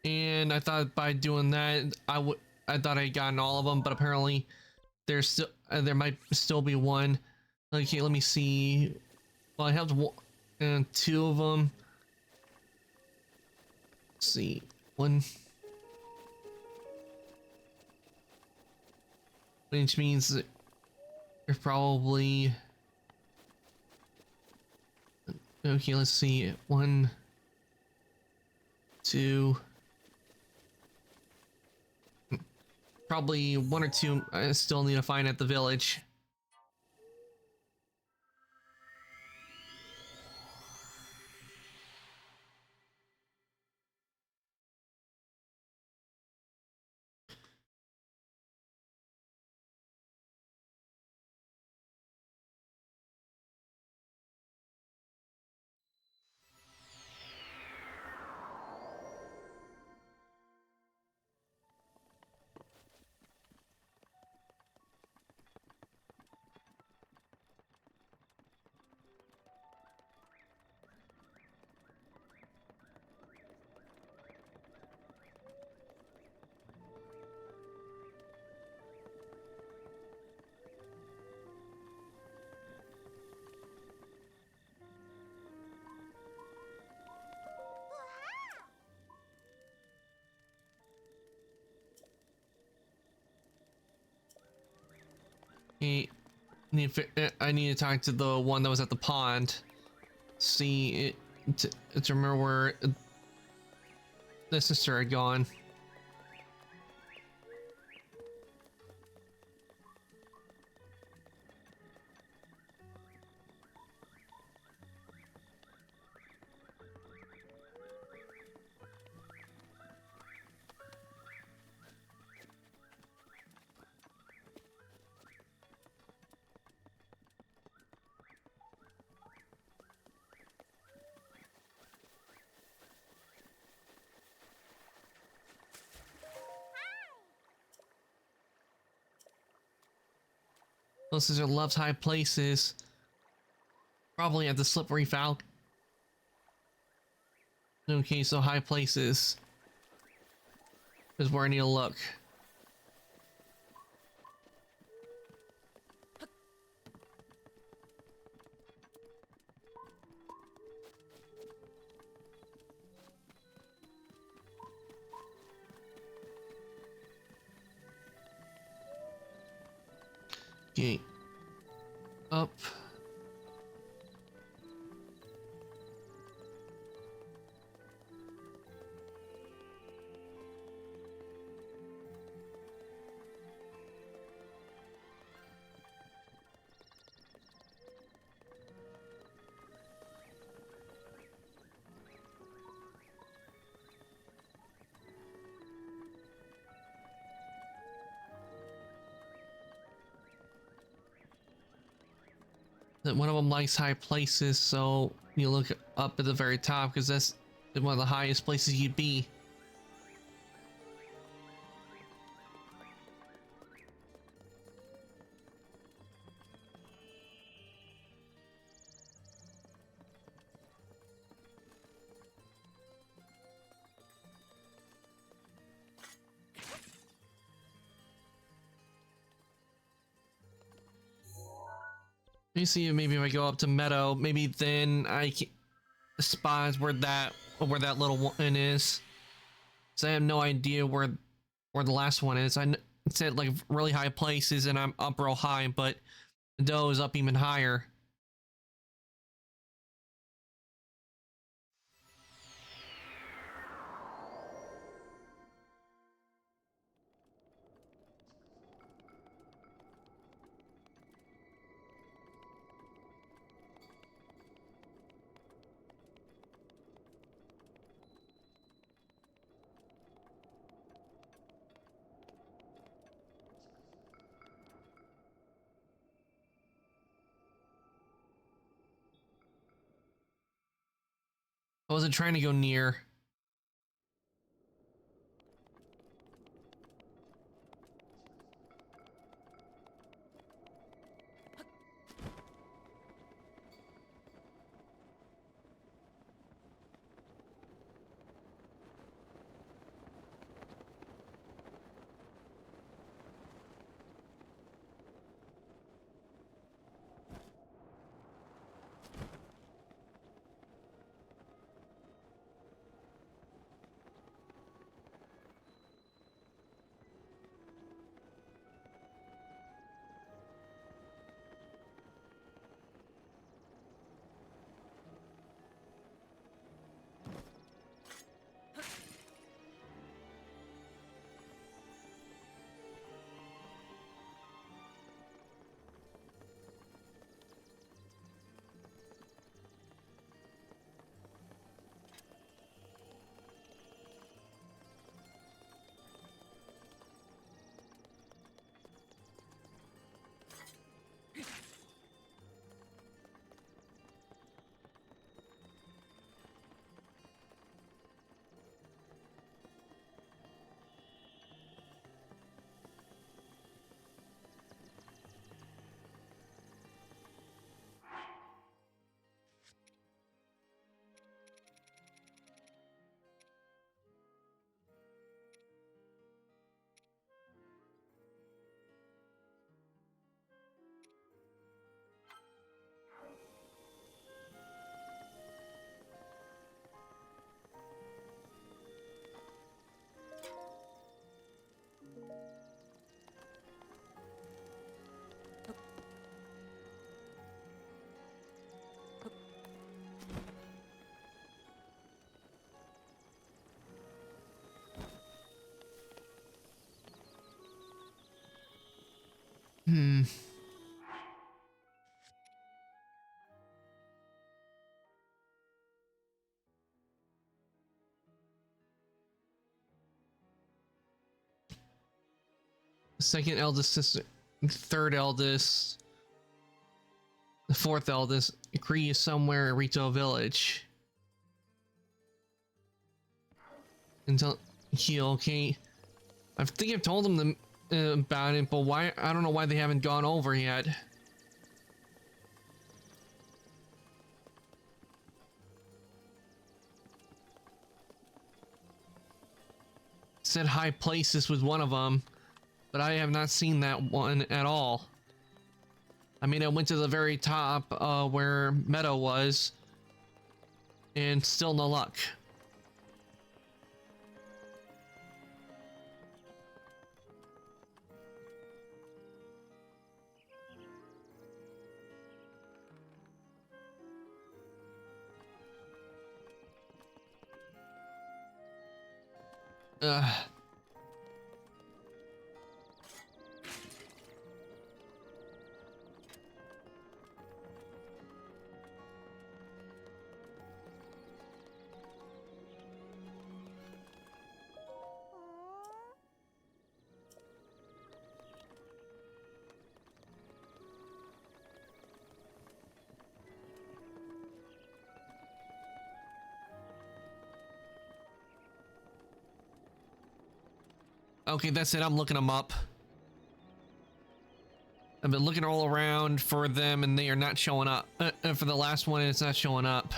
And I thought by doing that, I thought I had gotten all of them, but apparently there's still there might still be one. Okay, let me see. Well, I have two of them. Let's see, one, which means that there's probably. Okay, let's see. One, two. Probably one or two I still need to find at the village. Okay, I need to talk to the one that was at the pond. See it to remember where the sister had gone. Those sister loves high places. Probably at the Slippery Falcon. Okay, so high places is where I need to look. Okay. Up. that one of them likes high places, so you look up at the very top because that's one of the highest places you'd be. Let me see if maybe if I go up to Meadow, maybe then I can spot where that little one is. So I have no idea where the last one is. It's at like really high places and I'm up real high, but Doe is up even higher. I wasn't trying to go near. Hmm. Second eldest sister, third eldest, the fourth eldest. Kree is somewhere in Rito Village. Until heal, okay. I think I've told them about it, but why? I don't know why they haven't gone over yet. Said high places was one of them, but I have not seen that one at all. I mean, I went to the very top where Meadow was, and still no luck. Ugh. Okay, that's it. I'm looking them up. I've been looking all around for them and they are not showing up. For the last one, it's not showing up.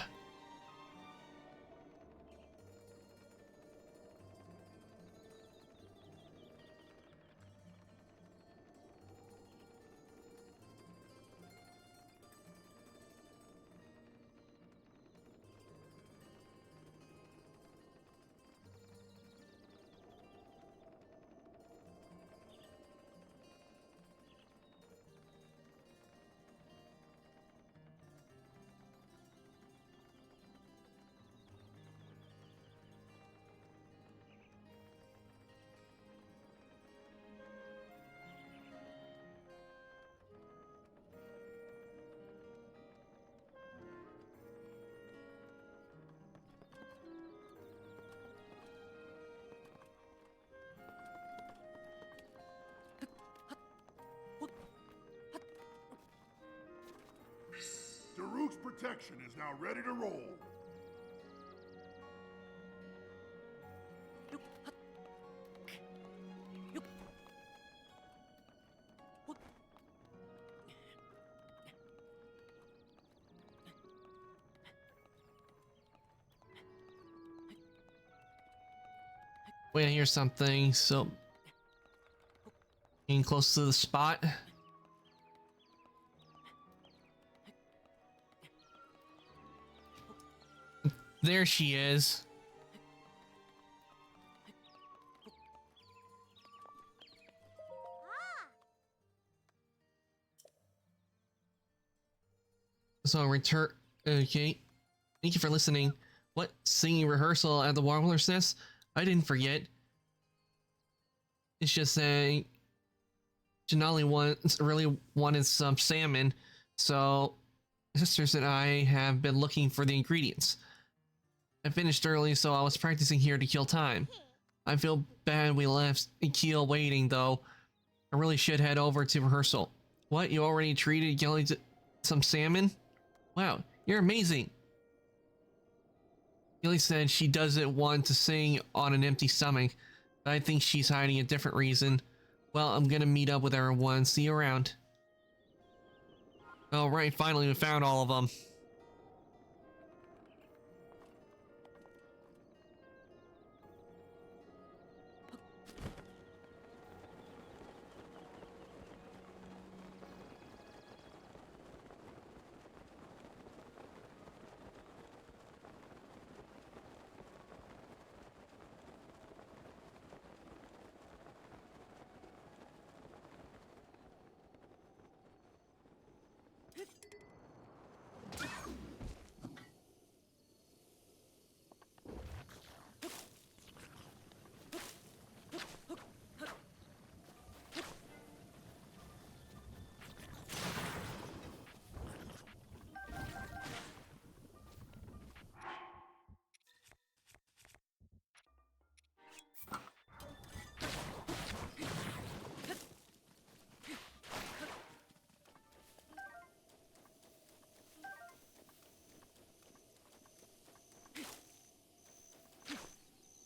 Daruk's protection is now ready to roll. Wait, I hear something. So, getting close to the spot. There she is. So return. Okay. Thank you for listening. What, singing rehearsal at the Warbler's Nest? I didn't forget. It's just that Janali really wanted some salmon, so sisters and I have been looking for the ingredients. I finished early, so I was practicing here to kill time. I feel bad we left Keel waiting, though. I really should head over to rehearsal. What, you already treated Gilly to some salmon? Wow, you're amazing. Gilly said she doesn't want to sing on an empty stomach, but I think she's hiding a different reason. Well, I'm gonna meet up with everyone. See you around. Alright, finally we found all of them.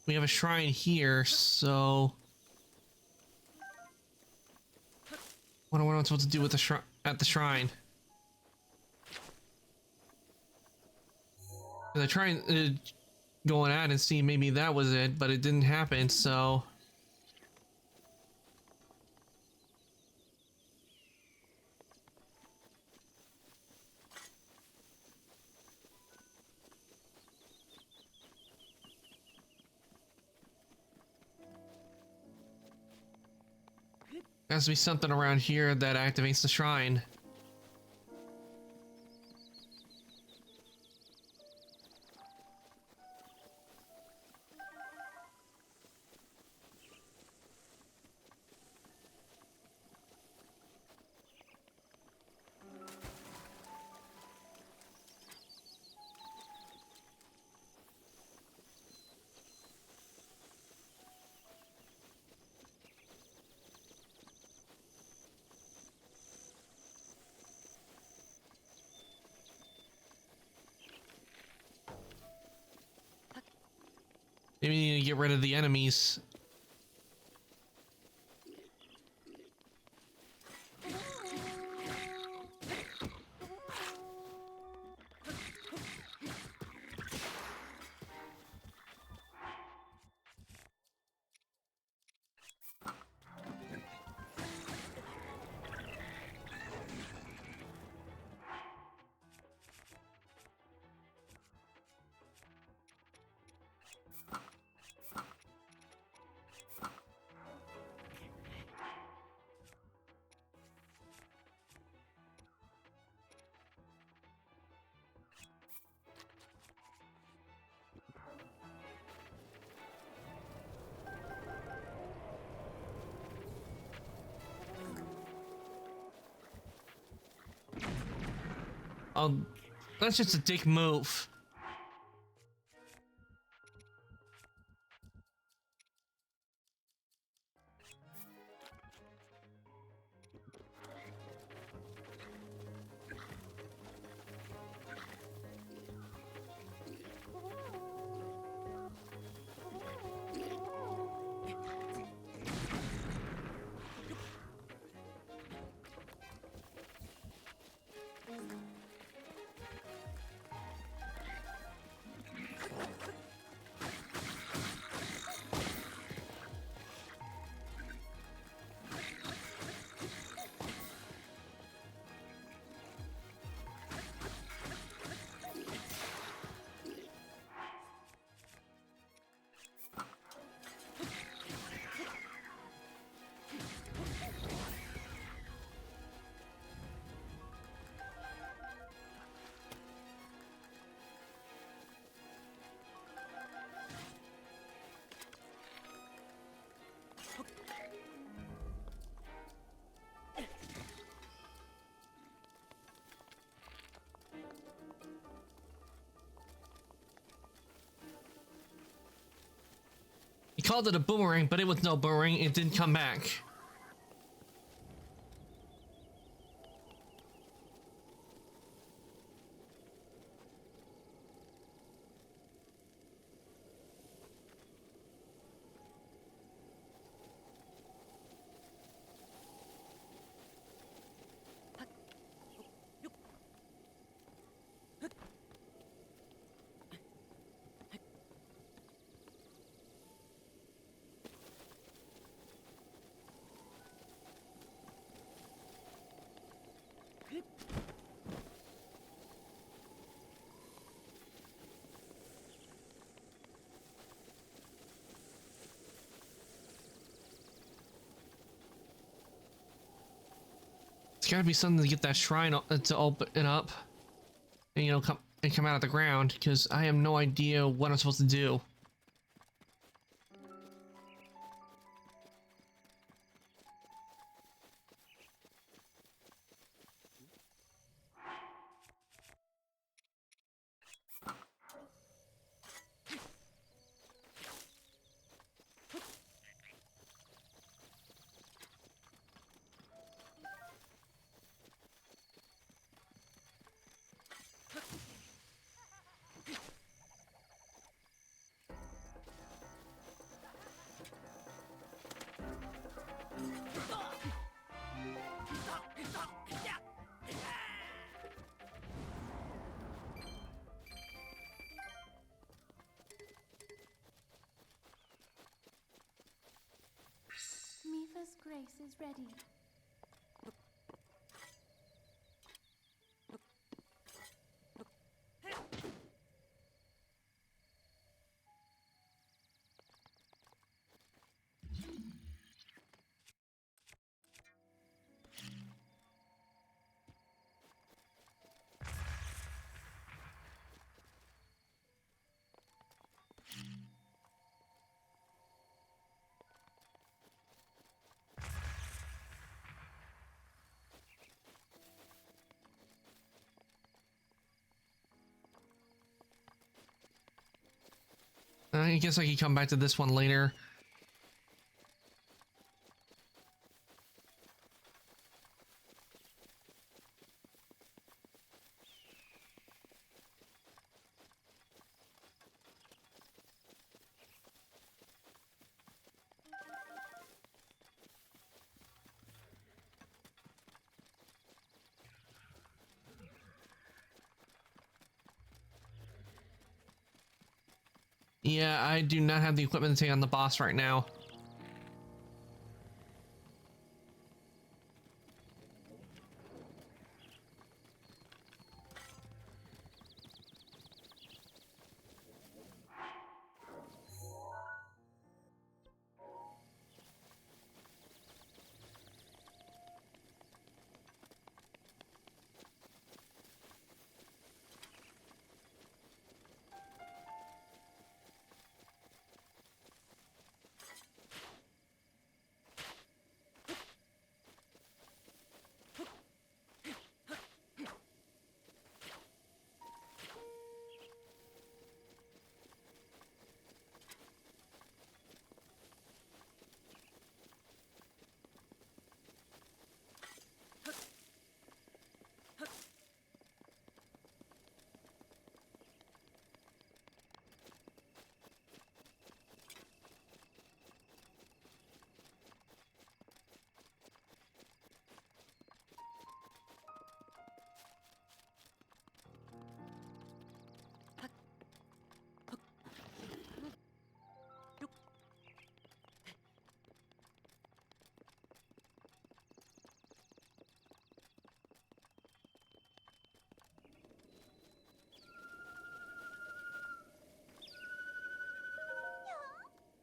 We have a shrine here, so what am I supposed to do with the at the shrine? I tried going out and see maybe that was it, but it didn't happen. So there has to be something around here that activates the shrine. Maybe we need to get rid of the enemies. Oh, that's just a dick move. He called it a boomerang, but it was no boomerang. It didn't come back. It's gotta be something to get that shrine to open up and, you know, come out of the ground, because I have no idea what I'm supposed to do. Mipha's grace is ready. I guess I can come back to this one later. Yeah, I do not have the equipment to take on the boss right now.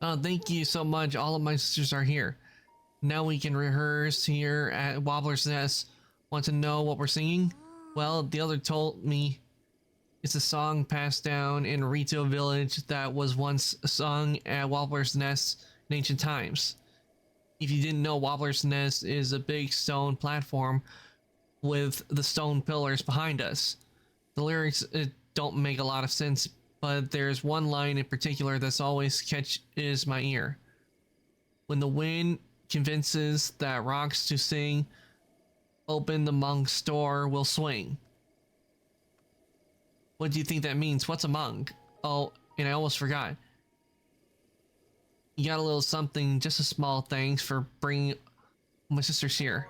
Oh, thank you so much. All of my sisters are here. Now we can rehearse here at Wobbler's Nest. Want to know what we're singing? Well, the elder told me it's a song passed down in Rito Village that was once sung at Wobbler's Nest in ancient times. If you didn't know, Wobbler's Nest is a big stone platform with the stone pillars behind us. The lyrics don't make a lot of sense, but there's one line in particular that's always catches my ear. When the wind convinces that rocks to sing, open the monk's door will swing. What do you think that means? What's a monk? Oh, and I almost forgot. You got a little something, just a small thanks for bringing my sisters here.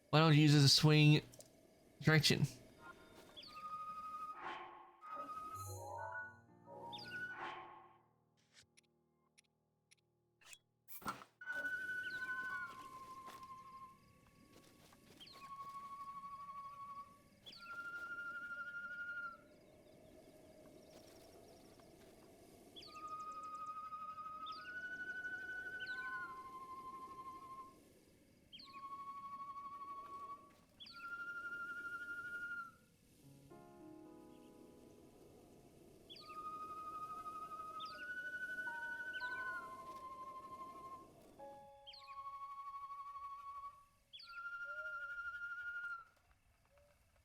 Why don't you use it as a swing direction?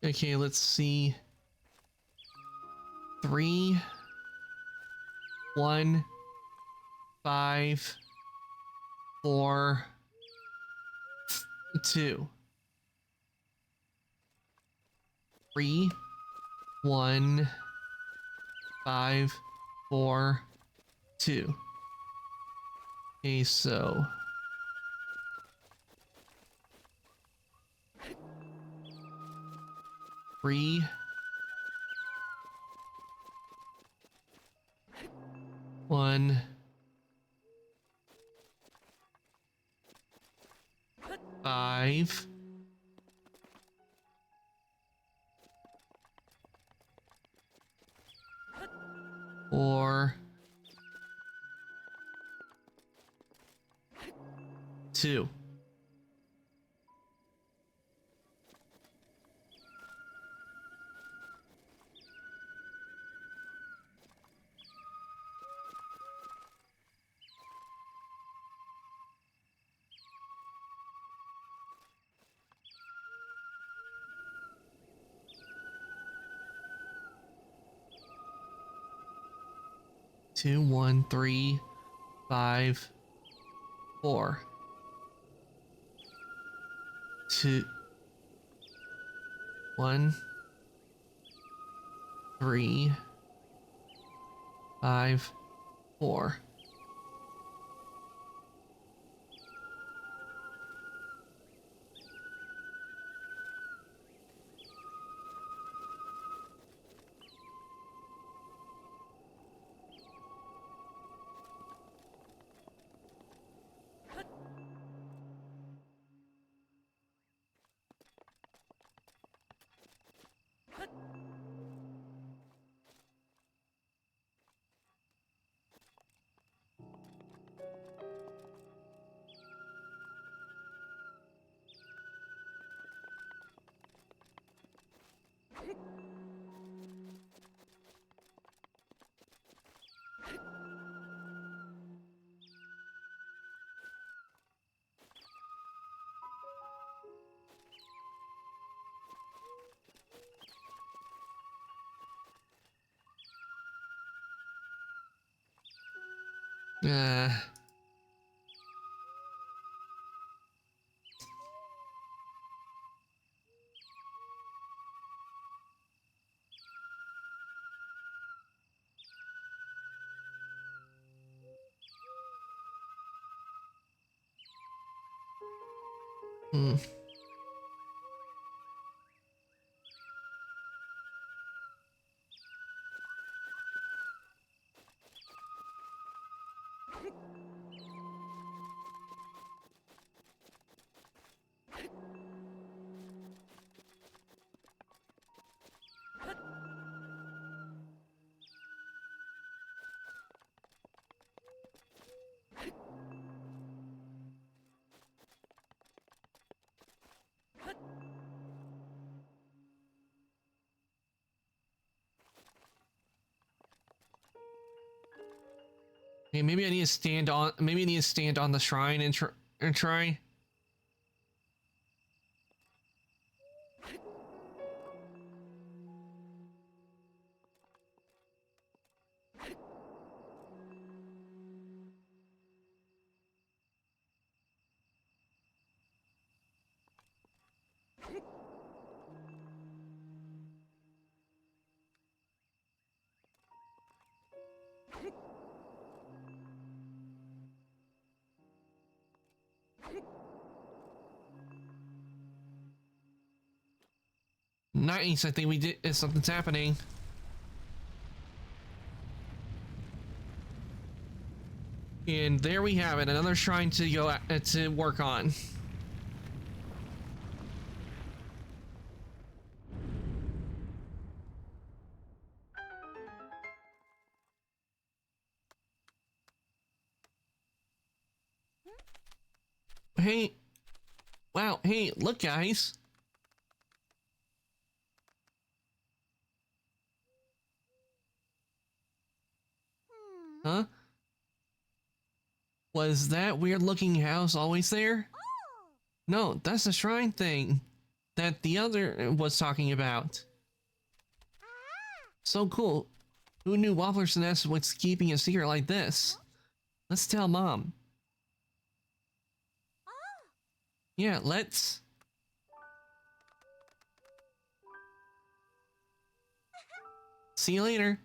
Okay, let's see. 3, 1, 5, 4, 2. 3, 1, 5, 4, 2. Okay, so 3, 1, 5, 4, 2. Two, 1, 3, 5, 4, 2, 1, 3, 5, 4. Uh, hmm. Hey, maybe I need to stand on. Maybe I need to stand on the shrine and try. Nice. I think we did. Something's happening. And there we have it. Another shrine to go to work on. Hey. Wow. Hey, look, guys. Huh? Was that weird looking house always there? No, that's the shrine thing that the other was talking about. So cool. Who knew Waffler's Nest was keeping a secret like this? Let's tell Mom. Yeah, let's. See you later.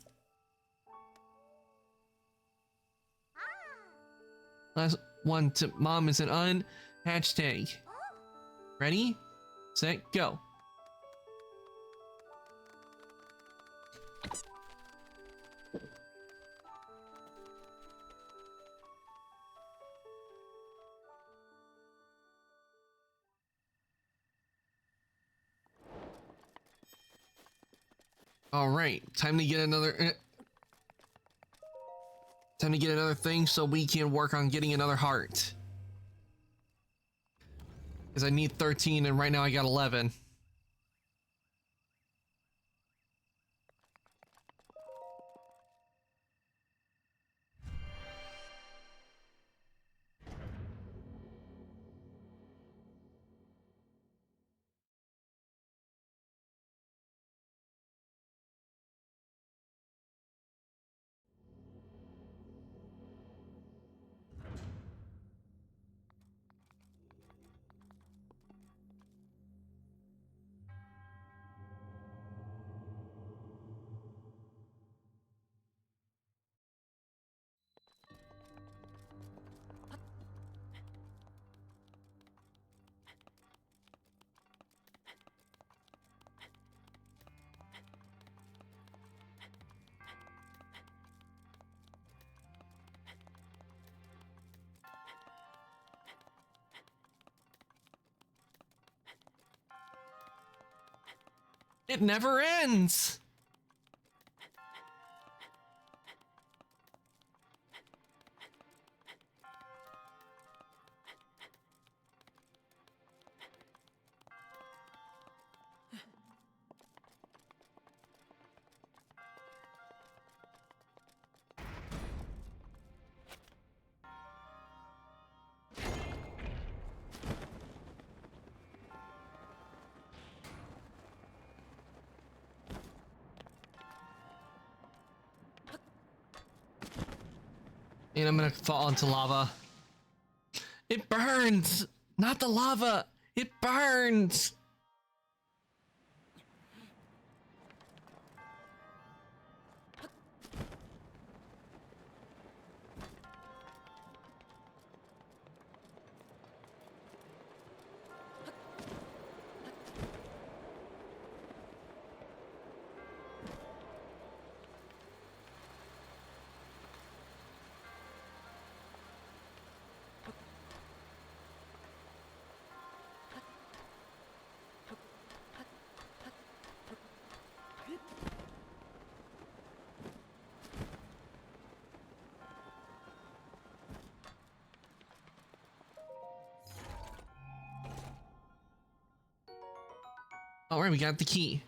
Last one to Mom is an unhatched egg. Ready, set, go. All right, time to get another. Time to get another thing so we can work on getting another heart. Because I need 13 and right now I got 11. It never ends! And I'm gonna fall into lava. It burns! Not the lava! It burns! Alright, we got the key.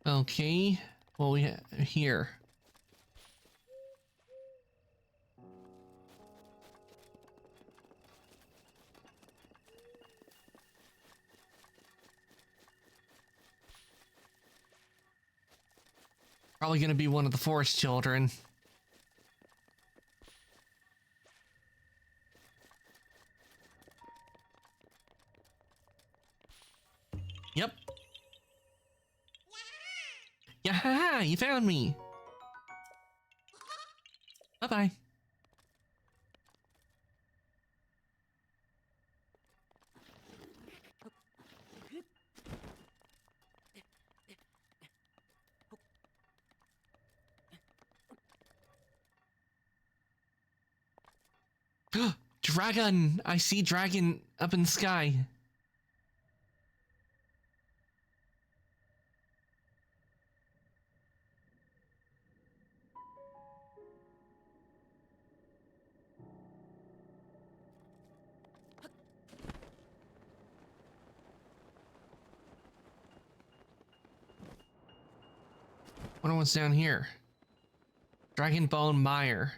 Okay. Well, we here. Probably gonna be one of the forest children. Yep. Yeah, you found me. Bye-bye. Dragon! I see dragon up in the sky. Wonder what's down here. Dragon Bone Mire.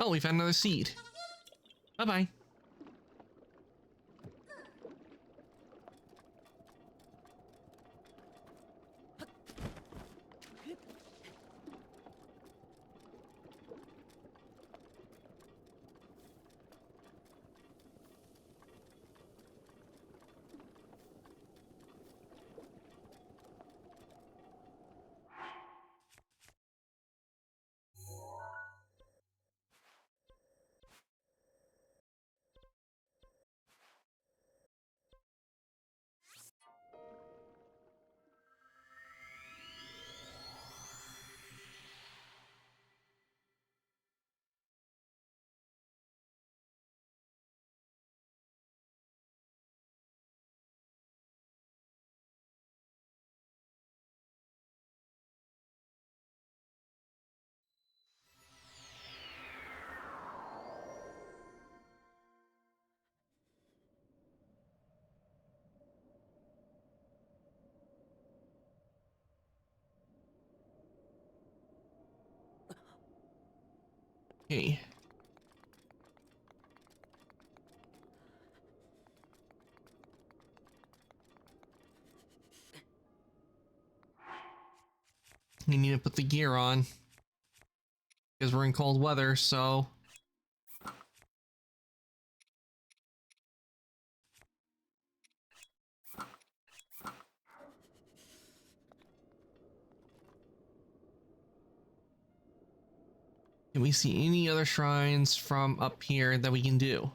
Oh, we found another seed. Bye-bye. Okay. We need to put the gear on because we're in cold weather, so Can we see any other shrines from up here that we can do?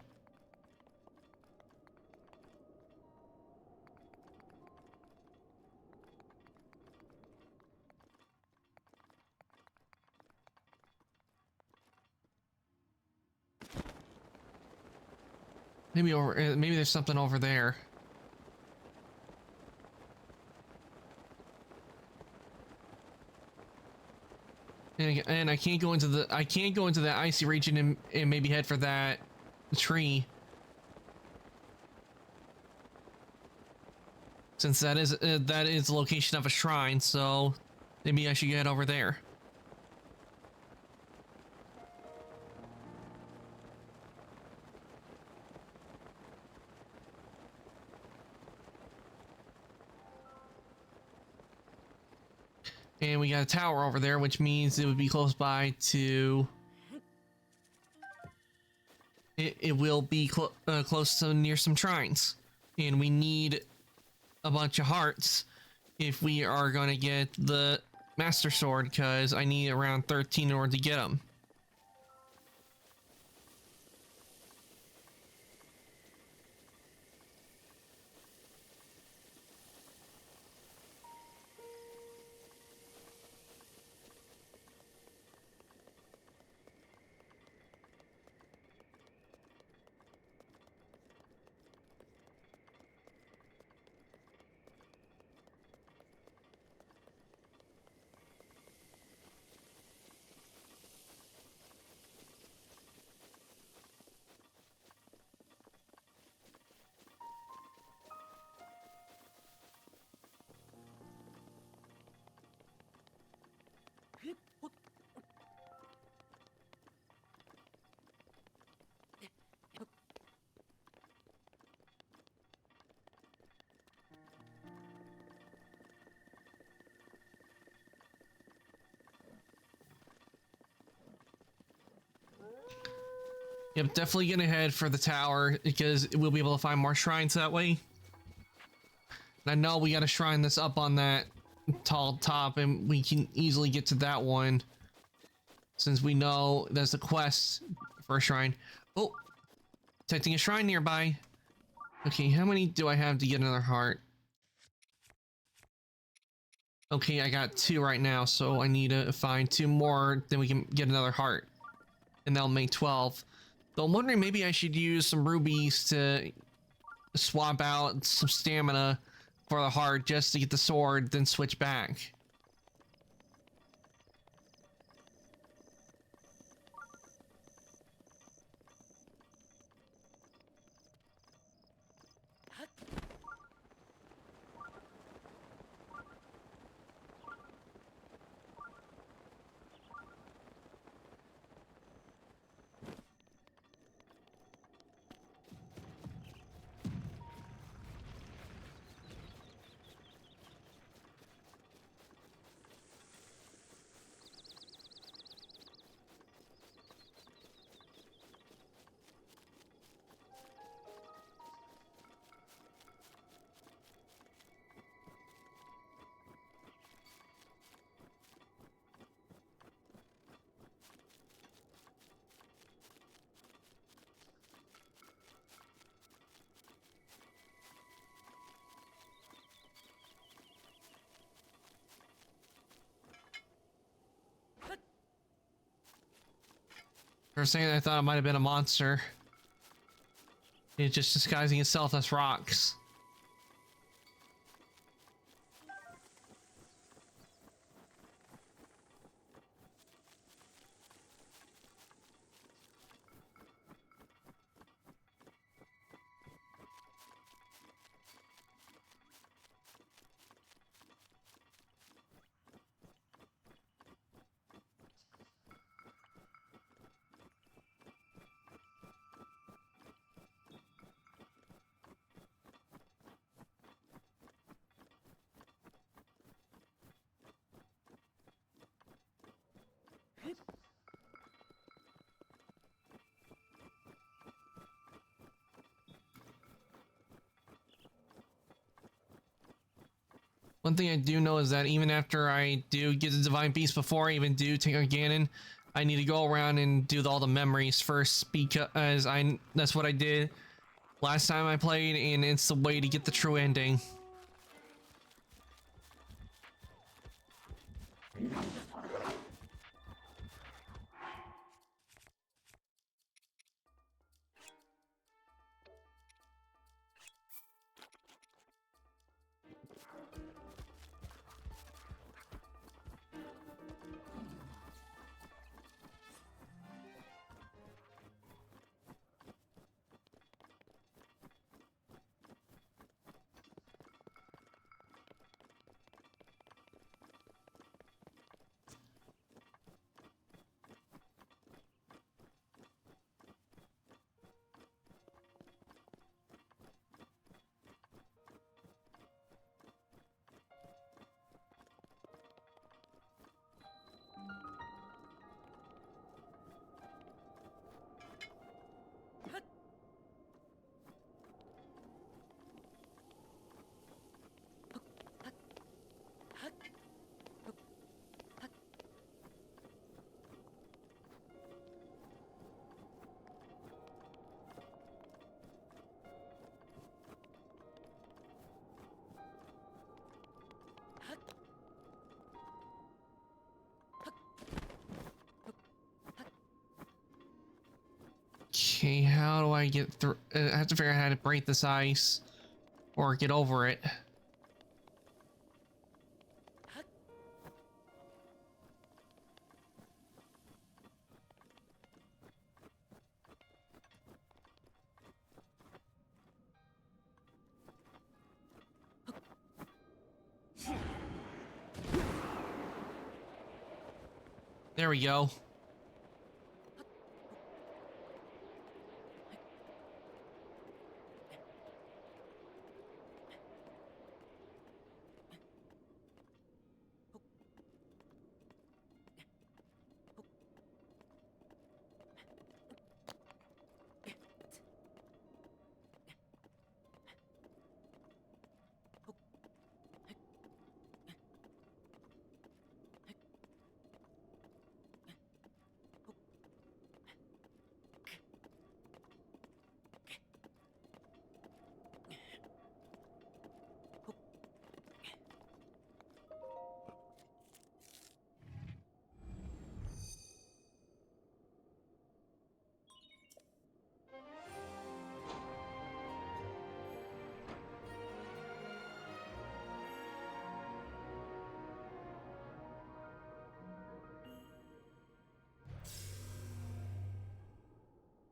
Maybe over, maybe there's something over there. And I can't go into that icy region and maybe head for that tree. Since that is the location of a shrine, so maybe I should get over there. And we got a tower over there, which means it would be close by to... It will be close to near some shrines. And we need a bunch of hearts if we are going to get the Master Sword, because I need around 13 in order to get them. Yep, definitely gonna head for the tower because we'll be able to find more shrines that way. And I know we got a shrine that's up on that tall top, and we can easily get to that one since we know there's a quest for a shrine. Oh, detecting a shrine nearby. Okay, how many do I have to get another heart? Okay, I got 2 right now, so I need to find 2 more, then we can get another heart. And that'll make 12. So I'm wondering maybe I should use some rubies to swap out some stamina for the heart just to get the sword, then switch back. For a second, I thought it might have been a monster. It's just disguising itself as rocks. One thing I do know is that even after I do get the Divine Beast, before I even do take on Ganon, I need to go around and do all the memories first because that's what I did last time I played, and it's the way to get the true ending. Okay, how do I get through? I have to figure out how to break this ice or get over it. There we go.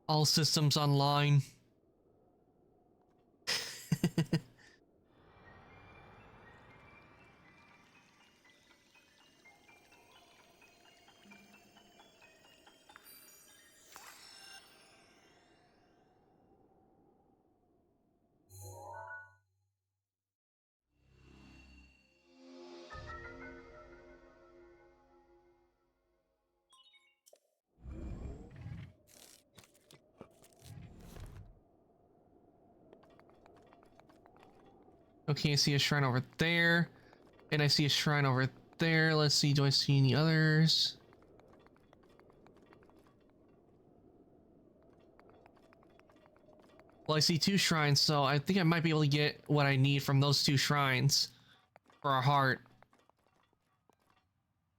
All systems online. Okay, I see a shrine over there, and I see a shrine over there. Let's see, do I see any others? Well, I see 2 shrines, so I think I might be able to get what I need from those 2 shrines for our heart.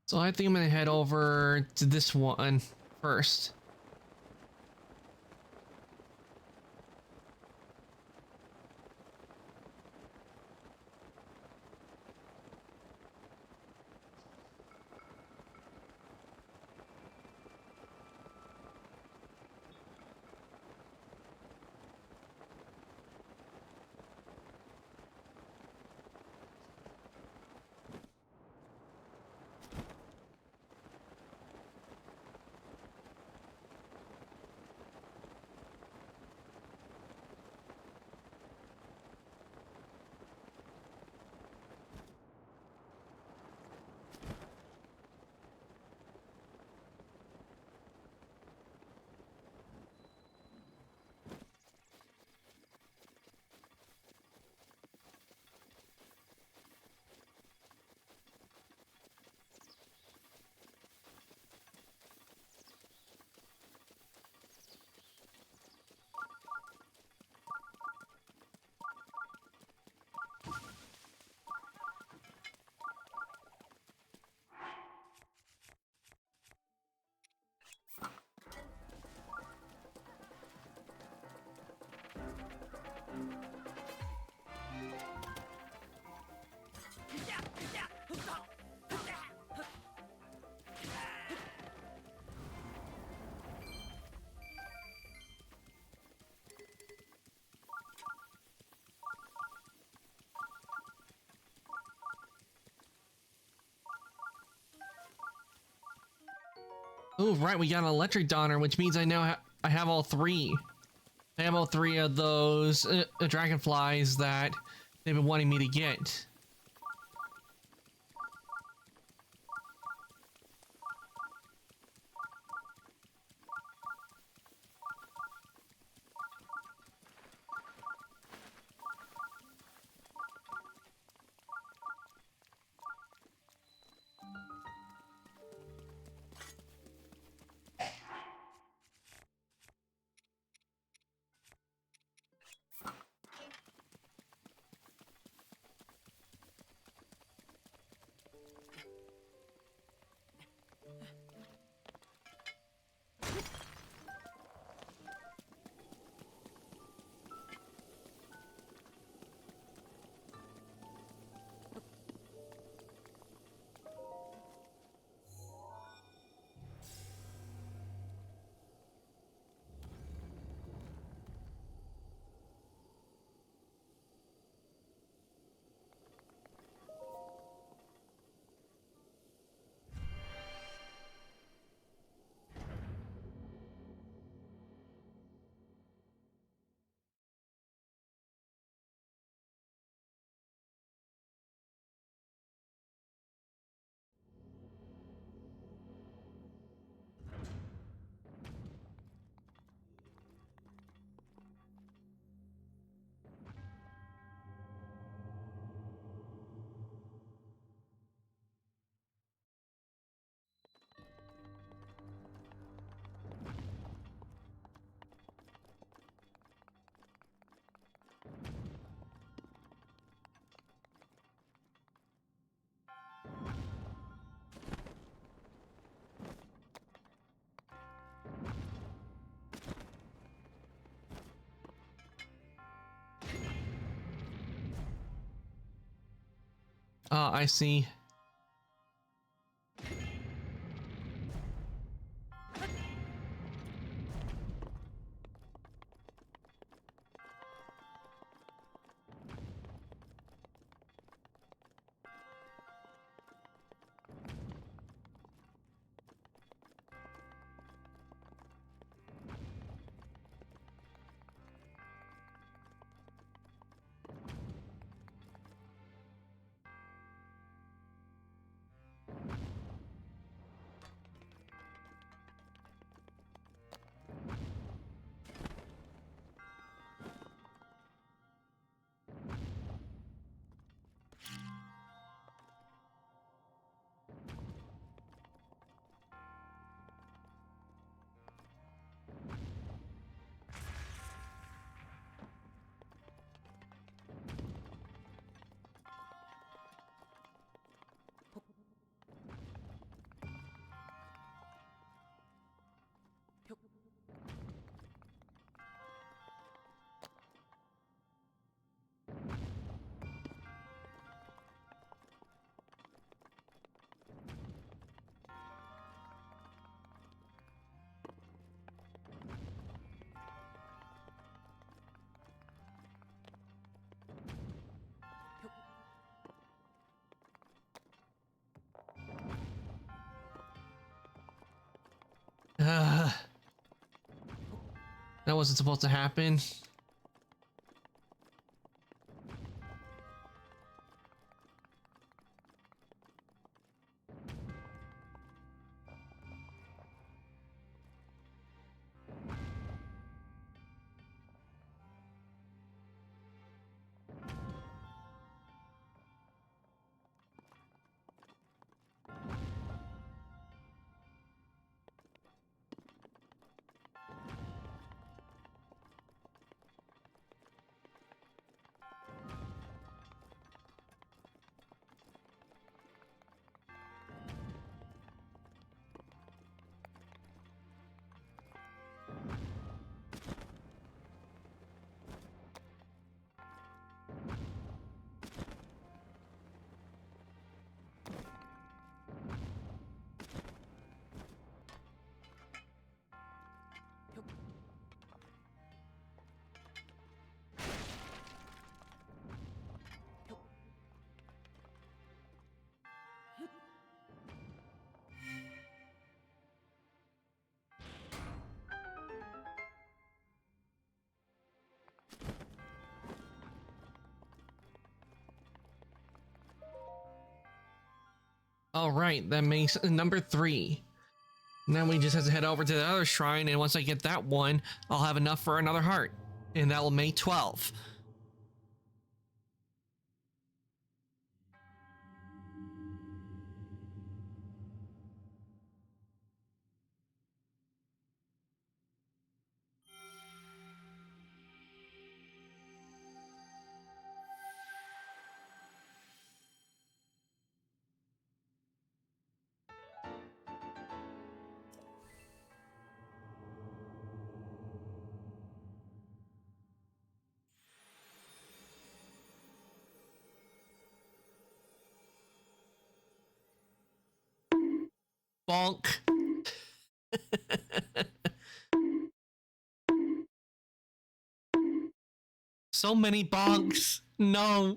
So I think I'm gonna head over to this one first. Oh, right, we got an electric donner, which means I now I have all three. I have all three of those dragonflies that they've been wanting me to get. I see. That wasn't supposed to happen. All right, that makes number 3. Now we just have to head over to the other shrine, and once I get that one, I'll have enough for another heart, and that will make 12. Bonk. So many bonks. No.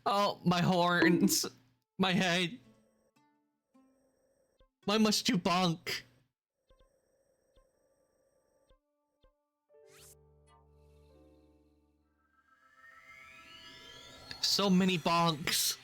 Oh, my horns. My head. Why must you bonk? So many bonks.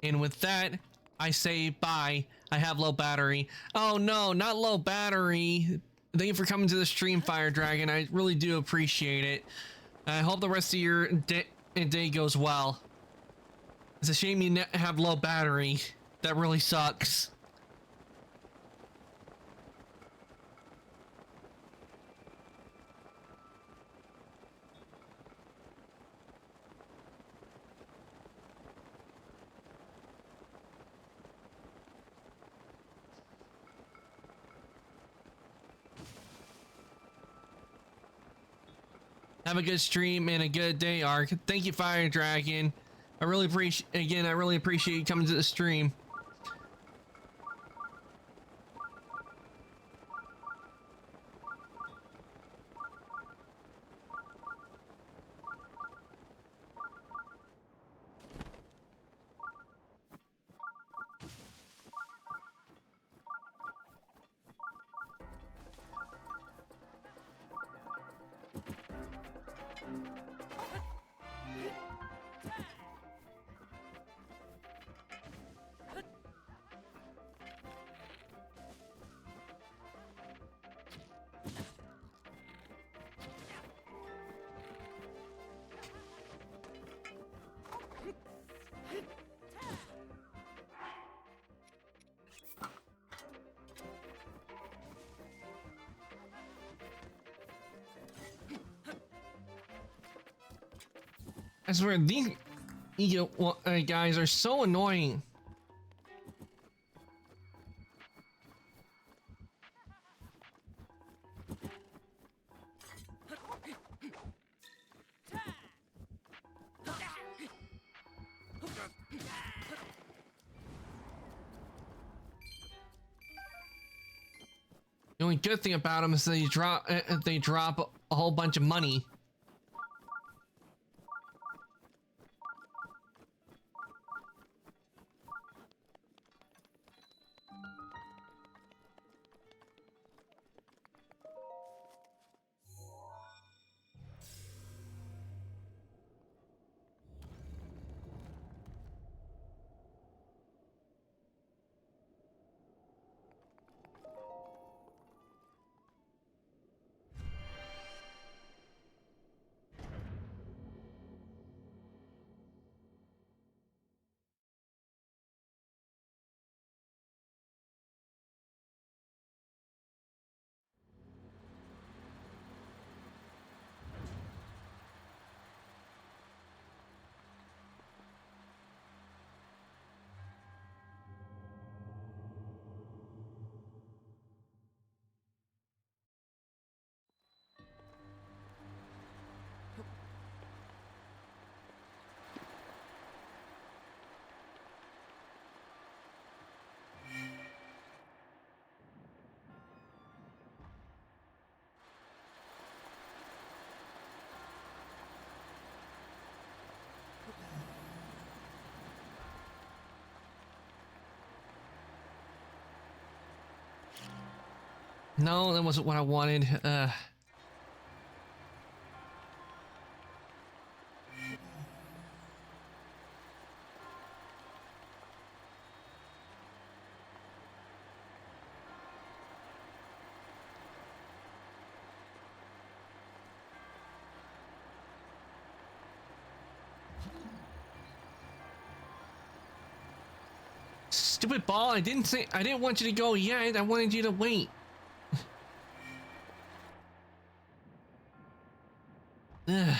And with that, I say bye. I have low battery. Oh no, not low battery. Thank you for coming to the stream, Fire Dragon. I really do appreciate it. I hope the rest of your day goes well. It's a shame you have low battery. That really sucks. Have a good stream and a good day, Ark. Thank you, Fire Dragon. I really appreciate you coming to the stream. I swear, these guys are so annoying. The only good thing about them is they drop a whole bunch of money. No, that wasn't what I wanted. Stupid ball, I didn't want you to go yet. I wanted you to wait. Ugh.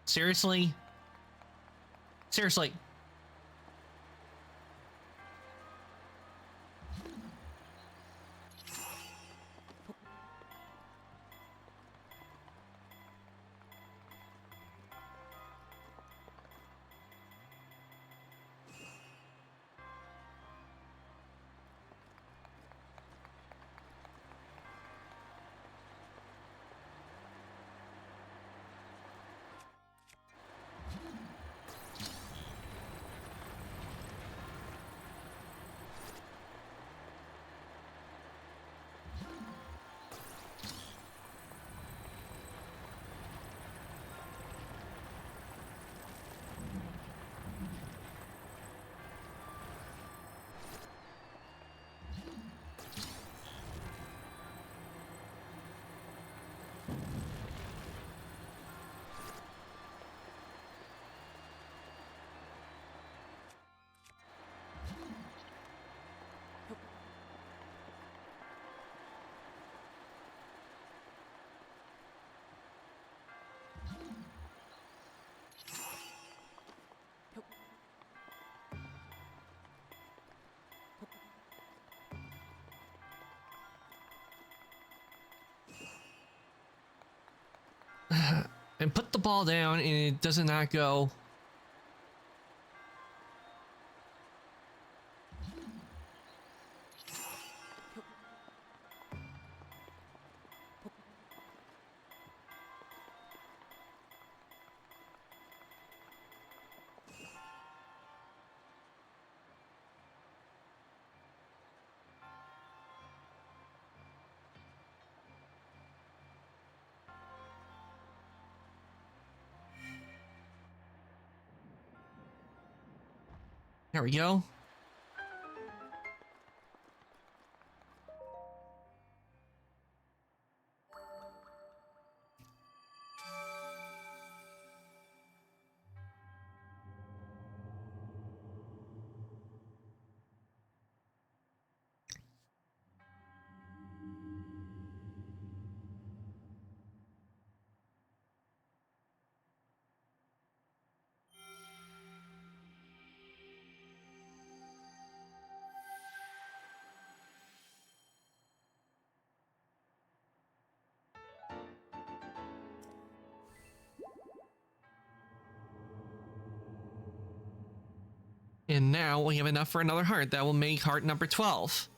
Seriously? Seriously. And put the ball down and it does not go. There we go. And now we have enough for another heart. That will make heart number 12.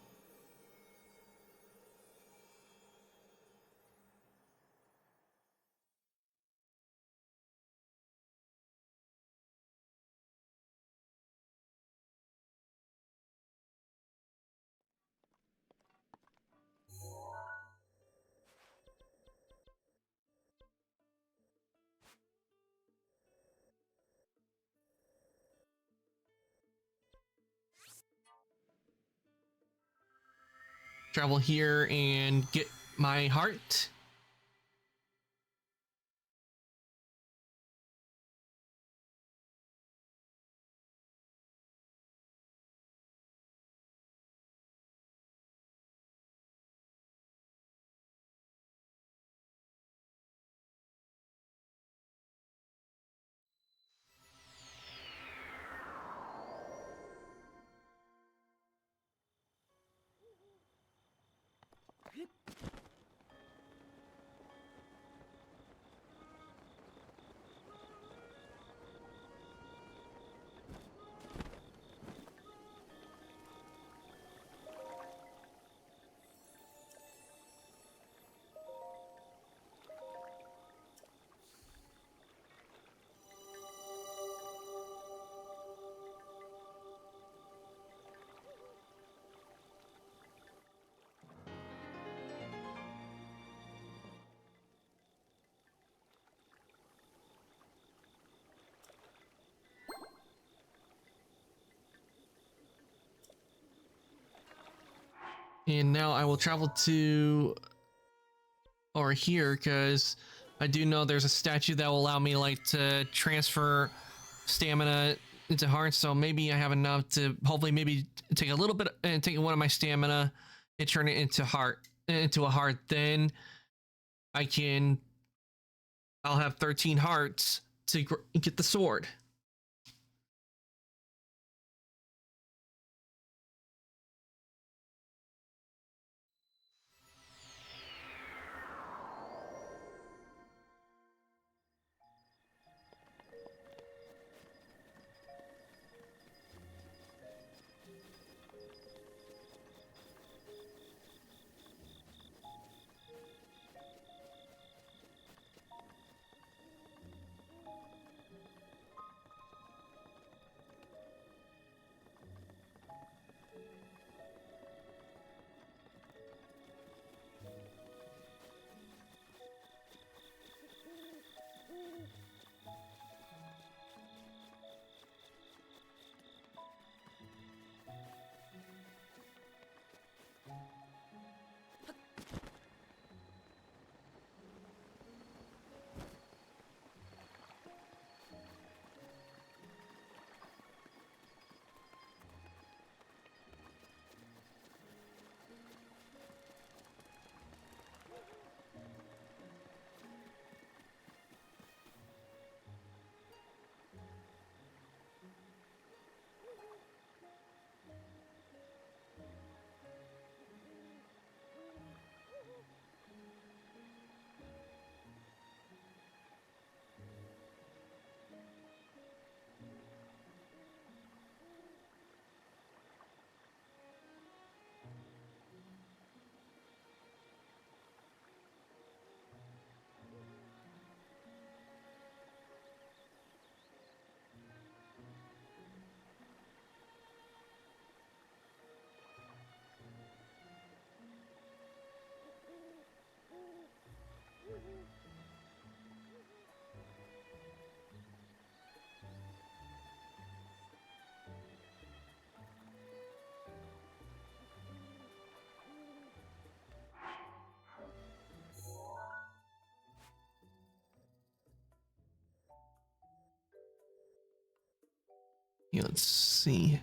Travel here and get my heart. And now I will travel to over here because I do know there's a statue that will allow me like to transfer stamina into hearts. So maybe I have enough to hopefully maybe take a little bit and take one of my stamina and turn it into a heart. Then I'll have 13 hearts to get the sword. Yeah, let's see.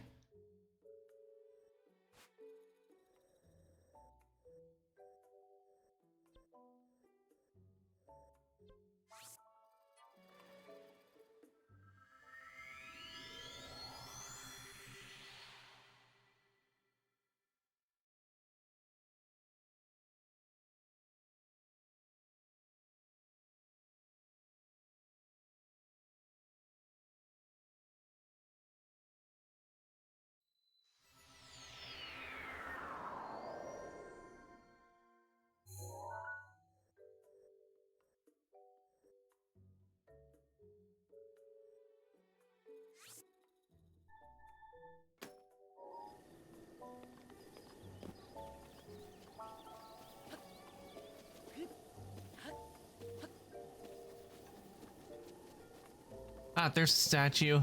Ah, there's the statue.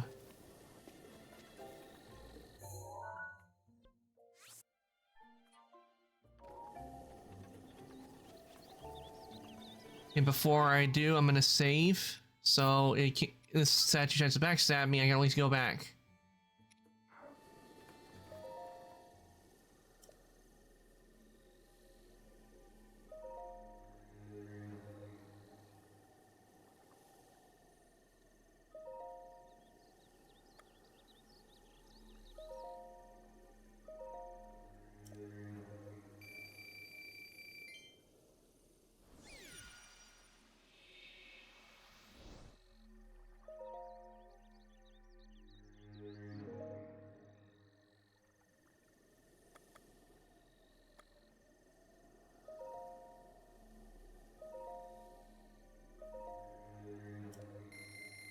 And before I do, I'm gonna save. So this statue tries to backstab me, I can at least go back.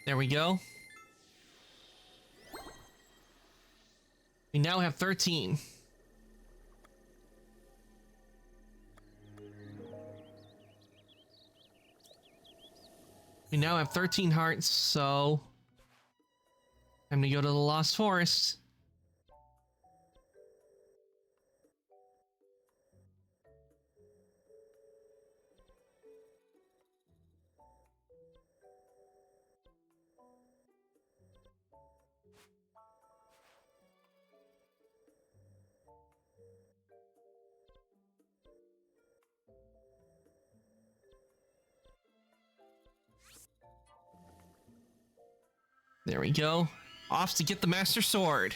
There we go. We now have 13. We now have 13 hearts, so time to go to the Lost Forest. There we go. Off to get the Master Sword.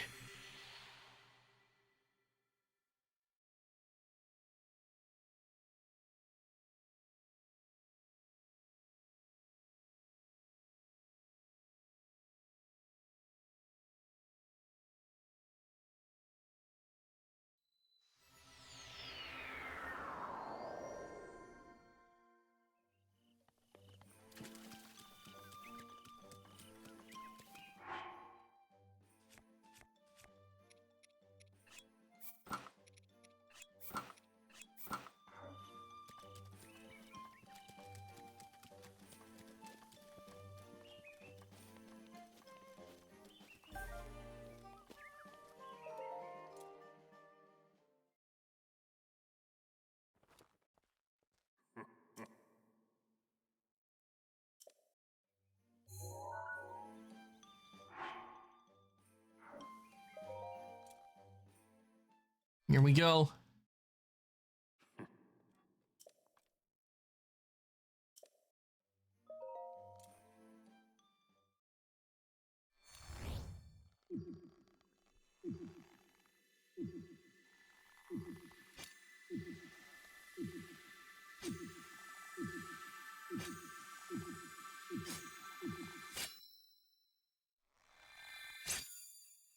Here we go.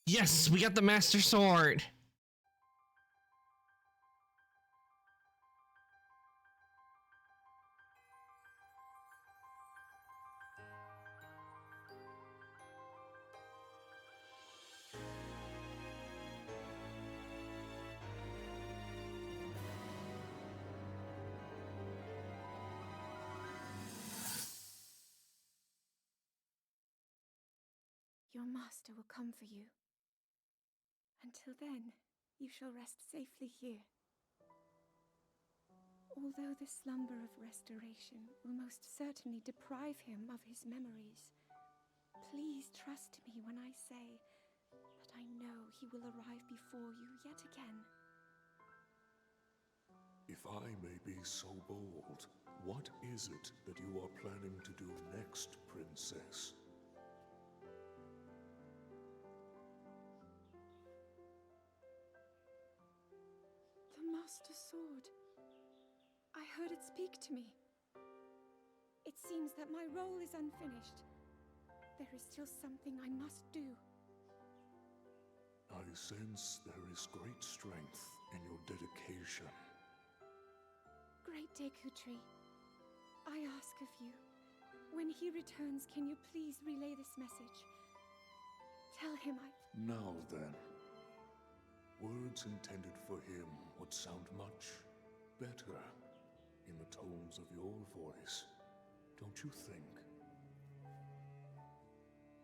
Yes, we got the Master Sword. Your master will come for you. Until then, you shall rest safely here. Although the slumber of restoration will most certainly deprive him of his memories, please trust me when I say that I know he will arrive before you yet again. If I may be so bold, what is it that you are planning to do next, Princess? The Master Sword. I heard it speak to me. It seems that my role is unfinished. There is still something I must do. I sense there is great strength in your dedication. Great Deku Tree, I ask of you, when he returns, can you please relay this message? Tell him Now then, words intended for him would sound much better in the tones of your voice, don't you think? The Master Sword. I heard it speak to me. It seems that my role is unfinished. There is still something I must do. Great Deku Tree, I ask of you, when he returns, can you please relay this message? Tell him I... Now then, words intended for him would sound much better in the tones of your voice, don't you think?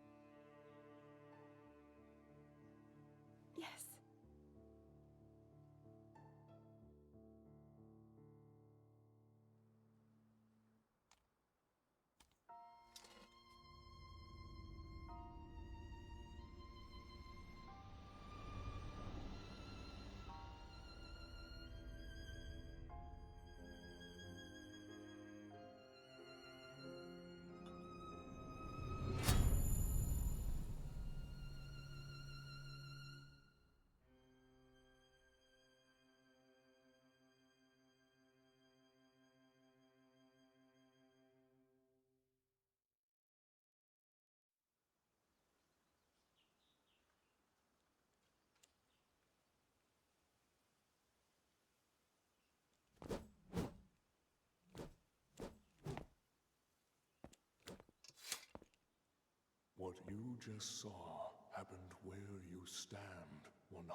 What you just saw happened where you stand 100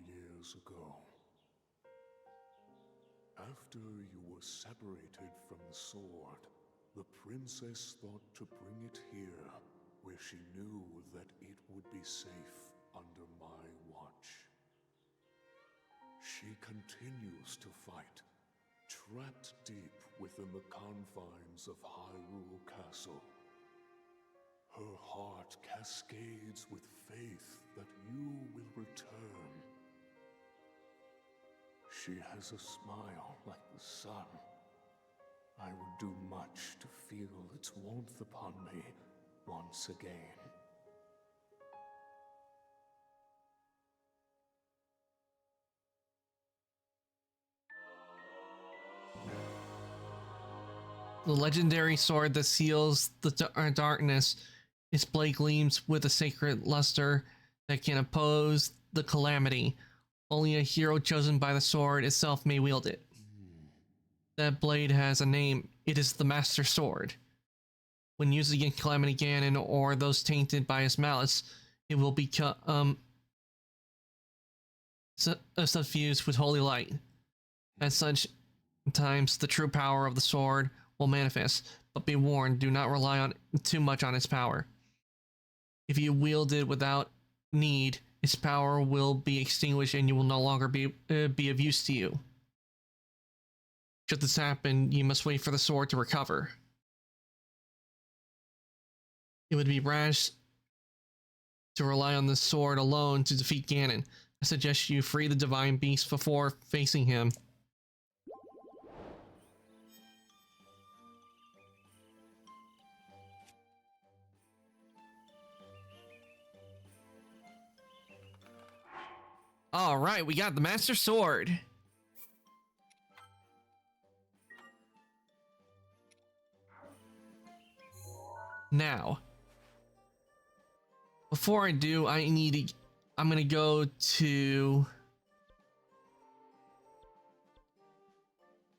years ago. After you were separated from the sword, the princess thought to bring it here, where she knew that it would be safe under my watch. She continues to fight, trapped deep within the confines of Hyrule Castle. Her heart cascades with faith that you will return. She has a smile like the sun. I would do much to feel its warmth upon me once again. The legendary sword that seals the darkness. Its blade gleams with a sacred luster that can oppose the calamity. Only a hero chosen by the sword itself may wield it. That blade has a name. It is the Master Sword. When used against Calamity Ganon or those tainted by his malice, it will become suffused with holy light. At such times, the true power of the sword will manifest, but be warned, do not rely on too much on its power. If you wield it without need, its power will be extinguished and you will no longer be of use to you. Should this happen, you must wait for the sword to recover. It would be rash to rely on the sword alone to defeat Ganon. I suggest you free the Divine Beast before facing him. All right, we got the Master Sword. Now, before I do, I'm gonna go to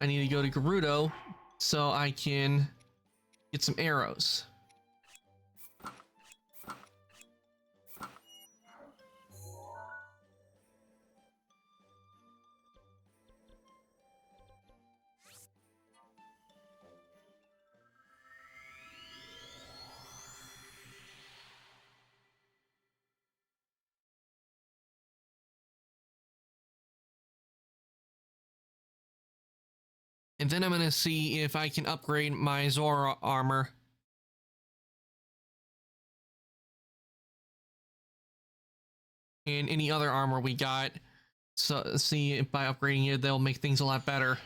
Gerudo so I can get some arrows. And then I'm gonna see if I can upgrade my Zora armor. And any other armor we got. So see if by upgrading it, they'll make things a lot better.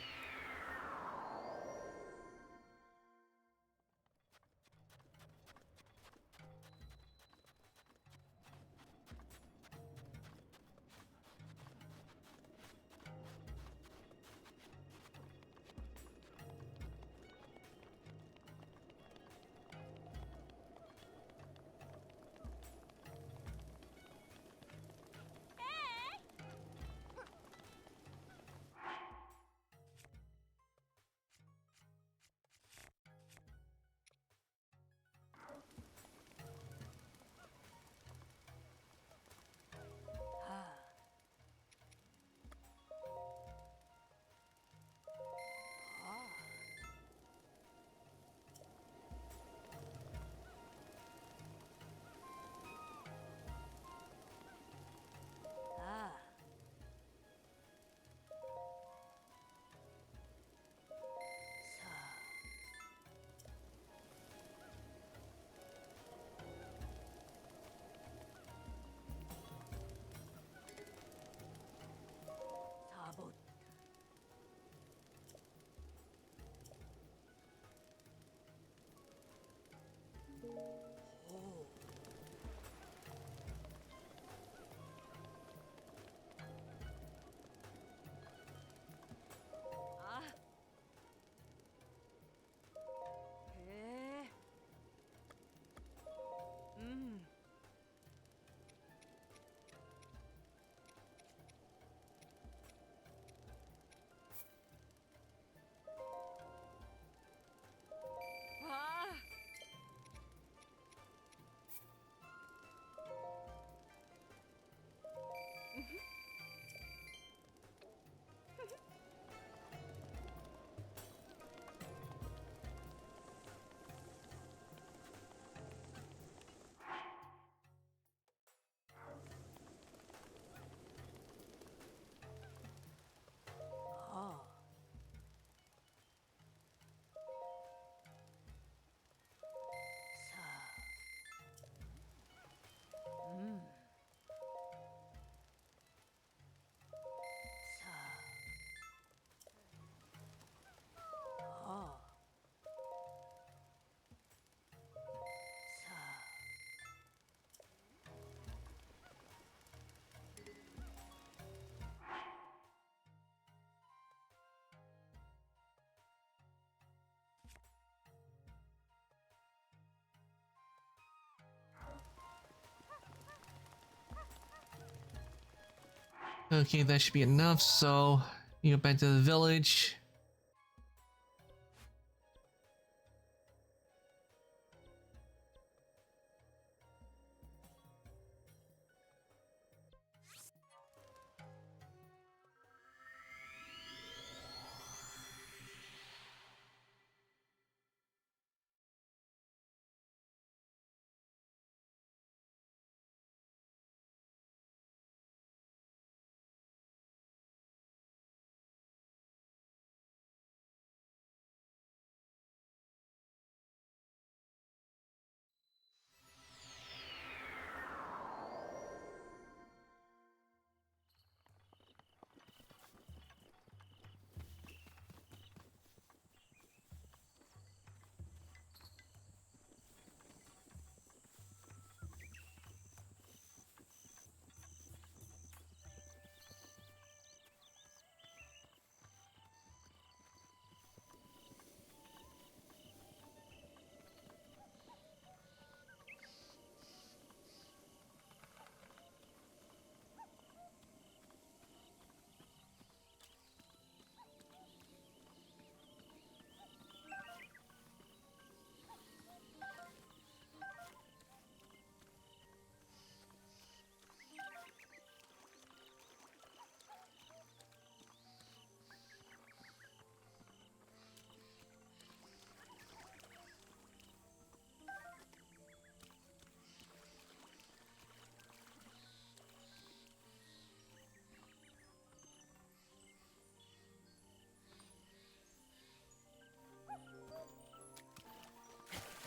Okay, that should be enough. So, you go back to the village.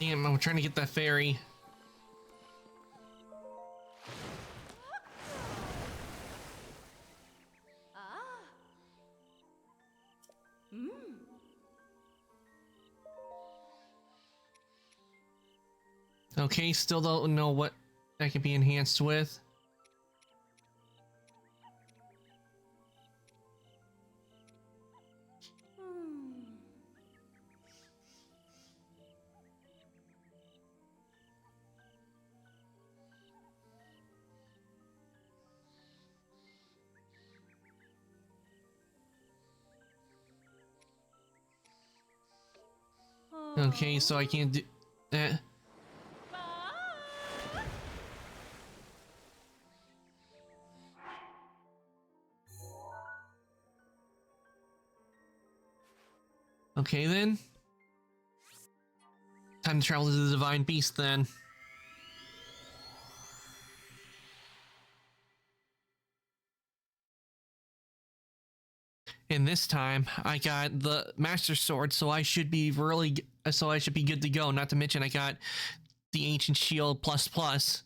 Damn, I'm trying to get that ferry. Okay, still don't know what that could be enhanced with. Okay, so I can't do that. Okay then. Time to travel to the Divine Beast then. And this time I got the Master Sword, so I should be I should be good to go. Not to mention I got the Ancient Shield plus plus.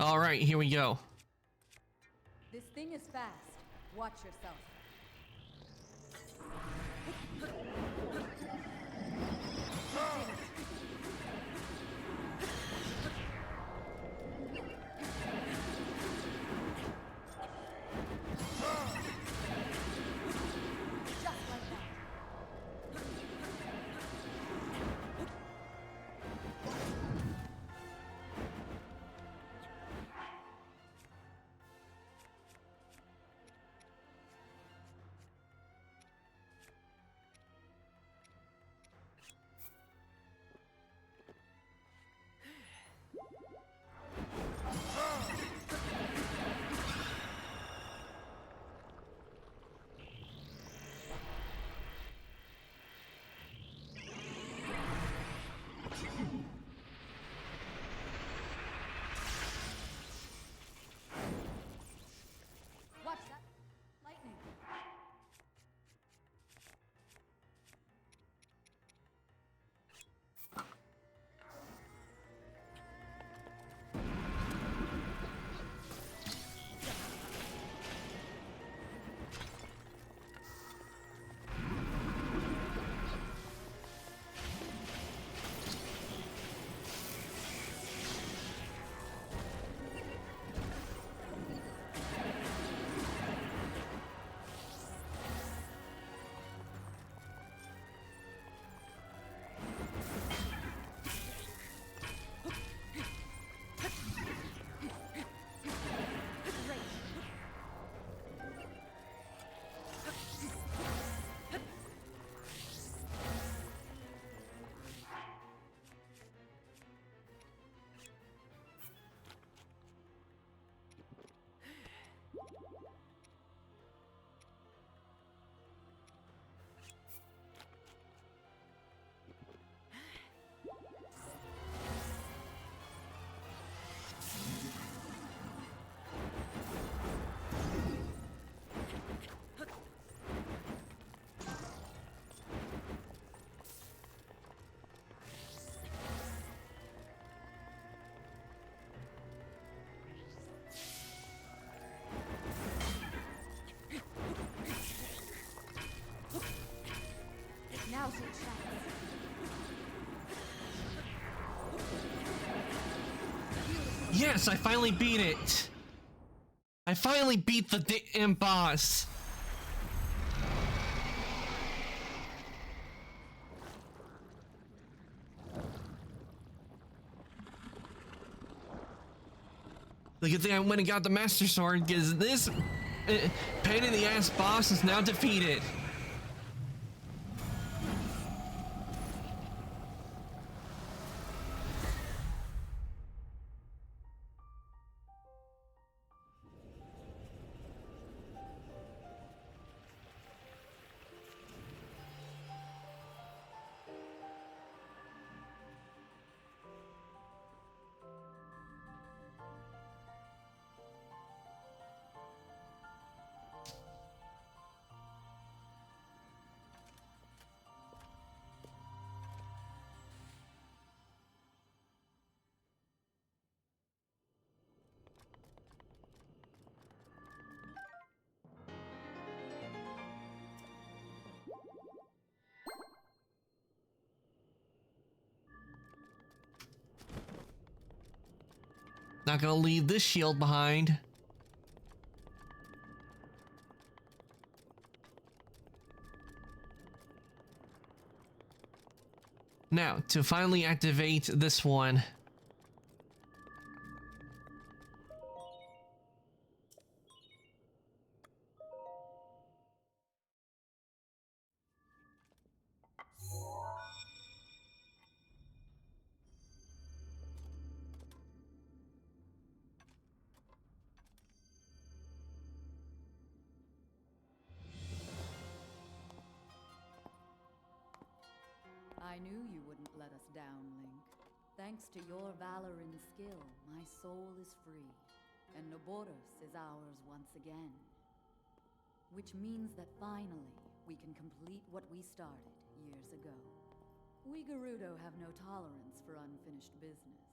All right, here we go. This thing is fast. Watch yourself. Just like that. Yes, I finally beat it. I finally beat the damn boss. The good thing I went and got the Master Sword, because this pain in the ass boss is now defeated. Not gonna leave this shield behind. Now, to finally activate this one. I knew you wouldn't let us down, Link. Thanks to your valor and skill, my soul is free, and Noboros is ours once again. Which means that finally, we can complete what we started years ago. We Gerudo have no tolerance for unfinished business.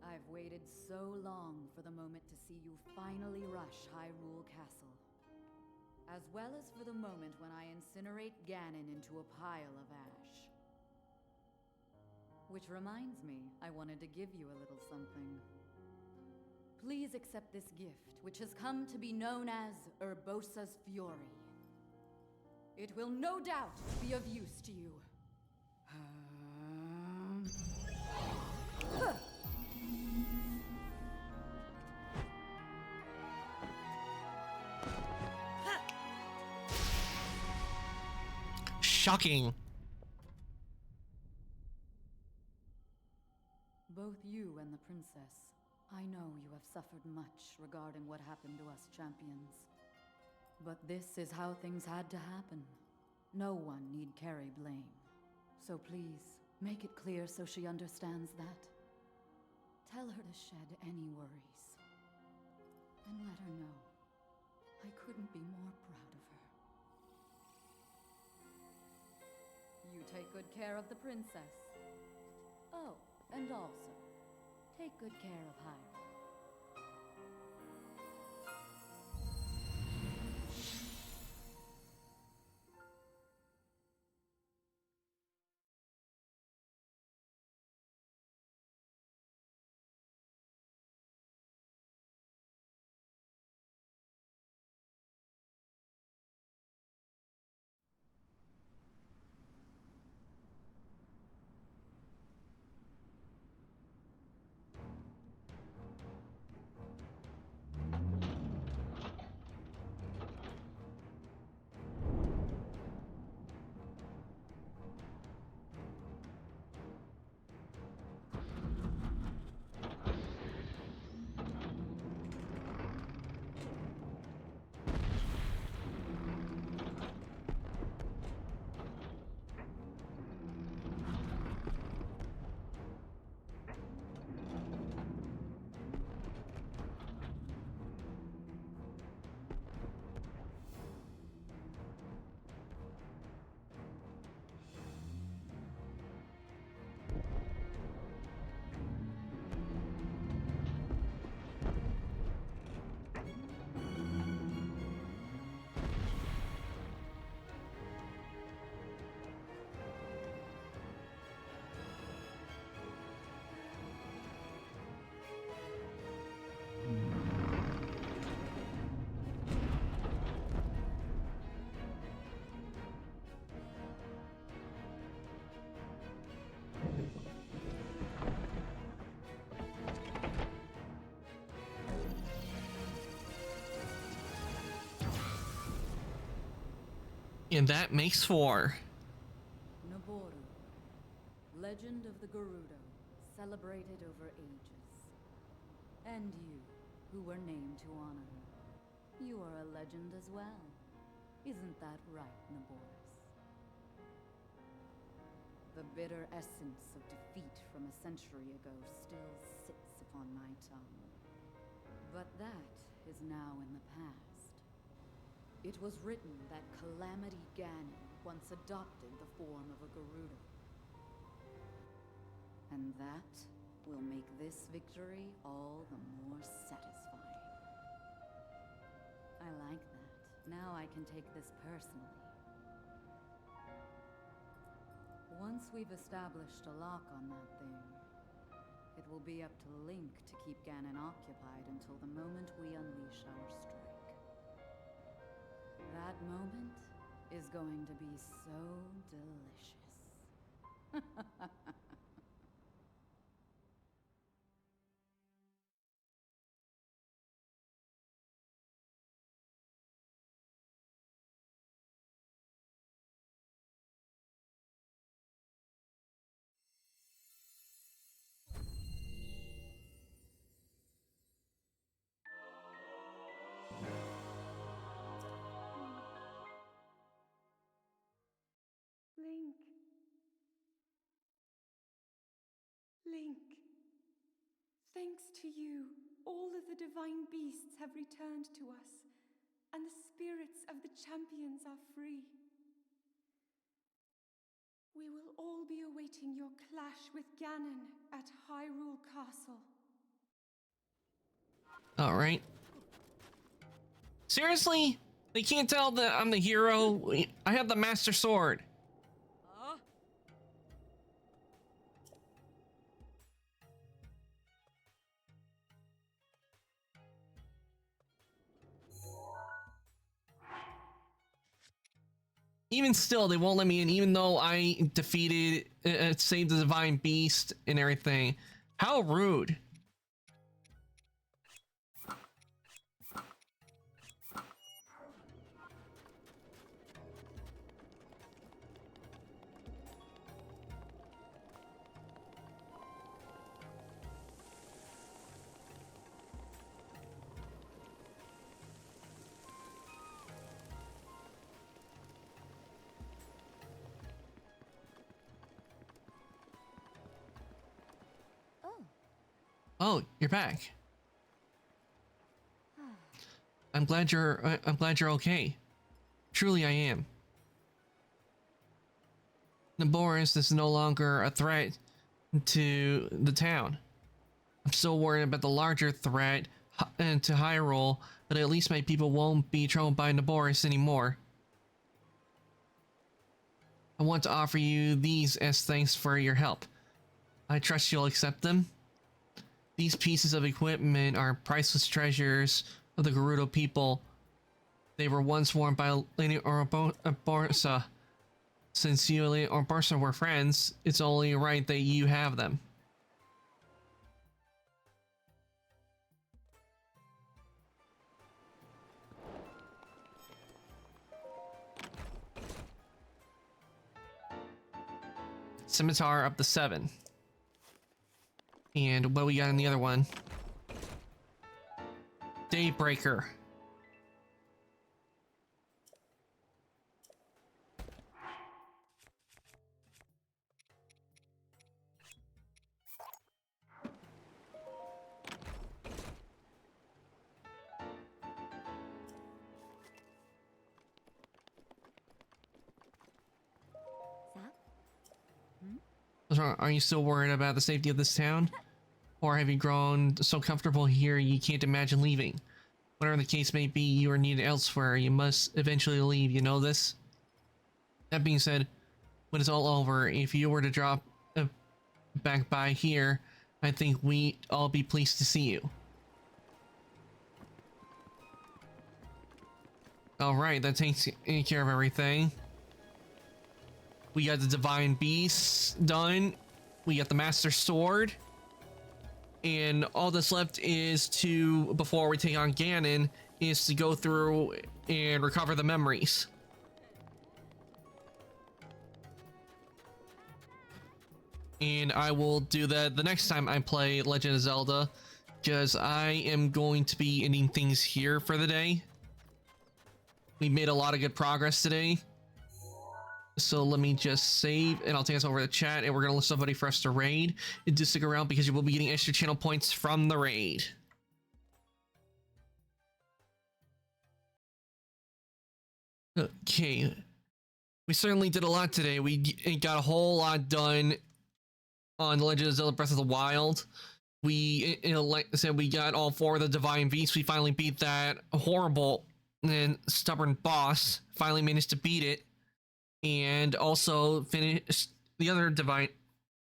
I've waited so long for the moment to see you finally rush Hyrule Castle. As well as for the moment when I incinerate Ganon into a pile of ash. Which reminds me, I wanted to give you a little something. Please accept this gift, which has come to be known as Urbosa's Fury. It will no doubt be of use to you. Shocking. Both you and the princess, I know you have suffered much regarding what happened to us champions. But this is how things had to happen. No one need carry blame. So please, make it clear so she understands that. Tell her to shed any worries. And let her know I couldn't be more proud of her. You take good care of the princess. Oh, and also, take good care of Hyrule. And that makes 4. Naboru, legend of the Gerudo, celebrated over ages. And you, who were named to honor her, you are a legend as well. Isn't that right, Naboris? The bitter essence of defeat from a century ago still sits upon my tongue. But that is now in the past. It was written that Calamity Ganon once adopted the form of a Gerudo. And that will make this victory all the more satisfying. I like that. Now I can take this personally. Once we've established a lock on that thing, it will be up to Link to keep Ganon occupied until the moment we unleash our strike. That moment is going to be so delicious. Link. Link. Thanks to you, all of the divine beasts have returned to us, and the spirits of the champions are free. We will all be awaiting your clash with Ganon at Hyrule Castle. Alright. Seriously? They can't tell that I'm the hero? I have the Master Sword. Even still, they won't let me in, even though I defeated, saved the Divine Beast and everything. How rude. Oh, you're back. I'm glad you're okay. Truly I am. Naboris is no longer a threat to the town. I'm still worried about the larger threat to Hyrule, but at least my people won't be troubled by Naboris anymore. I want to offer you these as thanks for your help. I trust you'll accept them. These pieces of equipment are priceless treasures of the Gerudo people. They were once worn by Lady Orbosa. Since you and Lady Orbosa were friends, it's only right that you have them. Scimitar up to 7. And what we got in the other one? Daybreaker. What's wrong? Are you still worried about the safety of this town? Or have you grown so comfortable here you can't imagine leaving? Whatever the case may be, you are needed elsewhere. You must eventually leave, you know this? That being said, when it's all over, if you were to drop back by here, I think we'd all be pleased to see you. Alright, that takes care of everything. We got the Divine Beast done. We got the Master Sword. And all that's left is to, before we take on Ganon, is to go through and recover the memories. and I will do that the next time I play Legend of Zelda, because I am going to be ending things here for the day. We made a lot of good progress today. So let me just save, and I'll take us over to chat, and we're gonna list somebody for us to raid. And just stick around because you will be getting extra channel points from the raid. Okay, we certainly did a lot today. We got a whole lot done on Legend of Zelda Breath of the Wild. We, like I said, we got all 4 of the Divine Beasts. We finally beat that horrible and stubborn boss. Finally managed to beat it. And also finished the other divine.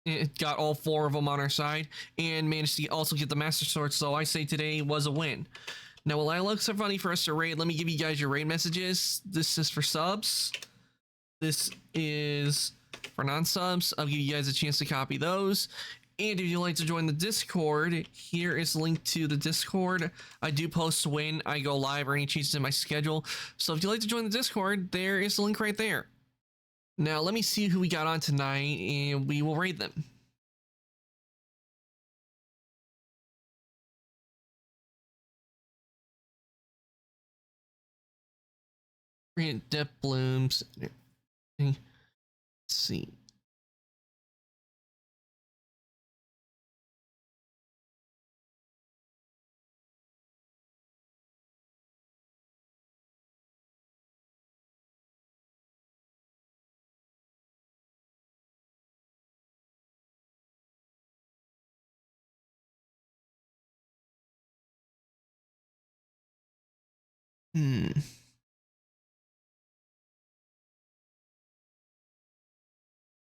It got all 4 of them on our side and managed to also get the Master Sword. So I say today was a win. Now, while I look so funny for us to raid, let me give you guys your raid messages. This is for subs. This is for non-subs. I'll give you guys a chance to copy those. And if you'd like to join the Discord, here is a link to the Discord. I do post when I go live or any changes in my schedule. So if you'd like to join the Discord, there is the link right there. Now, let me see who we got on tonight, and we will raid them. Depth Blooms. Let's see.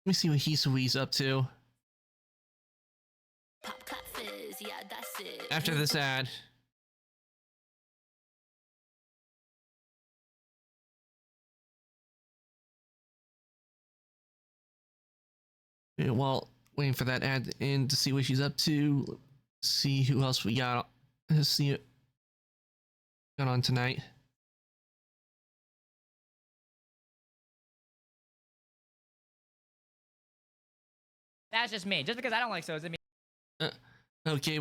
Let me see what Hisui's up to. Yeah, that's it. After this ad. Yeah, well, waiting for that ad in to see what she's up to. See who else we got. Let's see it got on tonight. That's just me. Just because I don't like Souls, I mean. Okay.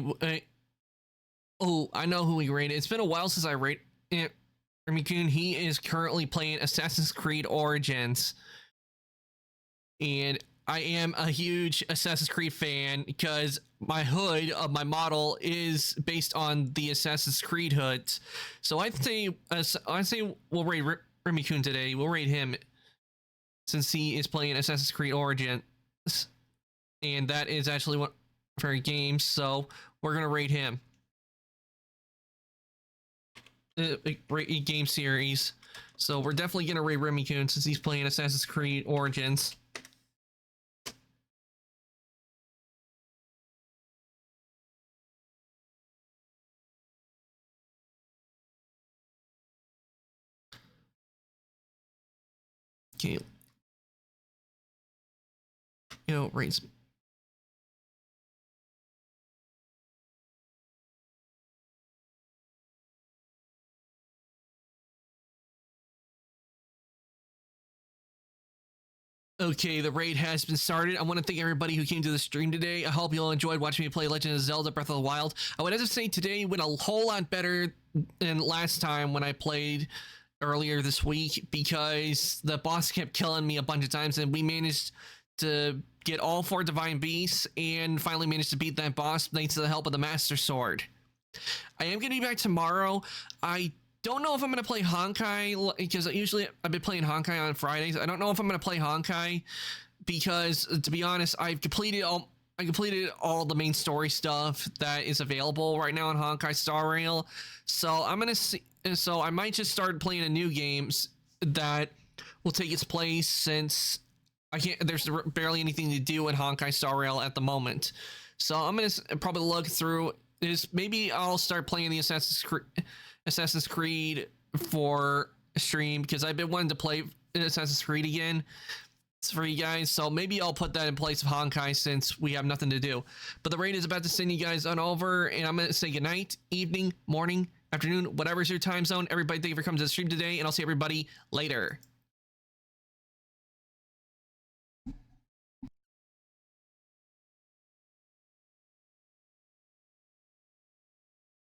Oh, I know who we rated. It's been a while since I rated Remy-kun. He is currently playing Assassin's Creed Origins. And I am a huge Assassin's Creed fan because my hood of my model is based on the Assassin's Creed hoods. So I'd say we'll raid Remy-kun today. We'll raid him since he is playing Assassin's Creed Origins. And that is actually one of our games, so we're going to raid him. A game series. So we're definitely going to raid Remy-kun since he's playing Assassin's Creed Origins. Okay. Raise. Okay, the raid has been started. I want to thank everybody who came to the stream today. I hope you all enjoyed watching me play Legend of Zelda Breath of the Wild. I would have to say today went a whole lot better than last time when I played earlier this week because the boss kept killing me a bunch of times and we managed to get all 4 Divine Beasts and finally managed to beat that boss thanks to the help of the Master Sword. I am going to be back tomorrow. I don't know if I'm going to play Honkai because usually I've been playing Honkai on Fridays. I don't know if I'm going to play Honkai because, to be honest, I completed all the main story stuff that is available right now on Honkai Star Rail. So I'm going to see. So I might just start playing a new game that will take its place since there's barely anything to do in Honkai Star Rail at the moment. So I'm going to probably look through this. Maybe I'll start playing the Assassin's Creed for stream because I've been wanting to play Assassin's Creed again for you guys. So maybe I'll put that in place of Honkai since we have nothing to do. But the raid is about to send you guys on over and I'm going to say good night, evening, morning, afternoon, whatever's your time zone. Everybody, thank you for coming to the stream today and I'll see everybody later.